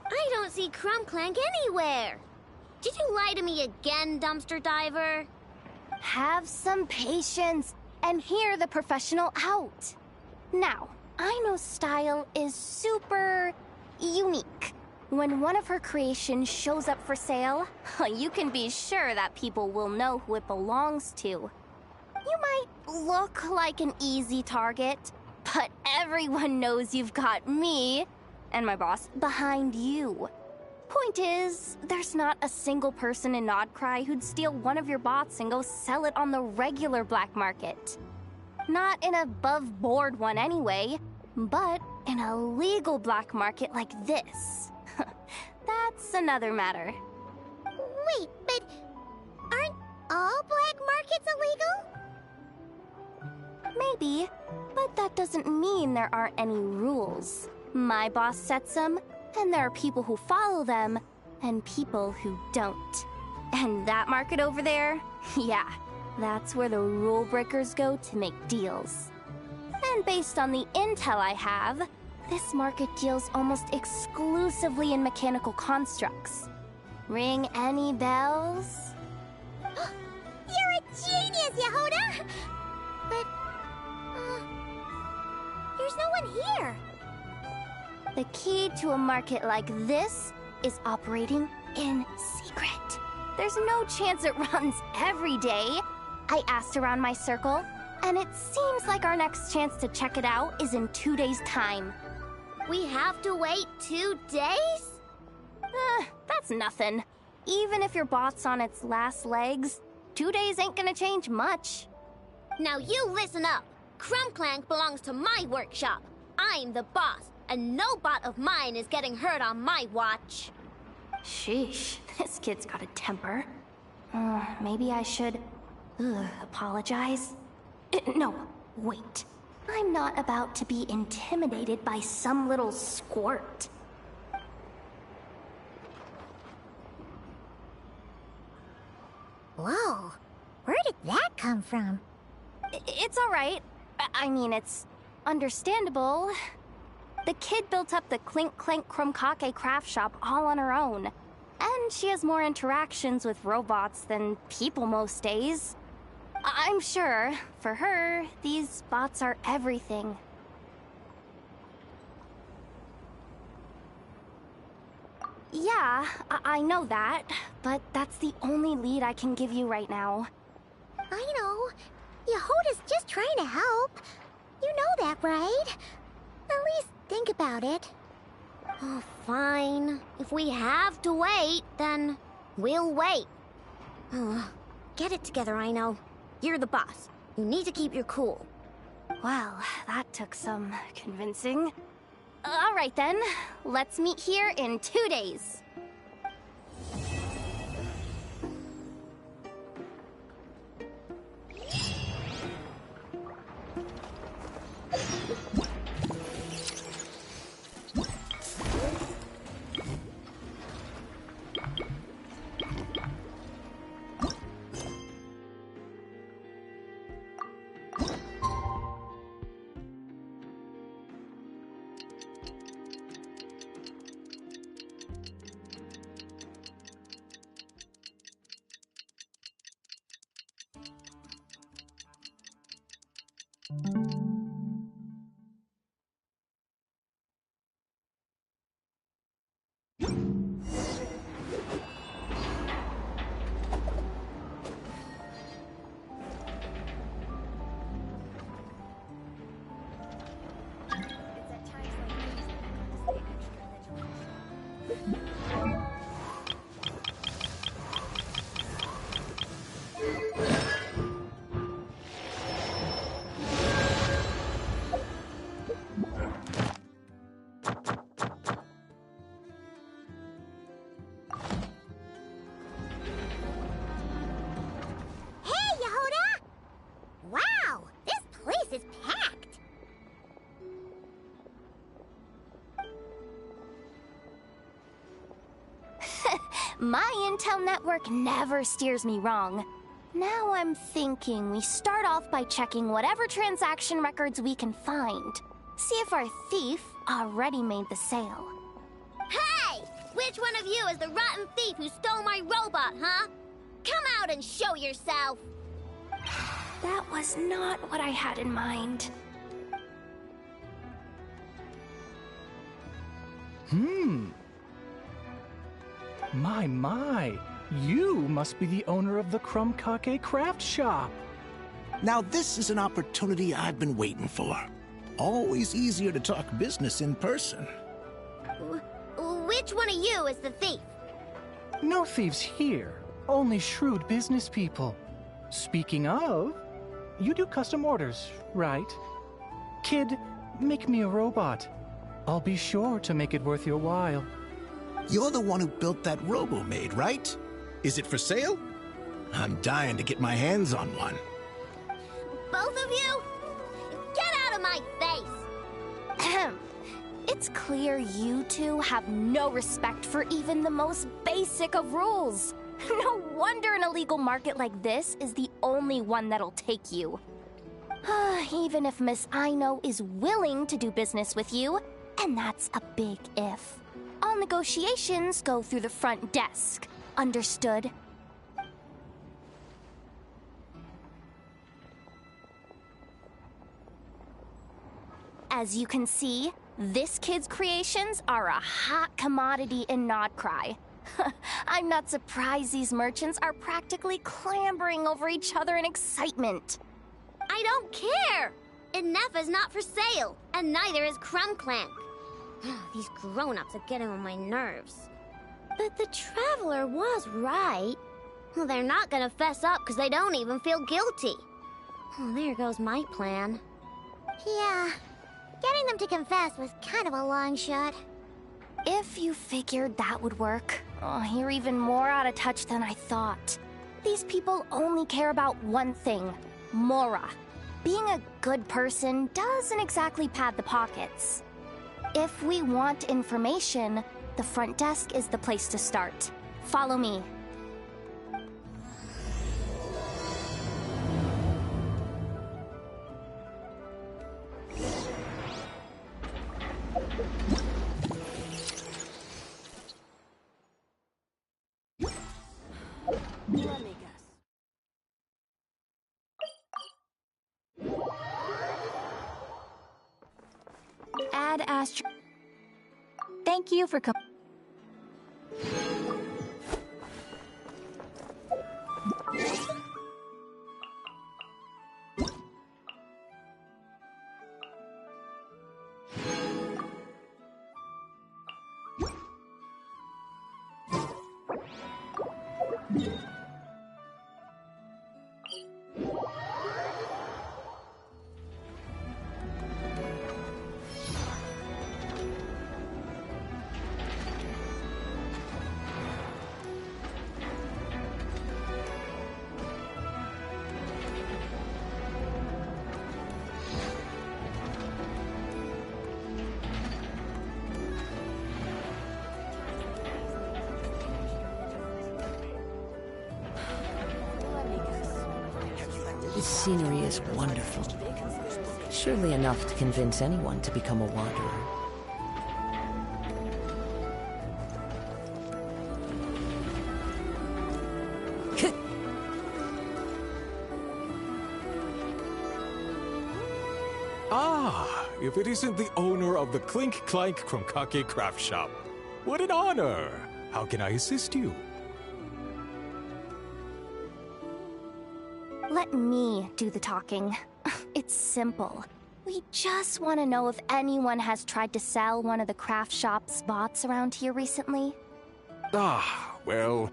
I don't see Crumbclank anywhere. Did you lie to me again, dumpster diver? Have some patience and hear the professional out. Now, Aino's style is super unique. When one of her creations shows up for sale, you can be sure that people will know who it belongs to. You might look like an easy target, but everyone knows you've got me and my boss behind you. Point is, there's not a single person in Nodcry who'd steal one of your bots and go sell it on the regular black market. Not an above-board one anyway, but in a legal black market like this. That's another matter. Wait, but aren't all black markets illegal? Maybe, but that doesn't mean there aren't any rules. My boss sets them, and there are people who follow them, and people who don't. And that market over there? Yeah, that's where the rule breakers go to make deals. And based on the intel I have, this market deals almost exclusively in mechanical constructs. Ring any bells? You're a genius, Yehuda! But, there's no one here. The key to a market like this is operating in secret. There's no chance it runs every day. I asked around my circle, and it seems like our next chance to check it out is in 2 days' time. We have to wait 2 days? That's nothing. Even if your bot's on its last legs, 2 days ain't gonna change much. Now you listen up. Crumbclank belongs to my workshop. I'm the boss, and no bot of mine is getting hurt on my watch. Sheesh, this kid's got a temper. Maybe I should apologize. No, wait. I'm not about to be intimidated by some little squirt. Whoa, where did that come from? It's alright. I mean, it's understandable. The kid built up the Clink Clank Krumkake craft shop all on her own. And she has more interactions with robots than people most days. I'm sure, for her, these bots are everything. Yeah, I know that, but that's the only lead I can give you right now. I know. Yehoda's just trying to help. You know that, right? At least think about it. Oh, fine. If we have to wait, then we'll wait. Get it together, I know. You're the boss. You need to keep your cool. Well, that took some convincing. All right then, let's meet here in 2 days. My intel network never steers me wrong. Now I'm thinking we start off by checking whatever transaction records we can find. See if our thief already made the sale. Hey! Which one of you is the rotten thief who stole my robot, huh? Come out and show yourself! That was not what I had in mind. My, you must be the owner of the Krumkake craft shop. Now this is an opportunity I've been waiting for. Always easier to talk business in person. Which one of you is the thief? No thieves here, only shrewd business people. Speaking of, you do custom orders, right? Kid, make me a robot. I'll be sure to make it worth your while. You're the one who built that robo-maid, right? Is it for sale? I'm dying to get my hands on one. Both of you? Get out of my face! It's clear you two have no respect for even the most basic of rules. No wonder an illegal market like this is the only one that'll take you. Even if Miss Aino is willing to do business with you, and that's a big if. All negotiations go through the front desk. Understood? As you can see, this kid's creations are a hot commodity in Nodcry. I'm not surprised these merchants are practically clambering over each other in excitement. I don't care! Inefa's not for sale, and neither is Krumklank. These grown-ups are getting on my nerves. But the Traveler was right. Well, they're not gonna fess up because they don't even feel guilty. Oh, there goes my plan. Yeah, getting them to confess was kind of a long shot. If you figured that would work, you're even more out of touch than I thought. These people only care about one thing, Mora. Being a good person doesn't exactly pad the pockets. If we want information, the front desk is the place to start. Follow me. Add Astro. Thank you for coming. This scenery is wonderful. Surely enough to convince anyone to become a wanderer. Ah, if it isn't the owner of the Clink Clank Krumkake Craft Shop. What an honor! How can I assist you? Let me do the talking. It's simple. We just want to know if anyone has tried to sell one of the craft shop's bots around here recently. Ah, well,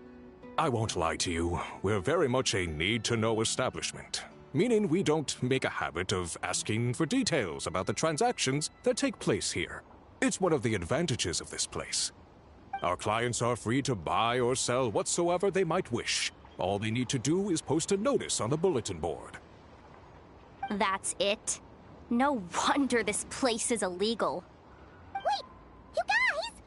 I won't lie to you. We're very much a need-to-know establishment, meaning we don't make a habit of asking for details about the transactions that take place here. It's one of the advantages of this place. Our clients are free to buy or sell whatsoever they might wish. All they need to do is post a notice on the bulletin board. That's it? No wonder this place is illegal. Wait, you guys!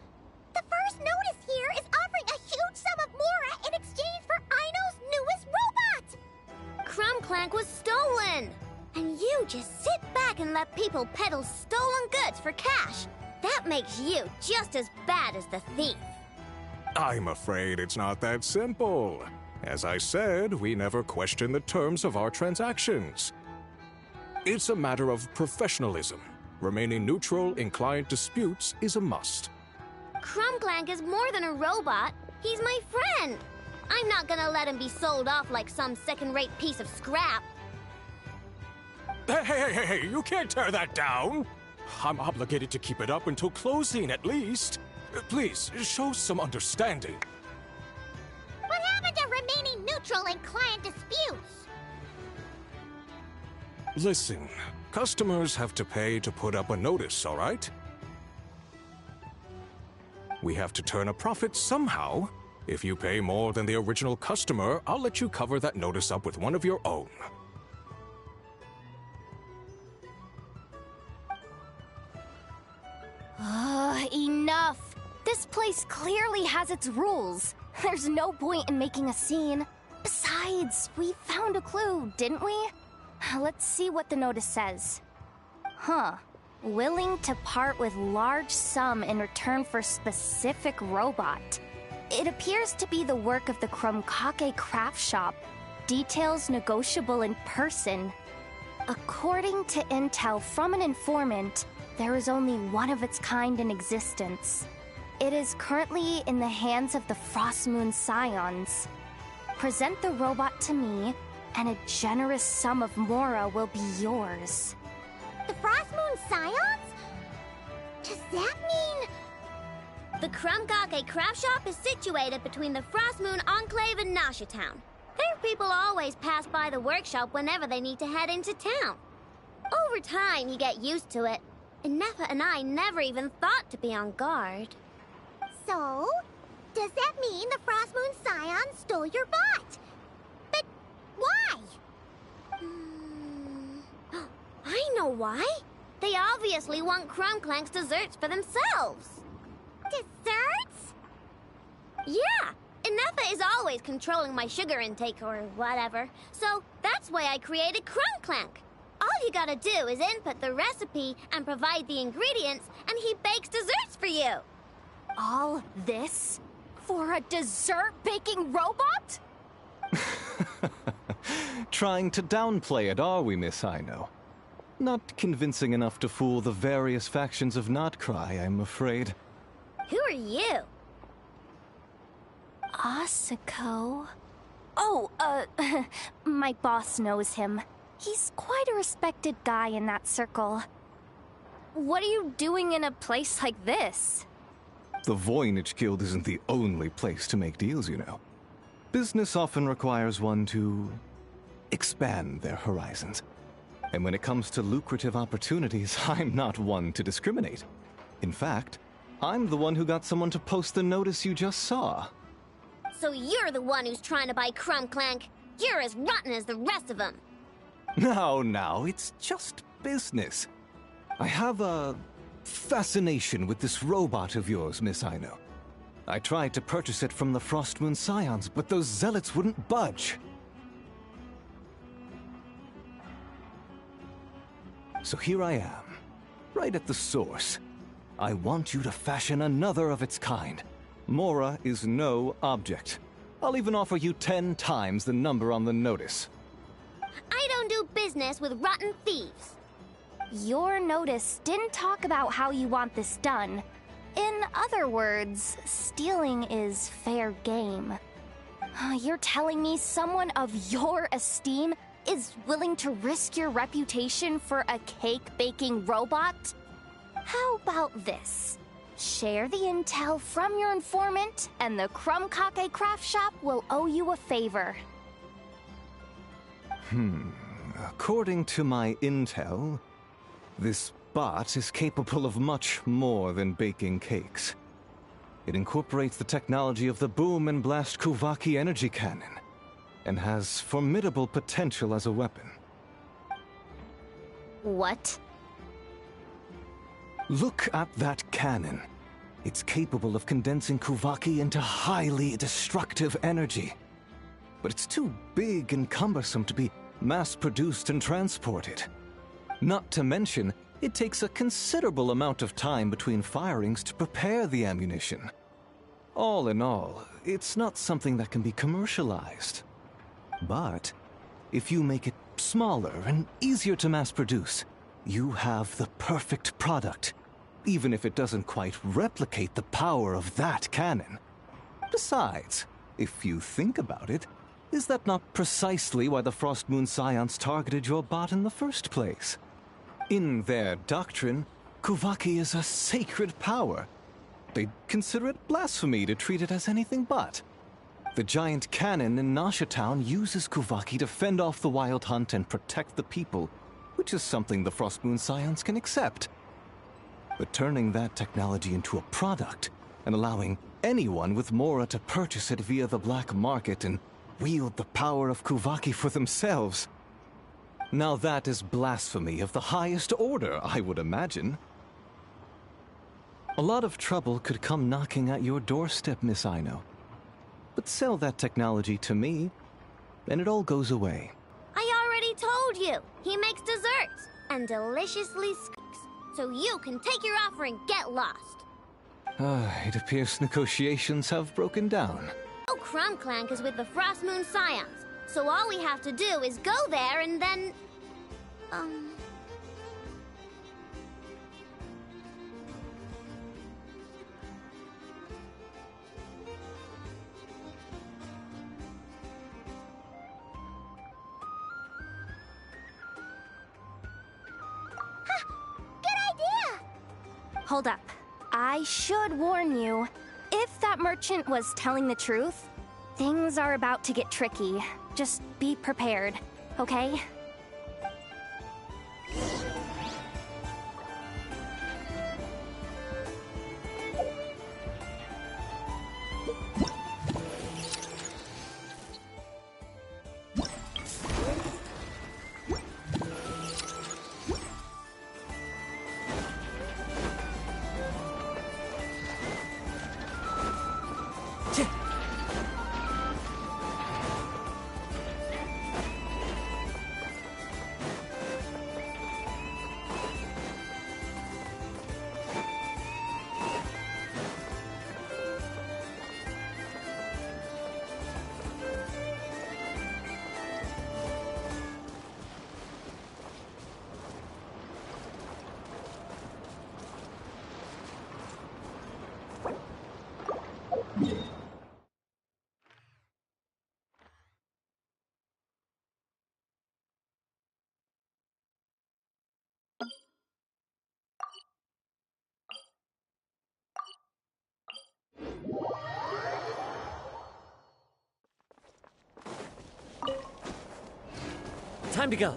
The first notice here is offering a huge sum of Mora in exchange for Aino's newest robot! Krumklank was stolen! And you just sit back and let people peddle stolen goods for cash. That makes you just as bad as the thief. I'm afraid it's not that simple. As I said, we never question the terms of our transactions. It's a matter of professionalism. Remaining neutral in client disputes is a must. Krumklank is more than a robot. He's my friend. I'm not gonna let him be sold off like some second-rate piece of scrap. Hey, you can't tear that down! I'm obligated to keep it up until closing, at least. Please, show some understanding. What happened to remaining neutral in client disputes? Listen, customers have to pay to put up a notice, all right? We have to turn a profit somehow. If you pay more than the original customer, I'll let you cover that notice up with one of your own. Enough! This place clearly has its rules. There's no point in making a scene. Besides, we found a clue, didn't we? Let's see what the notice says. Huh. Willing to part with large sum in return for specific robot. It appears to be the work of the Krumkake craft shop. Details negotiable in person. According to intel from an informant, there is only one of its kind in existence. It is currently in the hands of the Frostmoon Scions. Present the robot to me, and a generous sum of Mora will be yours. The Frostmoon Scions? Does that mean... The Krumkake craft shop is situated between the Frostmoon Enclave and Nasha Town. Their people always pass by the workshop whenever they need to head into town. Over time, you get used to it, and Nefa and I never even thought to be on guard. So, does that mean the Frostmoon Scions stole your bot? But why? I know why. They obviously want Krumklank's desserts for themselves. Desserts? Yeah, and Nefa is always controlling my sugar intake or whatever, so that's why I created Krumklank. All you gotta do is input the recipe and provide the ingredients, and he bakes desserts for you. All this for a dessert-baking robot? Trying to downplay it, are we, Miss Aino? Not convincing enough to fool the various factions of Notcry, I'm afraid. Who are you? Asuko? Oh, my boss knows him. He's quite a respected guy in that circle. What are you doing in a place like this? The Voynich Guild isn't the only place to make deals, you know. Business often requires one to expand their horizons. And when it comes to lucrative opportunities, I'm not one to discriminate. In fact, I'm the one who got someone to post the notice you just saw. So you're the one who's trying to buy Crumbclank? You're as rotten as the rest of them. No, it's just business. I have a fascination with this robot of yours, Miss Aino. I tried to purchase it from the Frostmoon Scions, but those zealots wouldn't budge. So here I am, right at the source. I want you to fashion another of its kind. Mora is no object. I'll even offer you 10 times the number on the notice. I don't do business with rotten thieves. Your notice didn't talk about how you want this done. In other words, stealing is fair game. You're telling me someone of your esteem is willing to risk your reputation for a cake-baking robot? How about this? Share the intel from your informant, and the Crumbkake craft shop will owe you a favor. According to my intel, this bot is capable of much more than baking cakes. It incorporates the technology of the Boom and Blast Kuvaki energy cannon, and has formidable potential as a weapon. What? Look at that cannon. It's capable of condensing Kuvaki into highly destructive energy. But it's too big and cumbersome to be mass-produced and transported. Not to mention, it takes a considerable amount of time between firings to prepare the ammunition. All in all, it's not something that can be commercialized. But if you make it smaller and easier to mass-produce, you have the perfect product, even if it doesn't quite replicate the power of that cannon. Besides, if you think about it, is that not precisely why the Frostmoon Scions targeted your bot in the first place? In their doctrine, Kuvaki is a sacred power. They'd consider it blasphemy to treat it as anything but. The giant cannon in Nasha Town uses Kuvaki to fend off the Wild Hunt and protect the people, which is something the Frostmoon Scions can accept. But turning that technology into a product, and allowing anyone with Mora to purchase it via the black market and wield the power of Kuvaki for themselves. Now that is blasphemy of the highest order, I would imagine. A lot of trouble could come knocking at your doorstep, Miss Aino. But sell that technology to me, and it all goes away. I already told you! He makes desserts! And deliciously cooks, so you can take your offer and get lost. It appears negotiations have broken down. Oh, Crumbclank is with the Frostmoon Scions, so all we have to do is go there and then... Hold up. I should warn you. If that merchant was telling the truth, things are about to get tricky. Just be prepared, okay? Time to go.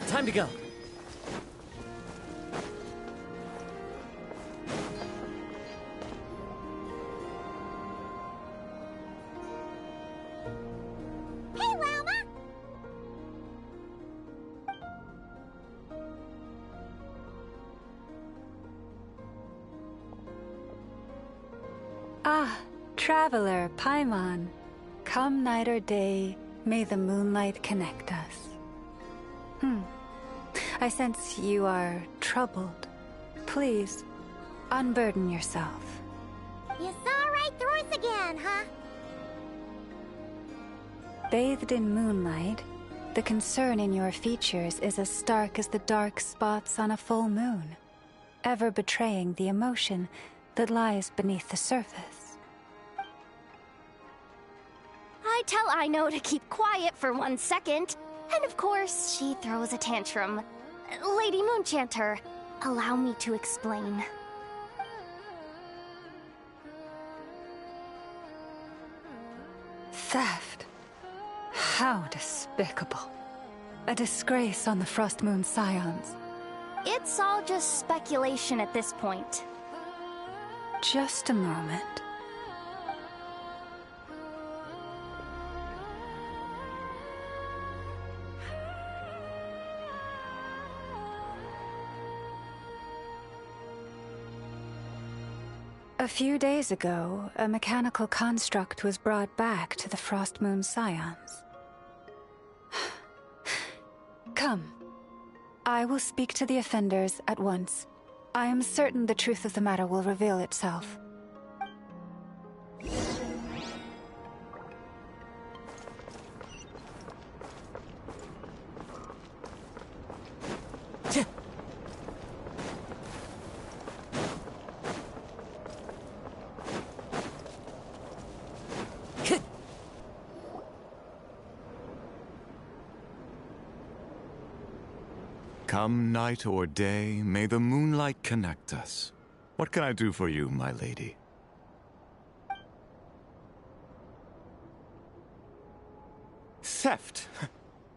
Time to go. Hey, Llama! Ah, traveler, Paimon. Come night or day, may the moonlight connect us. I sense you are troubled. Please, unburden yourself. You saw right through us again, huh? Bathed in moonlight, the concern in your features is as stark as the dark spots on a full moon, ever betraying the emotion that lies beneath the surface. I tell Ino to keep quiet for 1 second, and of course, she throws a tantrum. Lady Moonchanter, allow me to explain. Theft. How despicable. A disgrace on the Frost Moon Scions. It's all just speculation at this point. Just a moment. A few days ago, a mechanical construct was brought back to the Frost Moon Scions. Come. I will speak to the offenders at once. I am certain the truth of the matter will reveal itself. Come night or day, may the moonlight connect us. What can I do for you, my lady? Theft?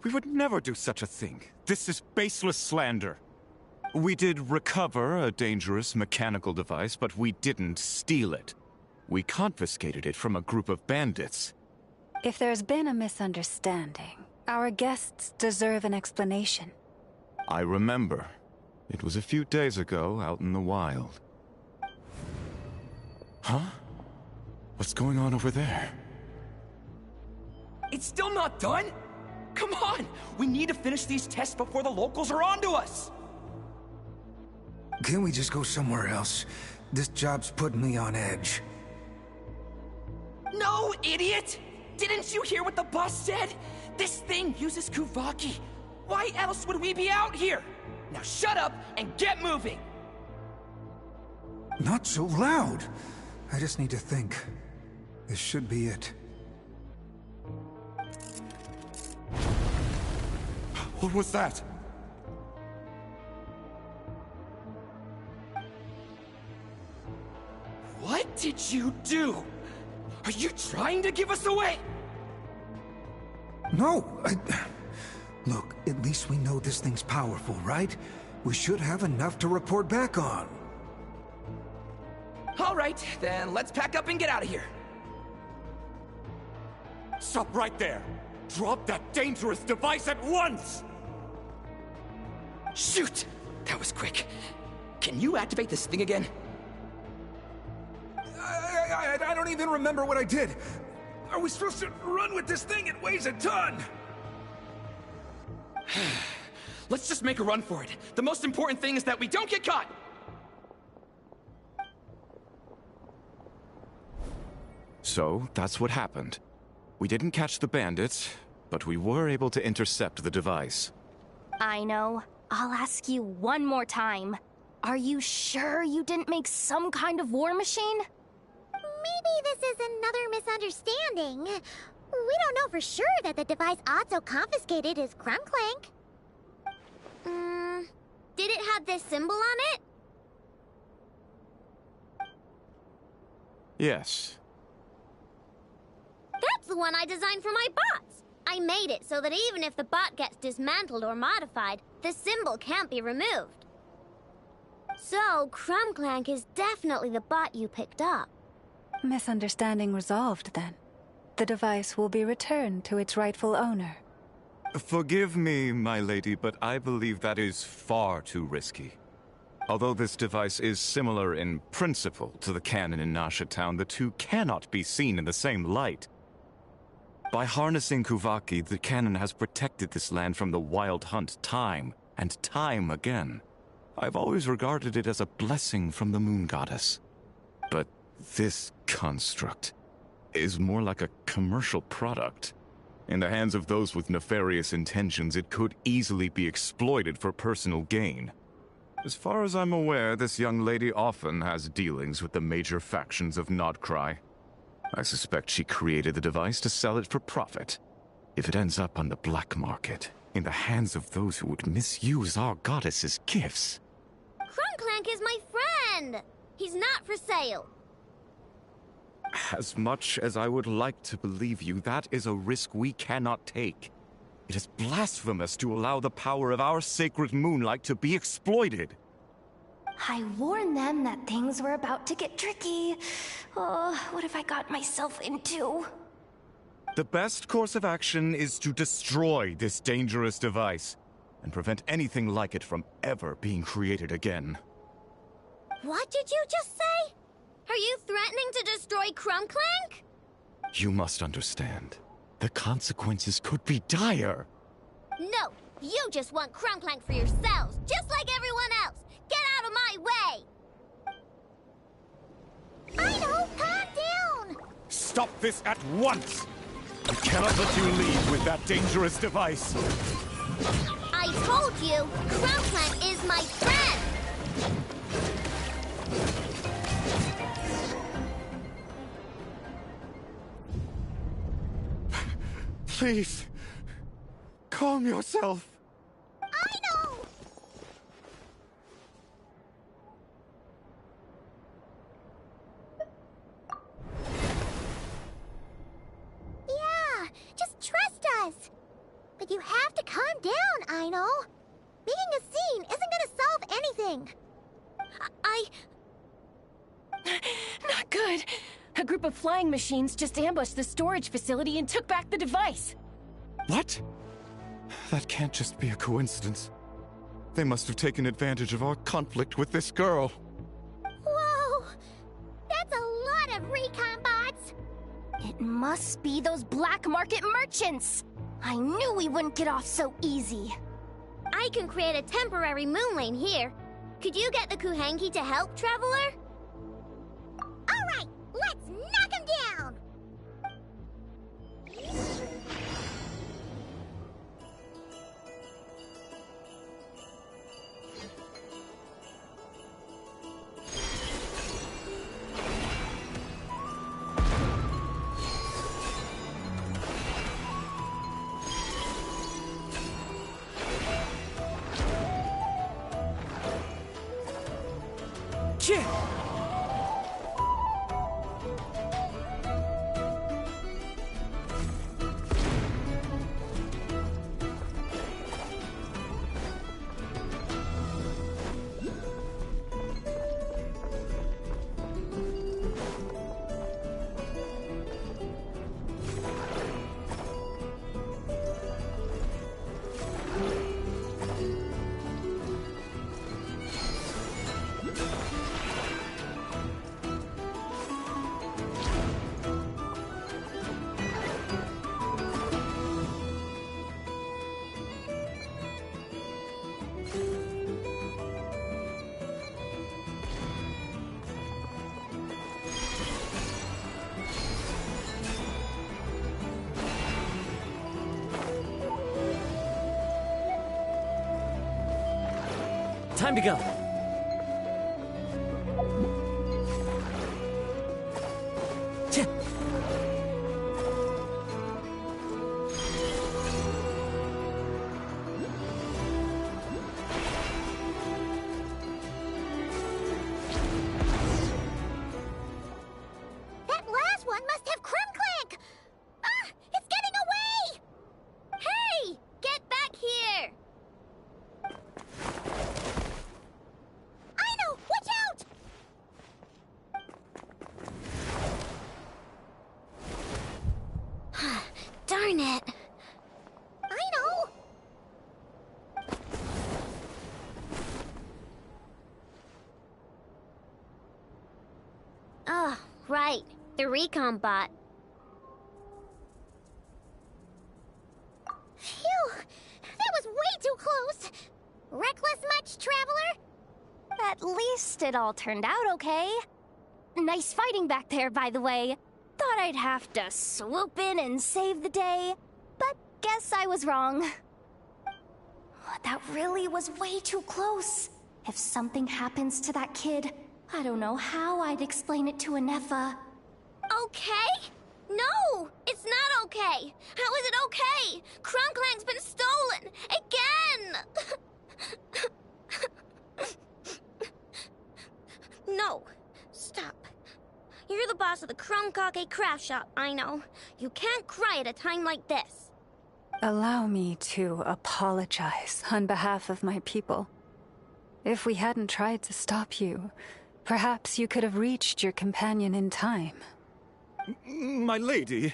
We would never do such a thing. This is baseless slander. We did recover a dangerous mechanical device, but we didn't steal it. We confiscated it from a group of bandits. If there's been a misunderstanding, our guests deserve an explanation. I remember. It was a few days ago, out in the wild. Huh? What's going on over there? It's still not done? Come on! We need to finish these tests before the locals are onto us! Can't we just go somewhere else? This job's putting me on edge. No, idiot! Didn't you hear what the boss said? This thing uses Kuvaki. Why else would we be out here? Now shut up and get moving! Not so loud! I just need to think. This should be it. What was that? What did you do? Are you trying to give us away? No, Look, at least we know this thing's powerful, right? We should have enough to report back on. All right, then let's pack up and get out of here. Stop right there! Drop that dangerous device at once! Shoot! That was quick. Can you activate this thing again? I don't even remember what I did. Are we supposed to run with this thing? It weighs a ton! Let's just make a run for it. The most important thing is that we don't get caught! So, that's what happened. We didn't catch the bandits, but we were able to intercept the device. I know. I'll ask you one more time. Are you sure you didn't make some kind of war machine? Maybe this is another misunderstanding. We don't know for sure that the device Otto confiscated is Krumklank. Did it have this symbol on it? Yes. That's the one I designed for my bots. I made it so that even if the bot gets dismantled or modified, the symbol can't be removed. So, Krumklank is definitely the bot you picked up. Misunderstanding resolved, then. The device will be returned to its rightful owner. Forgive me, my lady, but I believe that is far too risky. Although this device is similar in principle to the cannon in Nasha Town, the two cannot be seen in the same light. By harnessing Kuvaki, the cannon has protected this land from the wild hunt time and time again. I've always regarded it as a blessing from the moon goddess. But this construct is more like a commercial product. In the hands of those with nefarious intentions, it could easily be exploited for personal gain. As far as I'm aware, this young lady often has dealings with the major factions of Nodcry. I suspect she created the device to sell it for profit. If it ends up on the black market, in the hands of those who would misuse our goddess's gifts... Krumklank is my friend! He's not for sale. As much as I would like to believe you, that is a risk we cannot take. It is blasphemous to allow the power of our sacred moonlight to be exploited. I warned them that things were about to get tricky. Oh, what have I got myself into? The best course of action is to destroy this dangerous device and prevent anything like it from ever being created again. What did you just say? Are you threatening to destroy Krumklank? You must understand. The consequences could be dire. No, you just want Krumklank for yourselves, just like everyone else. Get out of my way! I know, calm down! Stop this at once! I cannot let you leave with that dangerous device. I told you, Krumklank is my friend! Please, calm yourself. I know! Yeah, just trust us. But you have to calm down, Aino. Making a scene isn't gonna solve anything. Not good. A group of flying machines just ambushed the storage facility and took back the device. What? That can't just be a coincidence. They must have taken advantage of our conflict with this girl. Whoa! That's a lot of recon bots! It must be those black market merchants! I knew we wouldn't get off so easy. I can create a temporary moon lane here. Could you get the Kuhenki to help, Traveler? Alright, let's knock him down! Time to go. Oh, right. The recon bot. Phew! That was way too close! Reckless much, Traveler? At least it all turned out okay. Nice fighting back there, by the way. Thought I'd have to swoop in and save the day, but guess I was wrong. That really was way too close. If something happens to that kid, I don't know how I'd explain it to Anefa. Okay? No! It's not okay! How is it okay? Crumclank's been stolen! Again! No. Stop. You're the boss of the Krumkake craft shop, I know. You can't cry at a time like this. Allow me to apologize on behalf of my people. If we hadn't tried to stop you, perhaps you could have reached your companion in time. My lady.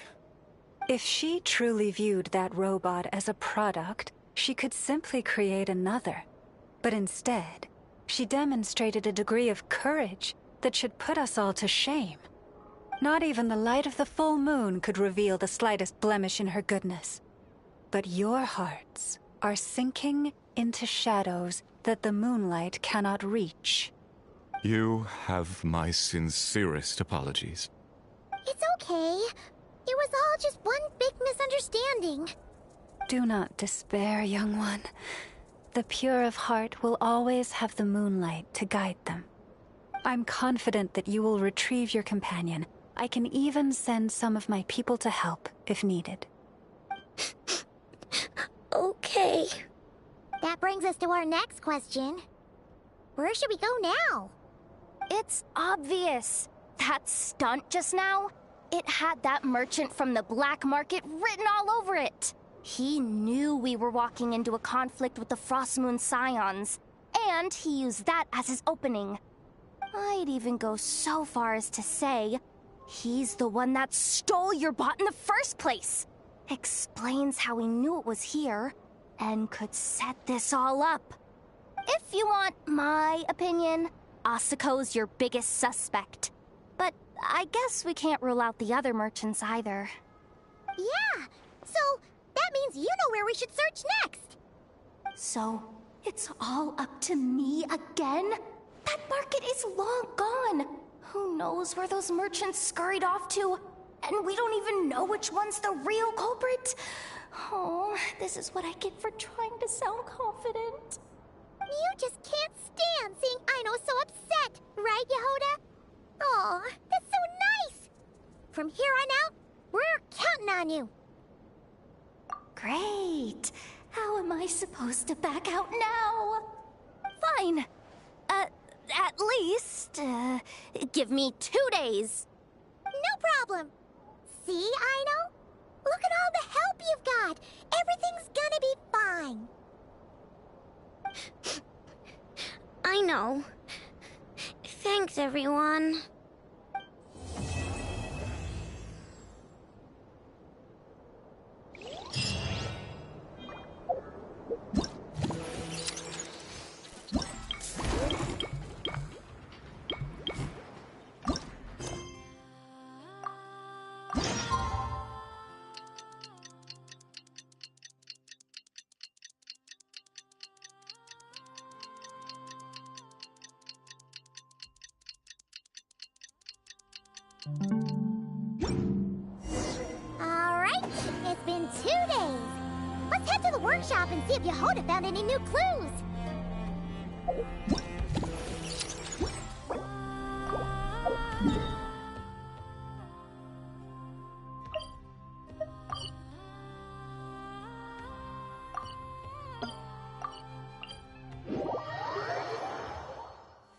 If she truly viewed that robot as a product, she could simply create another. But instead, she demonstrated a degree of courage that should put us all to shame. Not even the light of the full moon could reveal the slightest blemish in her goodness. But your hearts are sinking into shadows that the moonlight cannot reach. You have my sincerest apologies. It's okay. It was all just one big misunderstanding. Do not despair, young one. The pure of heart will always have the moonlight to guide them. I'm confident that you will retrieve your companion. I can even send some of my people to help, if needed. Okay. That brings us to our next question. Where should we go now? It's obvious. That stunt just now, it had that merchant from the black market written all over it. He knew we were walking into a conflict with the Frostmoon Scions, and he used that as his opening. I'd even go so far as to say, he's the one that stole your bot in the first place. Explains how he knew it was here, and could set this all up. If you want my opinion, Asiko's your biggest suspect. But I guess we can't rule out the other merchants either. Yeah, so that means you know where we should search next. So, it's all up to me again? That market is long gone. Who knows where those merchants scurried off to? And we don't even know which one's the real culprit. Oh, this is what I get for trying to sound confident. You just can't stand seeing Aino so upset, right, Yehoda? Aw, that's so nice! From here on out, we're counting on you. Great. How am I supposed to back out now? Fine. At least, give me 2 days. No problem. See, Aino? Look at all the help you've got. Everything's gonna be fine. I know. Thanks, everyone. Alright, it's been 2 days. Let's head to the workshop and see if Yehoda found any new clues.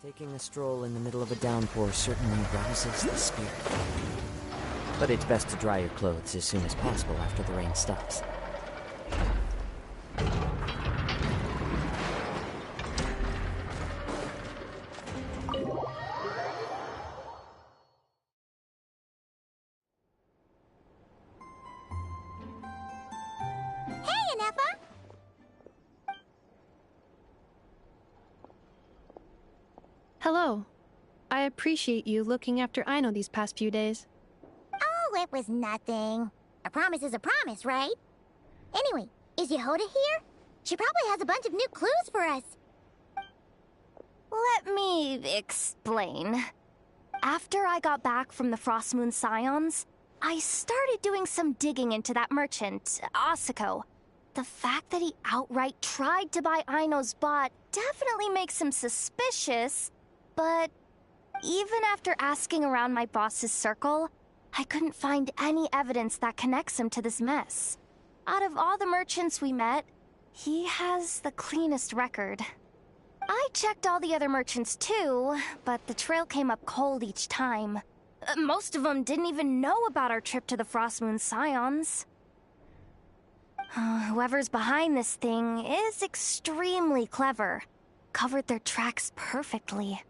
Taking a stroll in the middle of a downpour certainly rouses the spirit. But it's best to dry your clothes as soon as possible after the rain stops. Hey, Anefa! Hello. I appreciate you looking after Aino these past few days. Oh, it was nothing. A promise is a promise, right? Anyway, is Yehoda here? She probably has a bunch of new clues for us. Let me explain. After I got back from the Frostmoon Scions, I started doing some digging into that merchant, Asako. The fact that he outright tried to buy Aino's bot definitely makes him suspicious, but even after asking around my boss's circle, I couldn't find any evidence that connects him to this mess. Out of all the merchants we met, he has the cleanest record. I checked all the other merchants too, but the trail came up cold each time. Most of them didn't even know about our trip to the Frostmoon Scions. Whoever's behind this thing is extremely clever. Covered their tracks perfectly.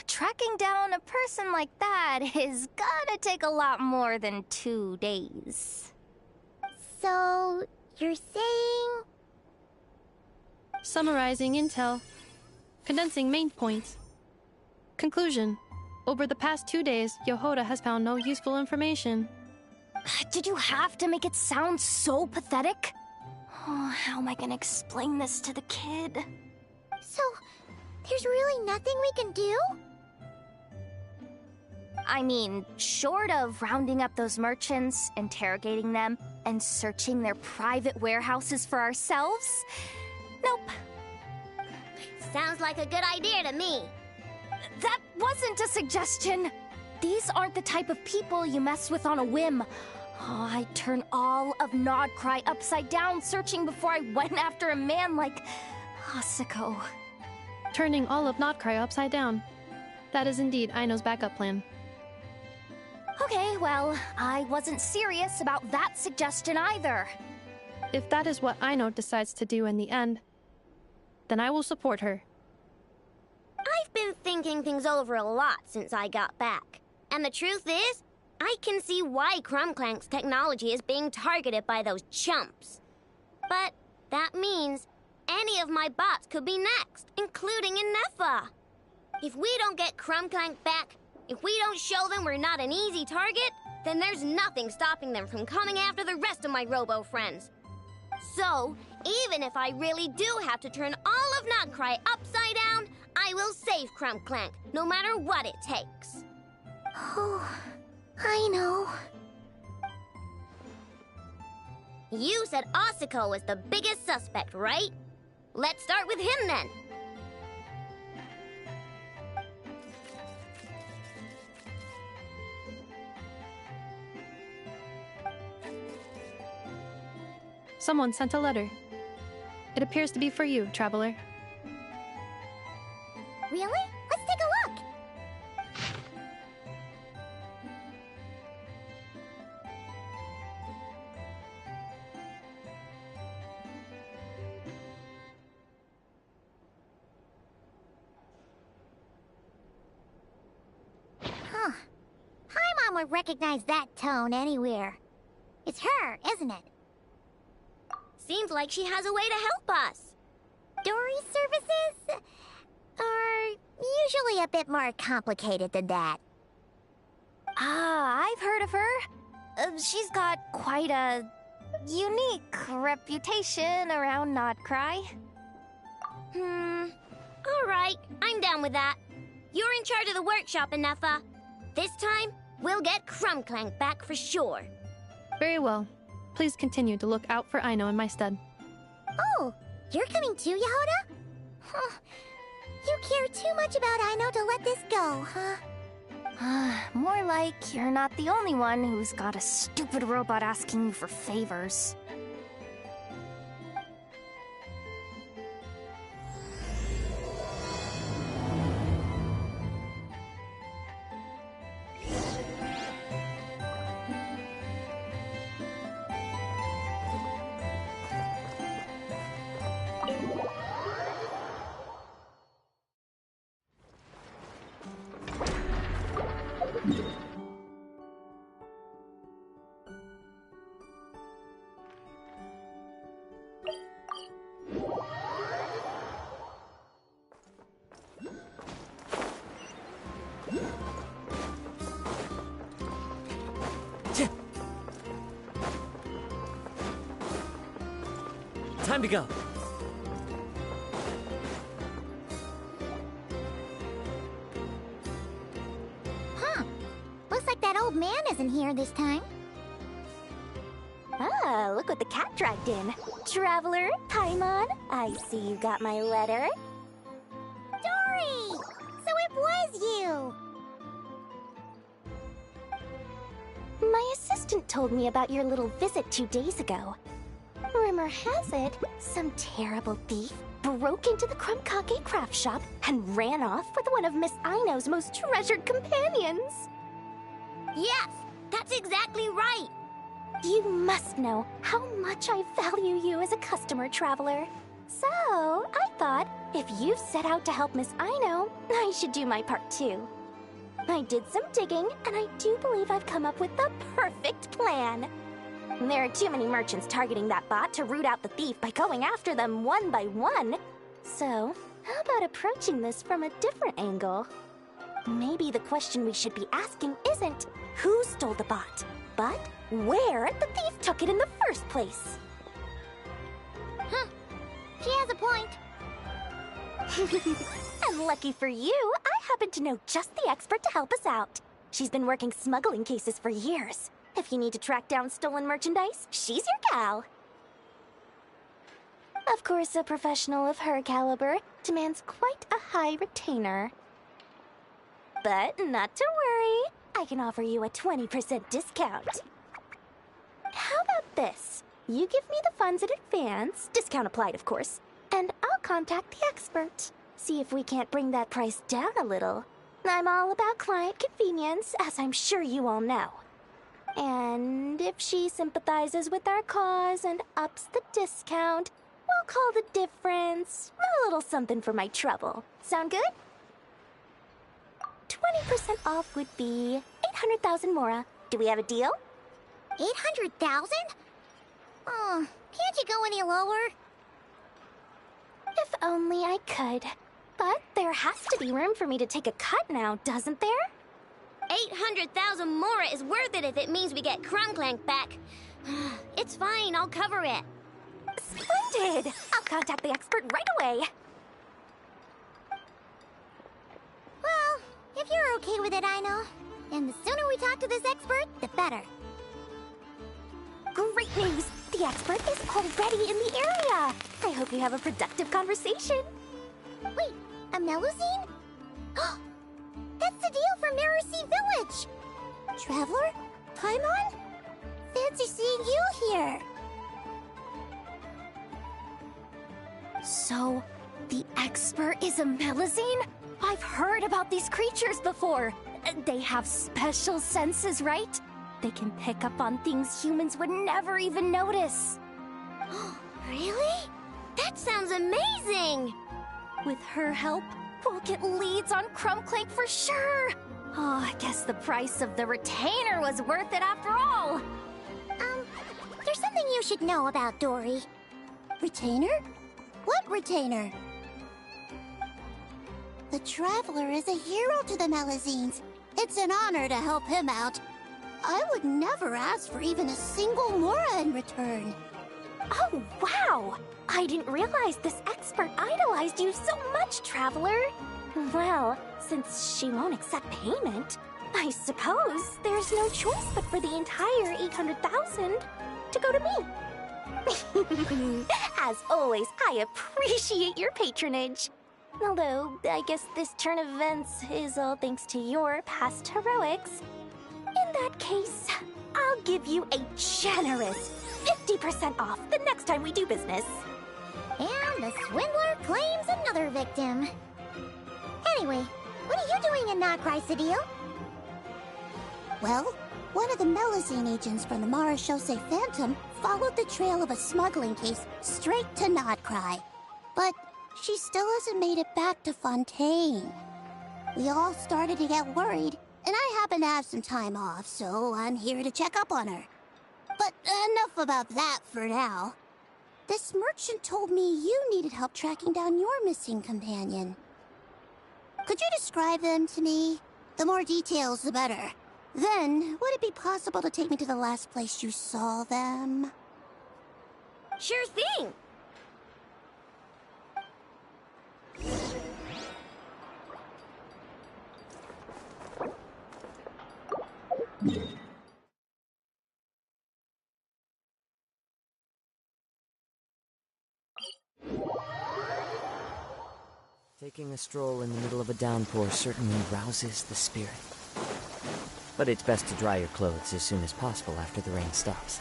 Tracking down a person like that is gonna take a lot more than 2 days. So, you're saying... Summarizing intel. Condensing main points. Conclusion. Over the past 2 days, Yehoda has found no useful information. Did you have to make it sound so pathetic? Oh, how am I gonna explain this to the kid? So, there's really nothing we can do? I mean, short of rounding up those merchants, interrogating them, and searching their private warehouses for ourselves? Nope. Sounds like a good idea to me. That wasn't a suggestion! These aren't the type of people you mess with on a whim. Oh, I'd turn all of Nodcry upside down searching before I went after a man like Asako. Turning all of Nodcry upside down. That is indeed Aino's backup plan. Okay, well, I wasn't serious about that suggestion either. If that is what Aino decides to do in the end, then I will support her. I've been thinking things over a lot since I got back. And the truth is, I can see why Crumclank's technology is being targeted by those chumps. But that means any of my bots could be next, including Inefa. If we don't get Crumclank back, if we don't show them we're not an easy target, then there's nothing stopping them from coming after the rest of my robo friends. So, even if I really do have to turn all of Nodcry upside down, I will save Crumclank, no matter what it takes. Oh, I know. You said Asako was the biggest suspect, right? Let's start with him then. Someone sent a letter. It appears to be for you, traveler. Really? Let's take a look! Huh. Paimon would recognize that tone anywhere. It's her, isn't it? Seems like she has a way to help us. Dory's services are usually a bit more complicated than that. I've heard of her. She's got quite a unique reputation around Nodcry. Alright, I'm down with that. You're in charge of the workshop, Inefa. This time, we'll get Crumclank back for sure. Very well. Please continue to look out for Aino in my stead. Oh, you're coming too, Yehoda? Huh. You care too much about Aino to let this go, huh? More like you're not the only one who's got a stupid robot asking you for favors. Time to go. Huh. Looks like that old man isn't here this time. Ah, look what the cat dragged in. Traveler, Paimon, I see you got my letter. Dory! So it was you! My assistant told me about your little visit 2 days ago. Rumor has it, some terrible thief broke into the Krumkake craft shop and ran off with one of Miss Aino's most treasured companions. Yes, that's exactly right. You must know how much I value you as a customer, Traveler. So, I thought, if you've set out to help Miss Aino, I should do my part too. I did some digging, and I do believe I've come up with the perfect plan. There are too many merchants targeting that bot to root out the thief by going after them one by one. So, how about approaching this from a different angle? Maybe the question we should be asking isn't who stole the bot, but where the thief took it in the first place. Huh. She has a point. And lucky for you, I happen to know just the expert to help us out. She's been working smuggling cases for years. If you need to track down stolen merchandise, she's your gal. Of course, a professional of her caliber demands quite a high retainer. But not to worry, I can offer you a 20% discount. How about this? You give me the funds in advance, discount applied of course, and I'll contact the expert. See if we can't bring that price down a little. I'm all about client convenience, as I'm sure you all know. And if she sympathizes with our cause and ups the discount, we'll call the difference a little something for my trouble. Sound good? 20% off would be 800,000 mora. Do we have a deal? 800,000? Oh, can't you go any lower? If only I could. But there has to be room for me to take a cut now, doesn't there? 800,000 mora is worth it if it means we get Krumklank back. It's fine, I'll cover it. Splendid! I'll contact the expert right away. Well, if you're okay with it, Aino. And the sooner we talk to this expert, the better. Great news! The expert is already in the area! I hope you have a productive conversation. Wait, a Melusine? That's the deal for Mercy Village! Traveler? Paimon? Fancy seeing you here! So, the expert is a Melusine? I've heard about these creatures before. They have special senses, right? They can pick up on things humans would never even notice. Really? That sounds amazing! With her help, we'll get leads on Krumklank for sure. Oh, I guess the price of the retainer was worth it after all. There's something you should know about Dory. Retainer? What retainer? The Traveler is a hero to the Melusines. It's an honor to help him out. I would never ask for even a single mora in return. Oh, wow! I didn't realize this expert idolized you so much, Traveler. Well, since she won't accept payment, I suppose there's no choice but for the entire 800,000 to go to me. As always, I appreciate your patronage. Although, I guess this turn of events is all thanks to your past heroics. In that case, I'll give you a generous 50% off the next time we do business. And the swindler claims another victim. Anyway, what are you doing in Notcry, Cedille? Well, one of the Melusine agents from the Marechaussee Phantom followed the trail of a smuggling case straight to Notcry. But she still hasn't made it back to Fontaine. We all started to get worried, and I happen to have some time off, so I'm here to check up on her. But enough about that for now. This merchant told me you needed help tracking down your missing companion. Could you describe them to me? The more details, the better. Then, would it be possible to take me to the last place you saw them? Sure thing! Taking a stroll in the middle of a downpour certainly rouses the spirit. But it's best to dry your clothes as soon as possible after the rain stops.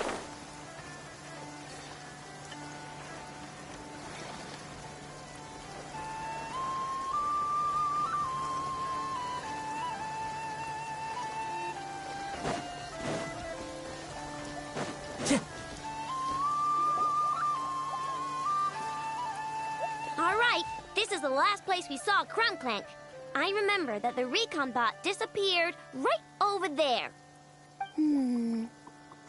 This is the last place we saw Clank. I remember that the recon bot disappeared right over there.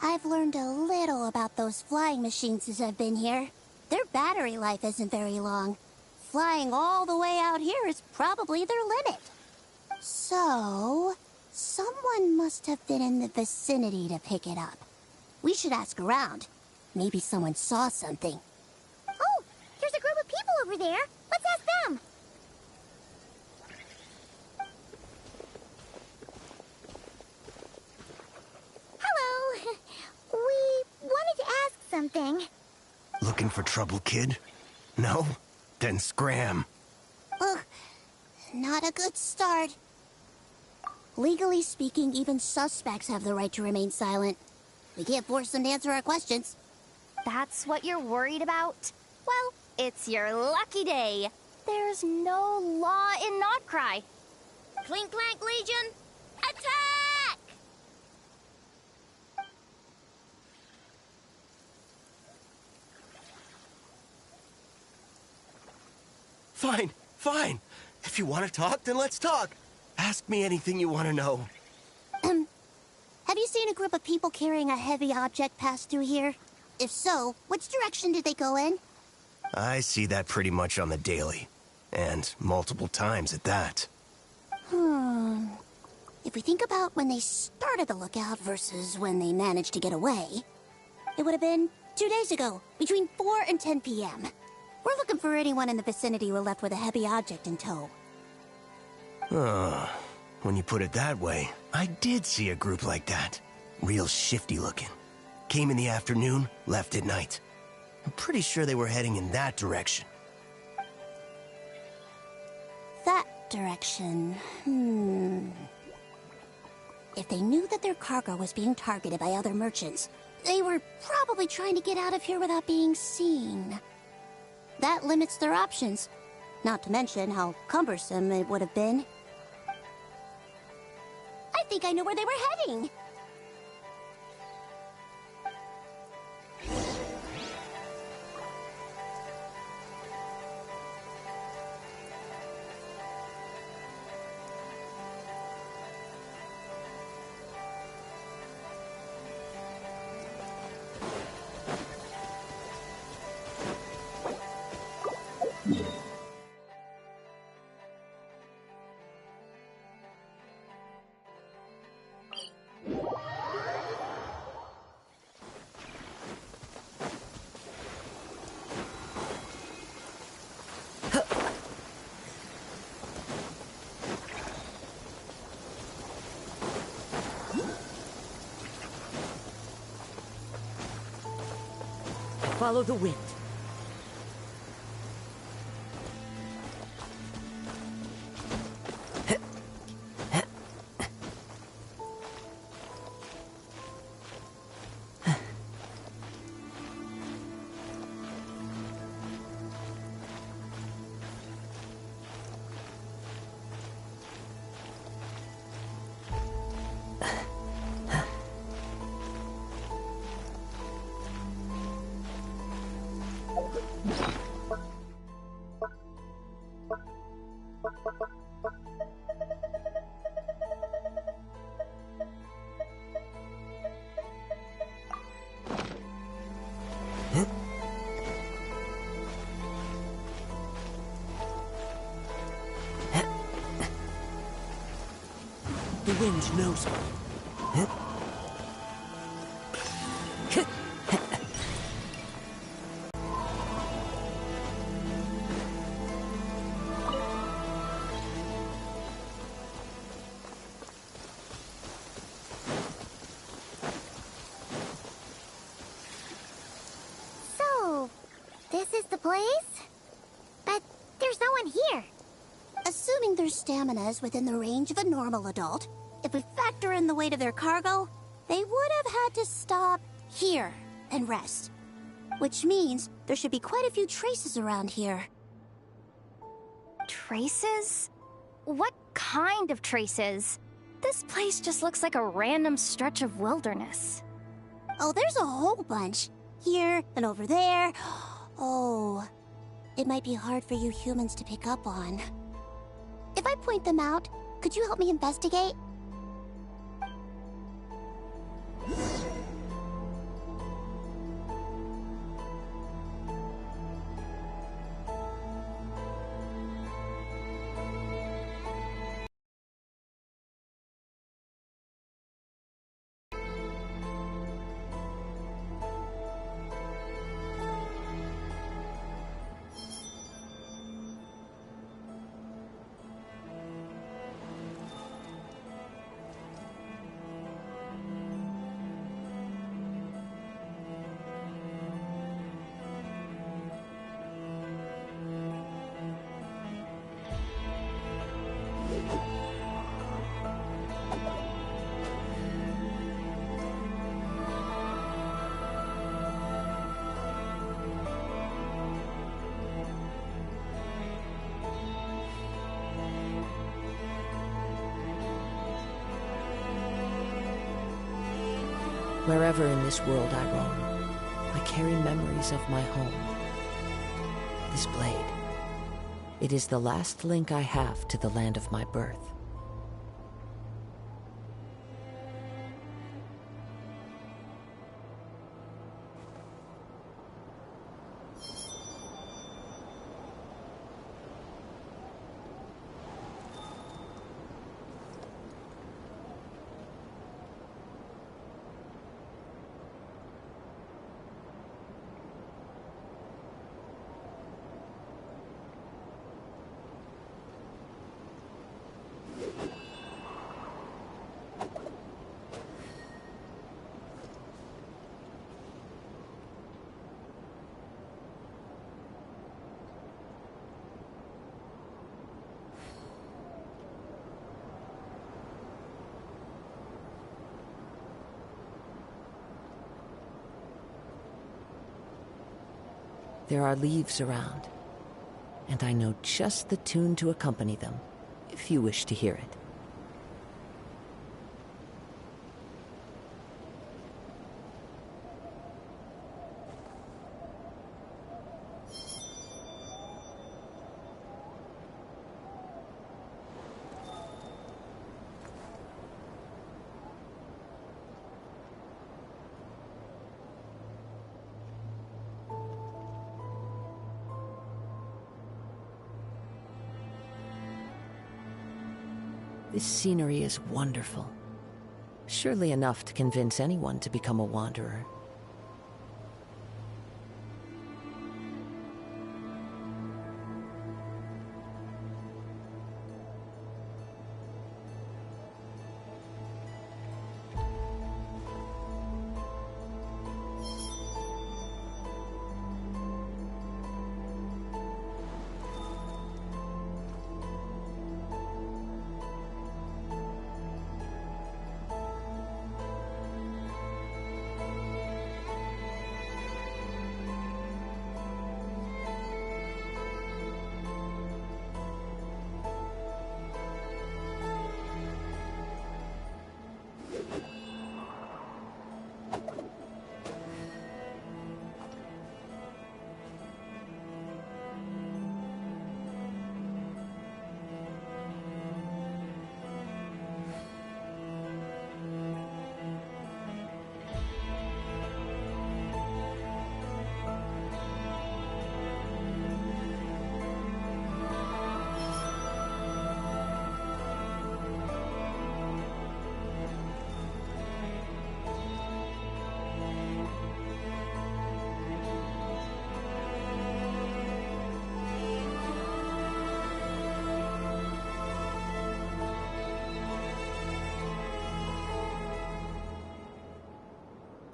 I've learned a little about those flying machines since I've been here. Their battery life isn't very long. Flying all the way out here is probably their limit. So, someone must have been in the vicinity to pick it up. We should ask around. Maybe someone saw something. Oh, there's a group of people over there. Let's ask them. Hello. We wanted to ask something. Looking for trouble, kid? No? Then scram. Ugh, not a good start. Legally speaking, even suspects have the right to remain silent. We can't force them to answer our questions. That's what you're worried about? Well, it's your lucky day. There's no law in Notcry. Clink Clank Legion, attack! Fine, fine. If you want to talk, then let's talk. Ask me anything you want to know. Have you seen a group of people carrying a heavy object pass through here? If so, which direction did they go in? I see that pretty much on the daily. And multiple times at that. If we think about when they started the lookout versus when they managed to get away, it would have been 2 days ago, between 4 and 10 p.m. We're looking for anyone in the vicinity who left with a heavy object in tow. When you put it that way, I did see a group like that. Real shifty looking. Came in the afternoon, left at night. I'm pretty sure they were heading in that direction. That direction, If they knew that their cargo was being targeted by other merchants, they were probably trying to get out of here without being seen. That limits their options. Not to mention how cumbersome it would have been. I think I know where they were heading. Follow the wind. The wind knows me. So, this is the place? But there's no one here. Assuming their stamina is within the range of a normal adult, if we factor in the weight of their cargo, they would have had to stop here and rest. Which means there should be quite a few traces around here. Traces? What kind of traces? This place just looks like a random stretch of wilderness. Oh, there's a whole bunch. Here and over there. Oh, it might be hard for you humans to pick up on. If I point them out, could you help me investigate? Wherever in this world I roam, I carry memories of my home. This blade, it is the last link I have to the land of my birth. There are leaves around, and I know just the tune to accompany them, if you wish to hear it. This scenery is wonderful. Surely enough to convince anyone to become a wanderer.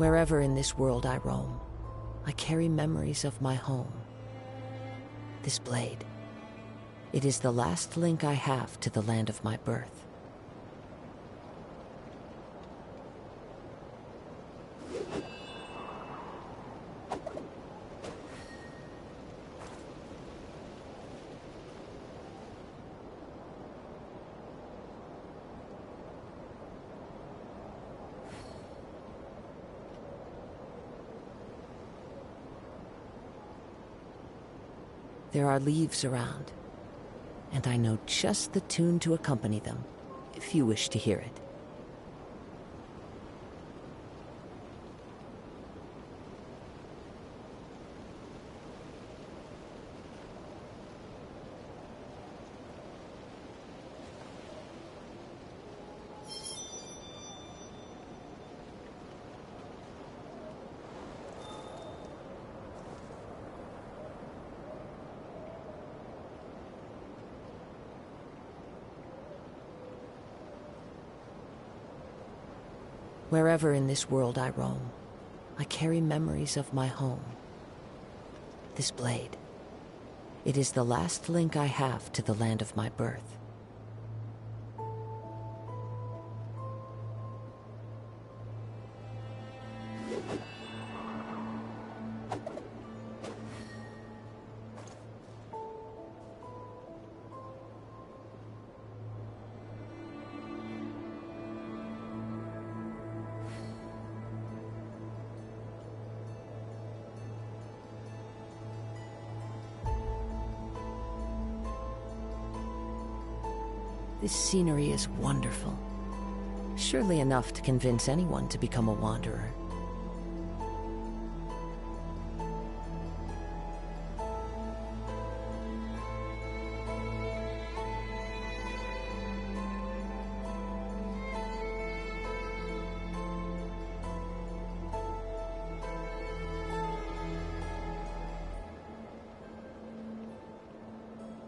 Wherever in this world I roam, I carry memories of my home. This blade, it is the last link I have to the land of my birth. There are leaves around, and I know just the tune to accompany them, if you wish to hear it. Wherever in this world I roam, I carry memories of my home. This blade, it is the last link I have to the land of my birth. This scenery is wonderful. Surely enough to convince anyone to become a wanderer.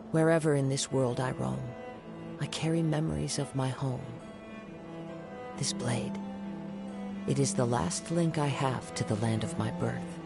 Wherever in this world I roam, I carry memories of my home. This blade, it is the last link I have to the land of my birth.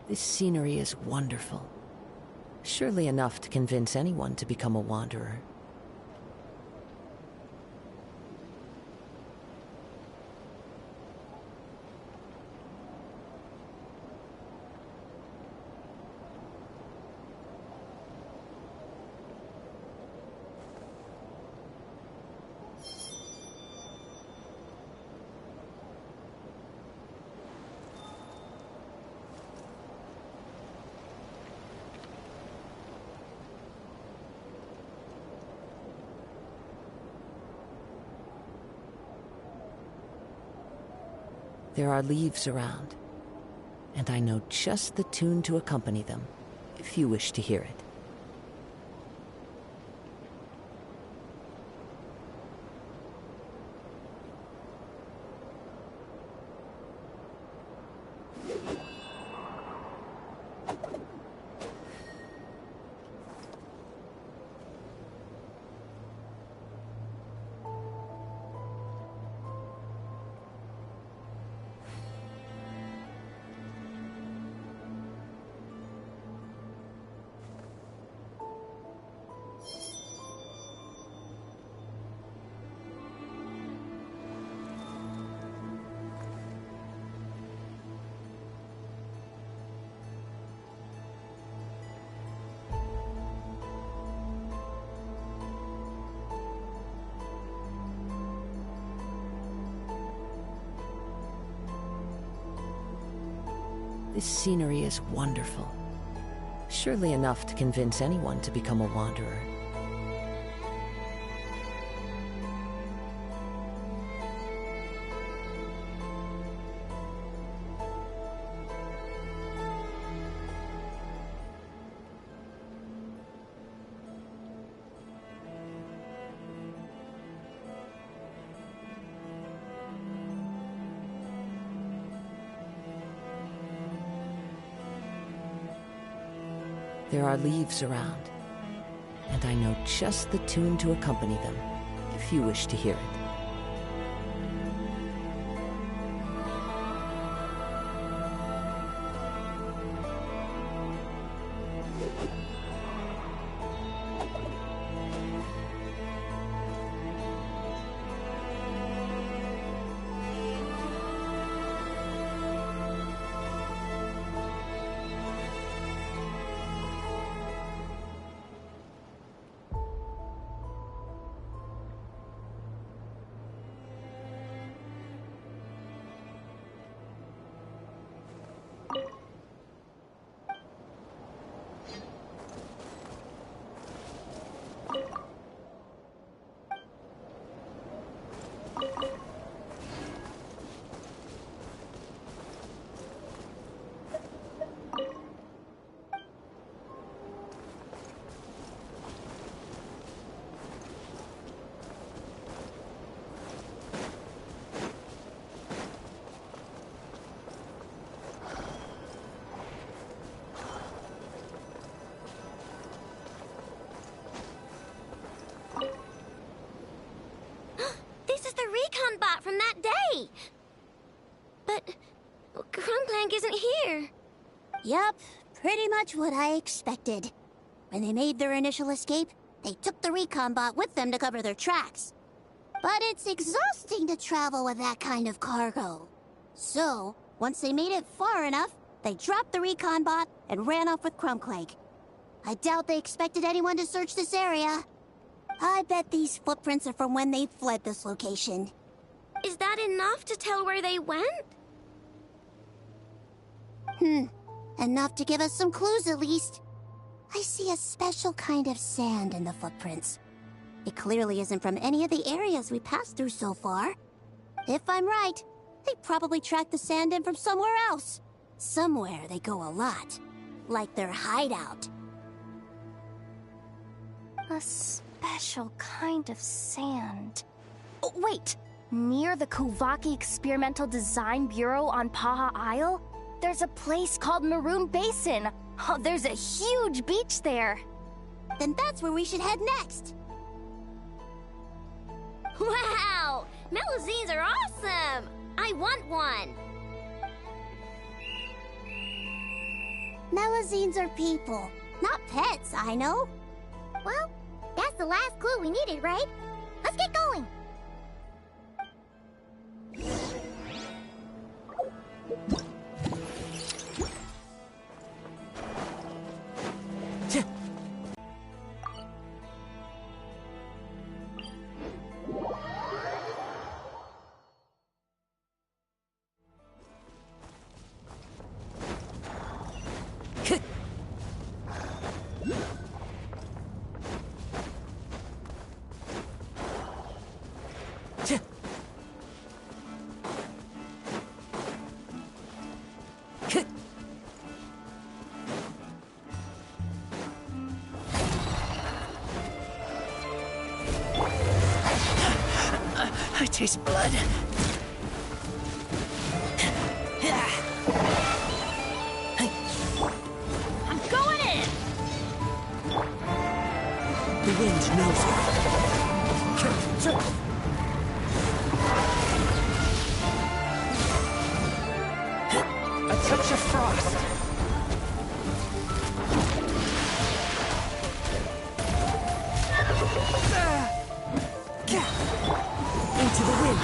This scenery is wonderful. Surely enough to convince anyone to become a wanderer. There are leaves around, and I know just the tune to accompany them, if you wish to hear it. This scenery is wonderful. Surely enough to convince anyone to become a wanderer. There are leaves around, and I know just the tune to accompany them, if you wish to hear it. Bot from that day. But Crumplank isn't here. Yup, pretty much what I expected. When they made their initial escape, they took the recon bot with them to cover their tracks. But it's exhausting to travel with that kind of cargo. So, once they made it far enough, they dropped the recon bot and ran off with Crumplank. I doubt they expected anyone to search this area. I bet these footprints are from when they fled this location. Is that enough to tell where they went? Enough to give us some clues at least. I see a special kind of sand in the footprints. It clearly isn't from any of the areas we passed through so far. If I'm right, they probably tracked the sand in from somewhere else. Somewhere they go a lot. Like their hideout. A special kind of sand. Oh, wait! Near the Kuvaki Experimental Design Bureau on Paha Isle, there's a place called Maroon Basin. Oh, there's a huge beach there. Then that's where we should head next. Wow! Melusines are awesome! I want one! Melusines are people, not pets, I know. Well, that's the last clue we needed, right? Let's get going! I taste blood. I'm going in! The wind knows it. A touch of frost. Into the wind.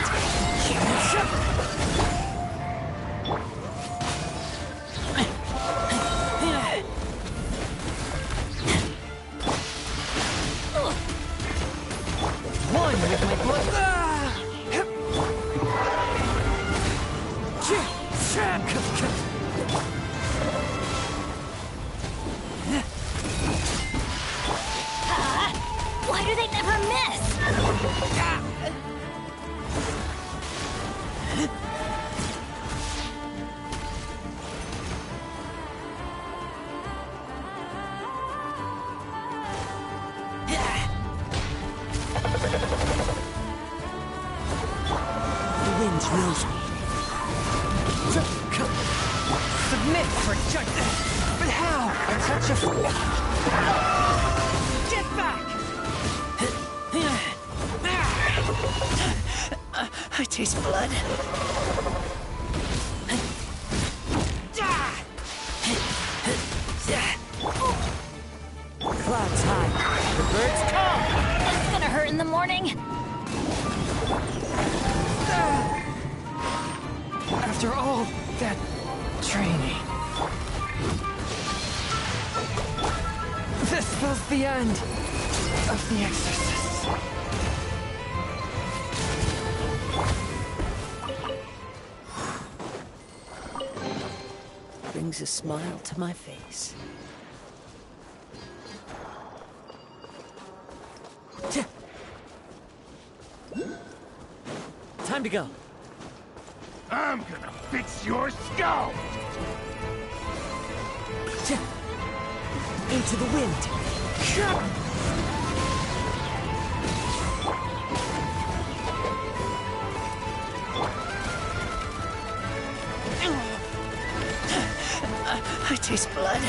One with my blood. The wind knows me. Submit for justice! But how? I'm such a Get back! I taste blood. Clouds high. The birds come! It's gonna hurt in the morning. After all that training. This was the end of the exorcist. Brings a smile to my face. Time to go. I'm gonna fix your skull! Into the wind. I taste blood.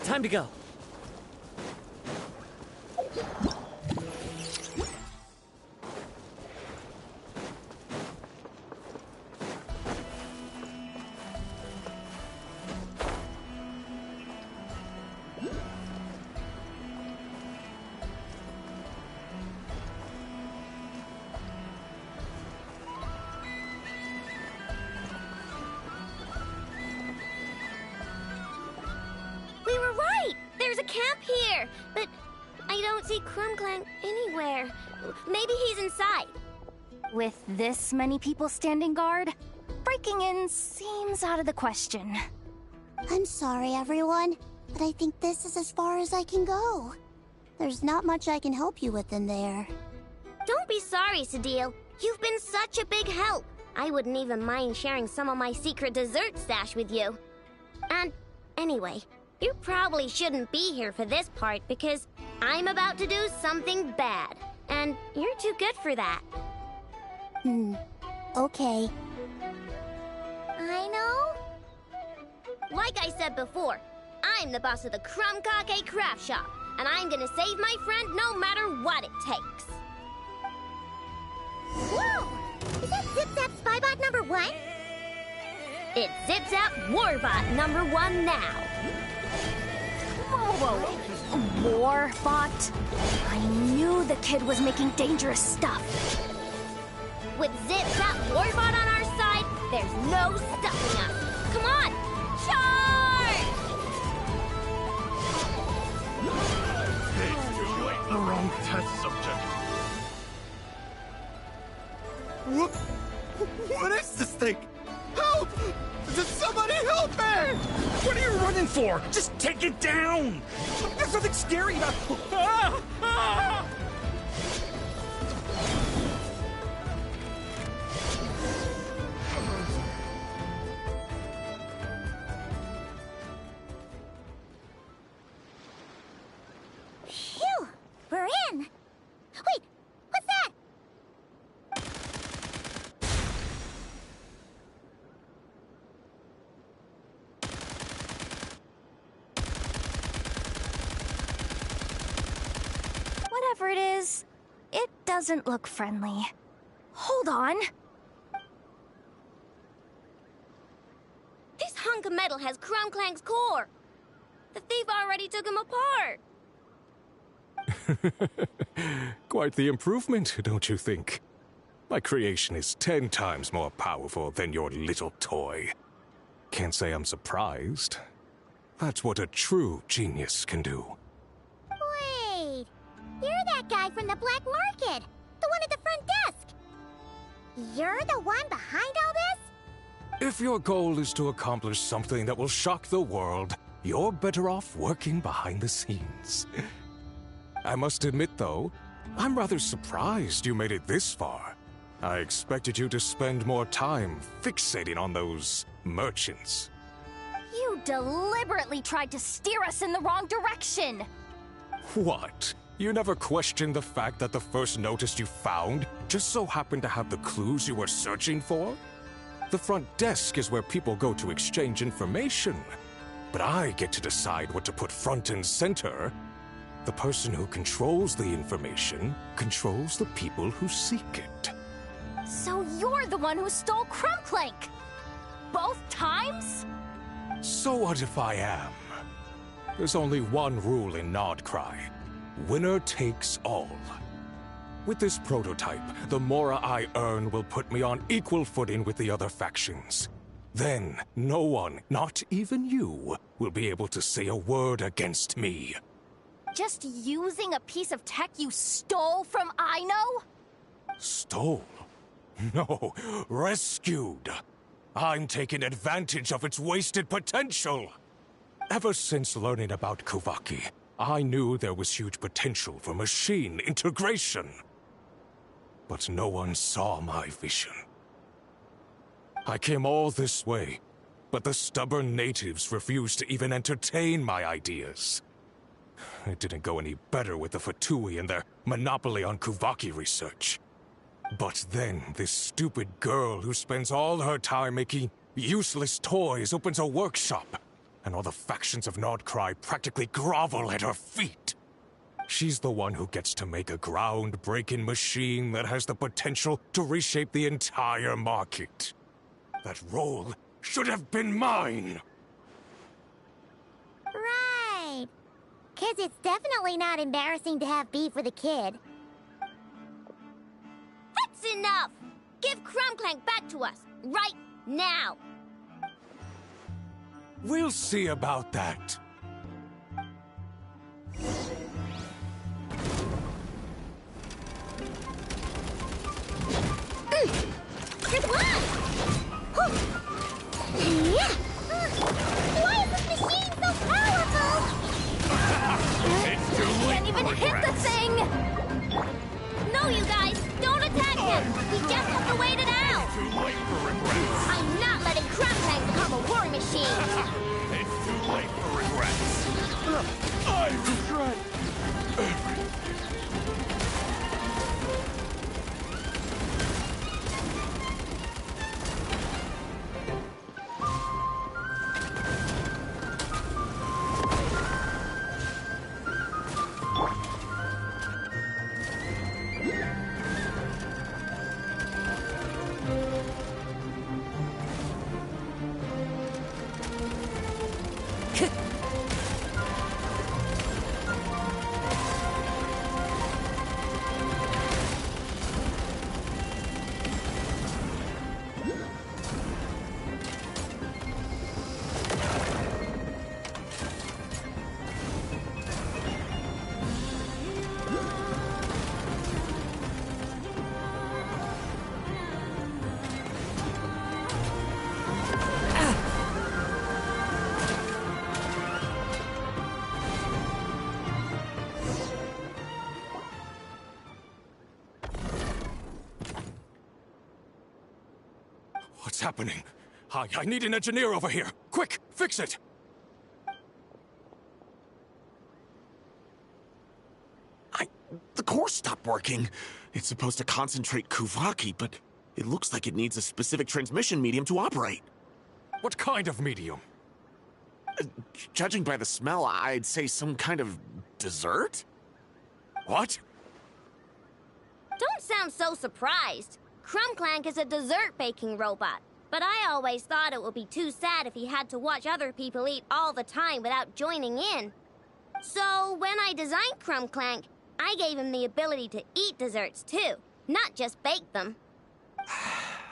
Time to go. But I don't see Crumclang anywhere. Maybe he's inside. With this many people standing guard, breaking in seems out of the question. I'm sorry, everyone, but I think this is as far as I can go. There's not much I can help you with in there. Don't be sorry, Sadil. You've been such a big help. I wouldn't even mind sharing some of my secret dessert stash with you. And anyway, you probably shouldn't be here for this part because I'm about to do something bad. And you're too good for that. Okay. I know. Like I said before, I'm the boss of the Crumcake Craft Shop, and I'm gonna save my friend no matter what it takes. Whoa! Is that Zip-Zap Spybot number 1? It's Zip-Zap Warbot number 1 now. Whoa. Warbot? I knew the kid was making dangerous stuff. With Zip-Zap Warbot on our side, there's no stopping us. Come on, charge! The wrong test subject. What is this thing? Help! Does somebody help me? What are you running for? Just take it down! There's nothing scary about... Phew! We're in! Wait! What's that? Whatever it is, it doesn't look friendly. Hold on. hunk of metal has Crumclank's core. The thief already took him apart. Quite the improvement, don't you think? My creation is 10 times more powerful than your little toy. Can't say I'm surprised. That's what a true genius can do. Wait, you're that guy from the black market, the one at the front desk. You're the one behind all this? If your goal is to accomplish something that will shock the world, you're better off working behind the scenes. I must admit, though, I'm rather surprised you made it this far. I expected you to spend more time fixating on those merchants. You deliberately tried to steer us in the wrong direction! What? You never questioned the fact that the first notice you found just so happened to have the clues you were searching for? The front desk is where people go to exchange information. But I get to decide what to put front and center. The person who controls the information controls the people who seek it. So you're the one who stole Crumclank! Both times? So what if I am? There's only one rule in Nodcry. Winner takes all. With this prototype, the Mora I earn will put me on equal footing with the other factions. Then, no one, not even you, will be able to say a word against me. Just using a piece of tech you stole from Aino? Stole? No, rescued. I'm taking advantage of its wasted potential. Ever since learning about Kuvaki, I knew there was huge potential for machine integration. But no one saw my vision. I came all this way, but the stubborn natives refused to even entertain my ideas. It didn't go any better with the Fatui and their monopoly on Kuvaki research. But then, this stupid girl who spends all her time making useless toys opens a workshop, and all the factions of Nodcry practically grovel at her feet. She's the one who gets to make a groundbreaking machine that has the potential to reshape the entire market. That role should have been mine! Right. 'Cause it's definitely not embarrassing to have beef with a kid. That's enough! Give Crumclank back to us, right now! We'll see about that. Good one! Yeah! Why is this machine so powerful? It's too late. Can't even hit the thing! No, you guys! Don't attack him! We just have to wait it out! Too late for regrets. I'm not letting Crumclank become a war machine! It's too late for regrets. I regret everything. What's happening? I need an engineer over here. Quick, fix it! The core stopped working. It's supposed to concentrate Kuvaki, but it looks like it needs a specific transmission medium to operate. What kind of medium? Judging by the smell, I'd say some kind of dessert? What? Don't sound so surprised. Crumclank is a dessert baking robot. But I always thought it would be too sad if he had to watch other people eat all the time without joining in. So when I designed Crumb Clank, I gave him the ability to eat desserts too, not just bake them.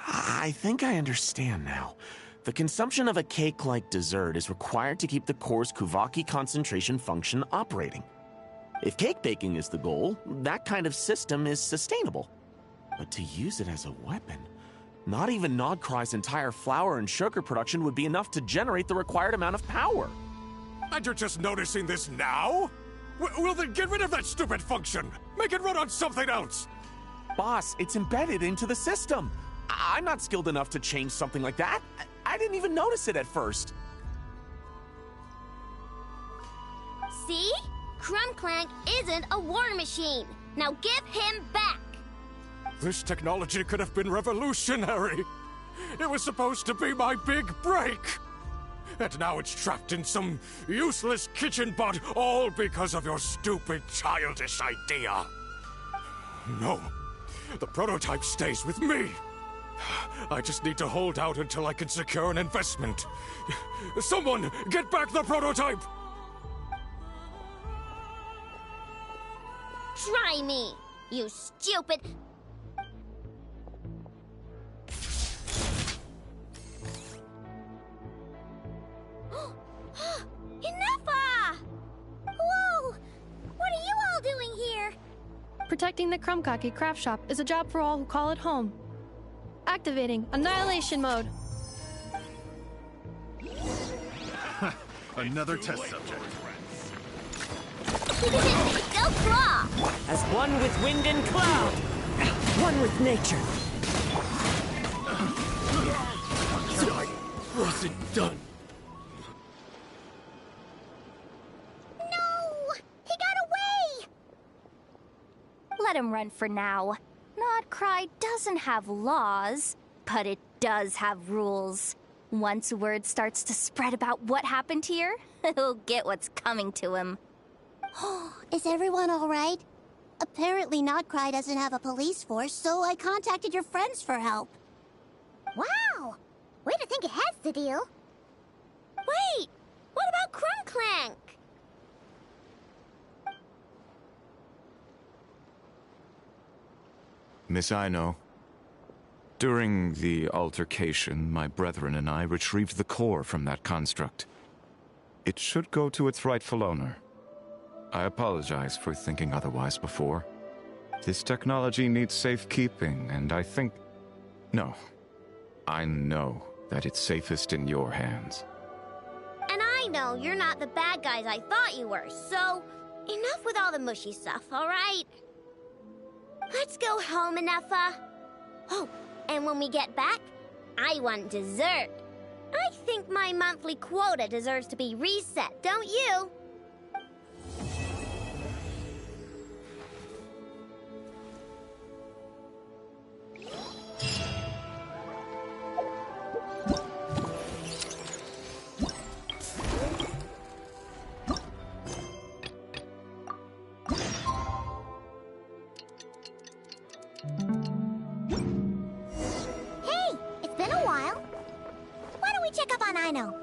I think I understand now. The consumption of a cake-like dessert is required to keep the core's Kuvaki concentration function operating. If cake baking is the goal, that kind of system is sustainable. But to use it as a weapon, not even Nodcry's entire flour and sugar production would be enough to generate the required amount of power. And you're just noticing this now? Well then get rid of that stupid function! Make it run on something else! Boss, it's embedded into the system. I'm not skilled enough to change something like that. I didn't even notice it at first. See? Crumb Clank isn't a war machine. Now give him back. This technology could have been revolutionary. It was supposed to be my big break. And now it's trapped in some useless kitchen bot, all because of your stupid, childish idea. No, the prototype stays with me. I just need to hold out until I can secure an investment. Someone, get back the prototype! Try me, you stupid... Enough! Whoa! What are you all doing here? Protecting the Krumkaki craft shop is a job for all who call it home. Activating Annihilation Mode. Another test subject. Go claw! As one with wind and cloud, one with nature. I wasn't done. No! He got away! Let him run for now. Nodcry doesn't have laws, but it does have rules. Once word starts to spread about what happened here, he'll get what's coming to him. Is everyone all right? Apparently Nodcry doesn't have a police force, so I contacted your friends for help. Wow! Way to think ahead, Cedille. Wait! What about Crumb Clank? Miss Aino, during the altercation, my brethren and I retrieved the core from that construct. It should go to its rightful owner. I apologize for thinking otherwise before. This technology needs safekeeping, and I think... No. I know that it's safest in your hands. And I know you're not the bad guys I thought you were, so... Enough with all the mushy stuff, alright? Let's go home, Enougha. Oh, and when we get back, I want dessert. I think my monthly quota deserves to be reset, don't you? Hey, it's been a while. Why don't we check up on Aino?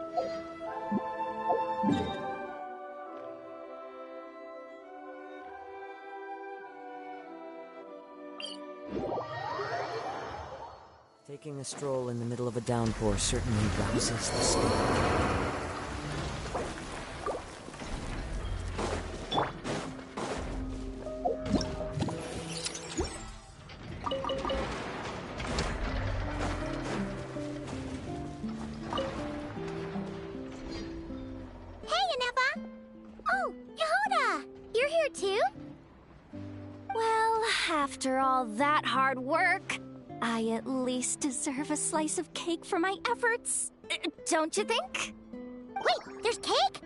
Taking a stroll in the middle of a downpour certainly rouses the spirit. After all that hard work, I at least deserve a slice of cake for my efforts. Don't you think? Wait, there's cake?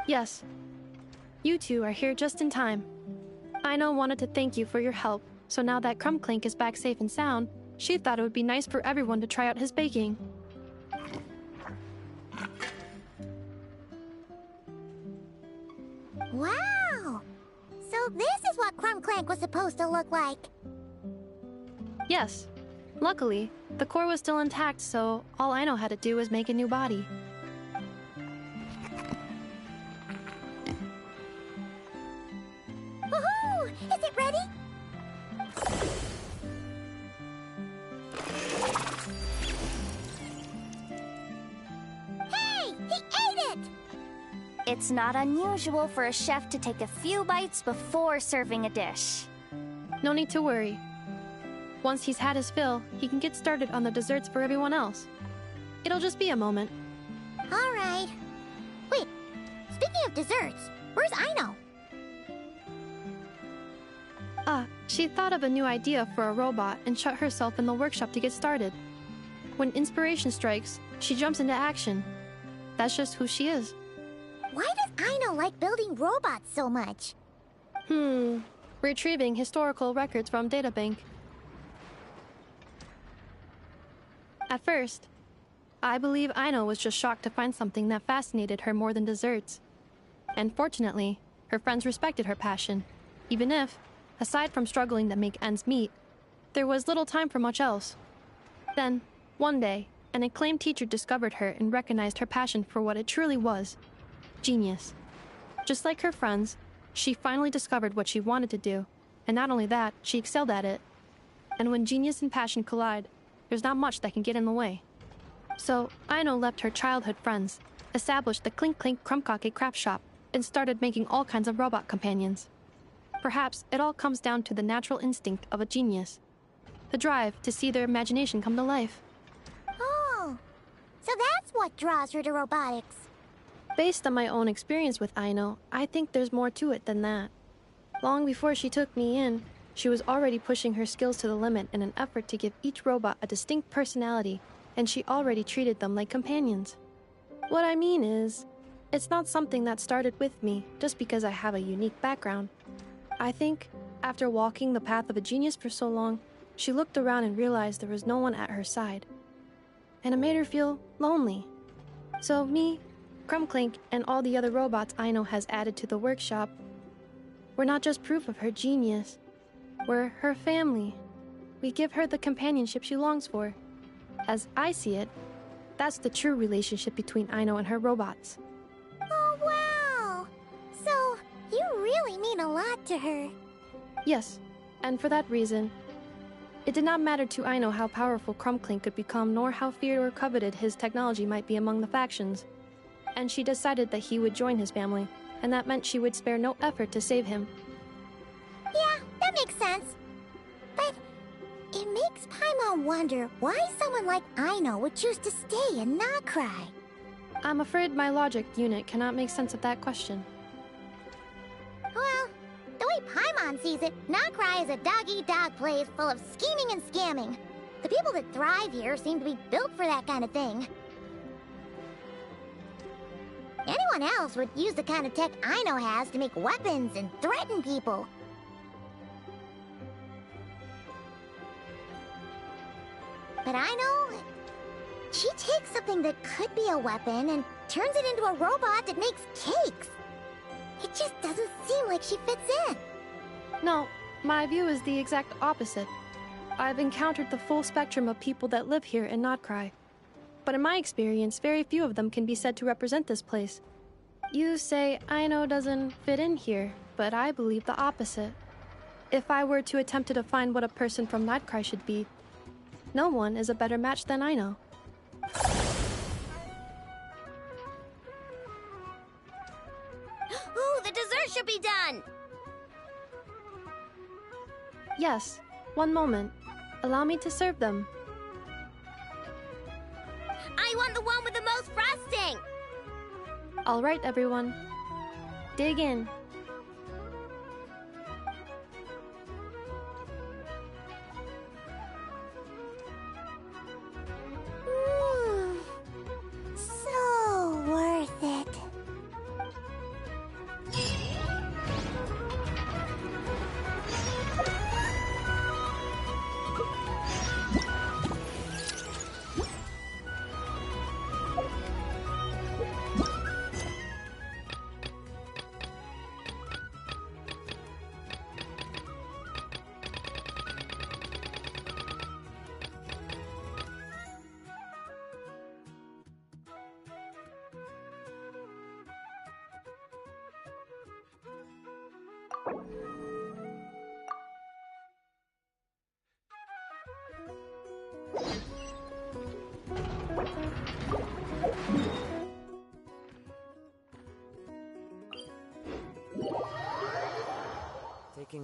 Yes. You two are here just in time. Aino wanted to thank you for your help, so now that Crumbclink is back safe and sound, she thought it would be nice for everyone to try out his baking. Wow! So this is what Crumb Clank was supposed to look like. Yes. Luckily, the core was still intact, so all Aino had to do was make a new body. Woohoo! Is it ready? Hey! He ate it! It's not unusual for a chef to take a few bites before serving a dish. No need to worry. Once he's had his fill, he can get started on the desserts for everyone else. It'll just be a moment. All right. Wait, speaking of desserts, where's Aino? She thought of a new idea for a robot and shut herself in the workshop to get started. When inspiration strikes, she jumps into action. That's just who she is. Why does Aino like building robots so much? Retrieving historical records from databank. At first, I believe Aino was just shocked to find something that fascinated her more than desserts. And fortunately, her friends respected her passion, even if, aside from struggling to make ends meet, there was little time for much else. Then, one day, an acclaimed teacher discovered her and recognized her passion for what it truly was: genius. Just like her friends, she finally discovered what she wanted to do, and not only that, she excelled at it. And when genius and passion collide, there's not much that can get in the way. So, Aino left her childhood friends, established the Clink Clink Krumkake craft shop, and started making all kinds of robot companions. Perhaps it all comes down to the natural instinct of a genius, the drive to see their imagination come to life. Oh, so that's what draws her to robotics. Based on my own experience with Aino, I think there's more to it than that. Long before she took me in, she was already pushing her skills to the limit in an effort to give each robot a distinct personality, and she already treated them like companions. What I mean is, it's not something that started with me just because I have a unique background. I think, after walking the path of a genius for so long, she looked around and realized there was no one at her side. And it made her feel lonely. So me, Krumklink, and all the other robots Aino has added to the workshop, we're not just proof of her genius. We're her family. We give her the companionship she longs for. As I see it, that's the true relationship between Aino and her robots. Oh, wow! So, you really mean a lot to her. Yes, and for that reason, it did not matter to Aino how powerful Krumklink could become, nor how feared or coveted his technology might be among the factions. And she decided that he would join his family, and that meant she would spare no effort to save him. Yeah, that makes sense. But it makes Paimon wonder why someone like Aino would choose to stay and not cry. I'm afraid my logic unit cannot make sense of that question. Well, the way Paimon sees it, Nocry is a dog-eat-dog place full of scheming and scamming. The people that thrive here seem to be built for that kind of thing. Anyone else would use the kind of tech Aino has to make weapons and threaten people. But Aino, she takes something that could be a weapon and turns it into a robot that makes cakes. It just doesn't seem like she fits in. No, my view is the exact opposite. I've encountered the full spectrum of people that live here in Notcry. But in my experience, very few of them can be said to represent this place. You say Aino doesn't fit in here, but I believe the opposite. If I were to attempt to define what a person from Notcry should be, no one is a better match than Aino. Ooh, the dessert should be done! Yes, one moment. Allow me to serve them. I want the one with the most frosting! All right, everyone. Dig in. So worth it.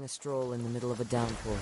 Taking a stroll in the middle of a downpour.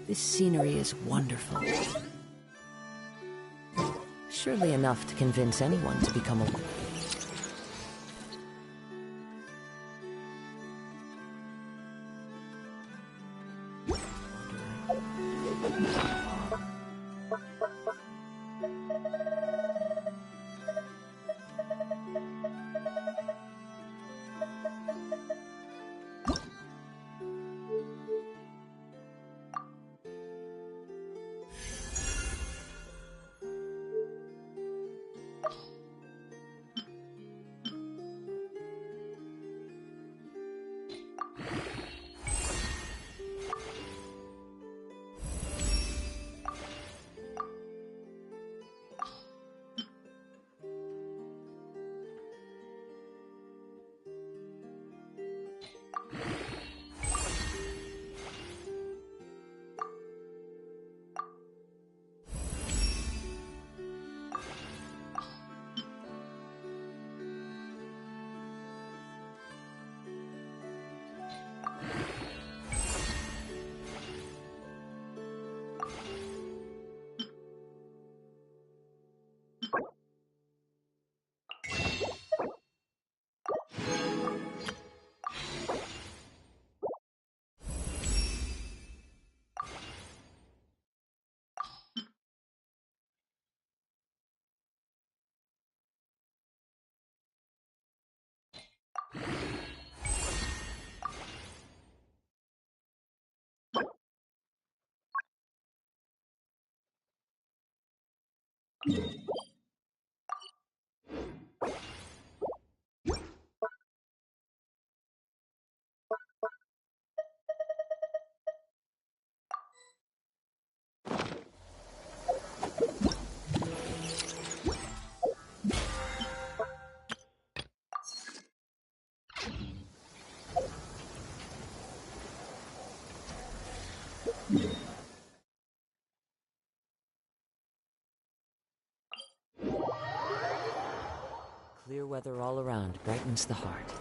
This scenery is wonderful. Surely enough to convince anyone to become a... Clear weather all around brightens the heart.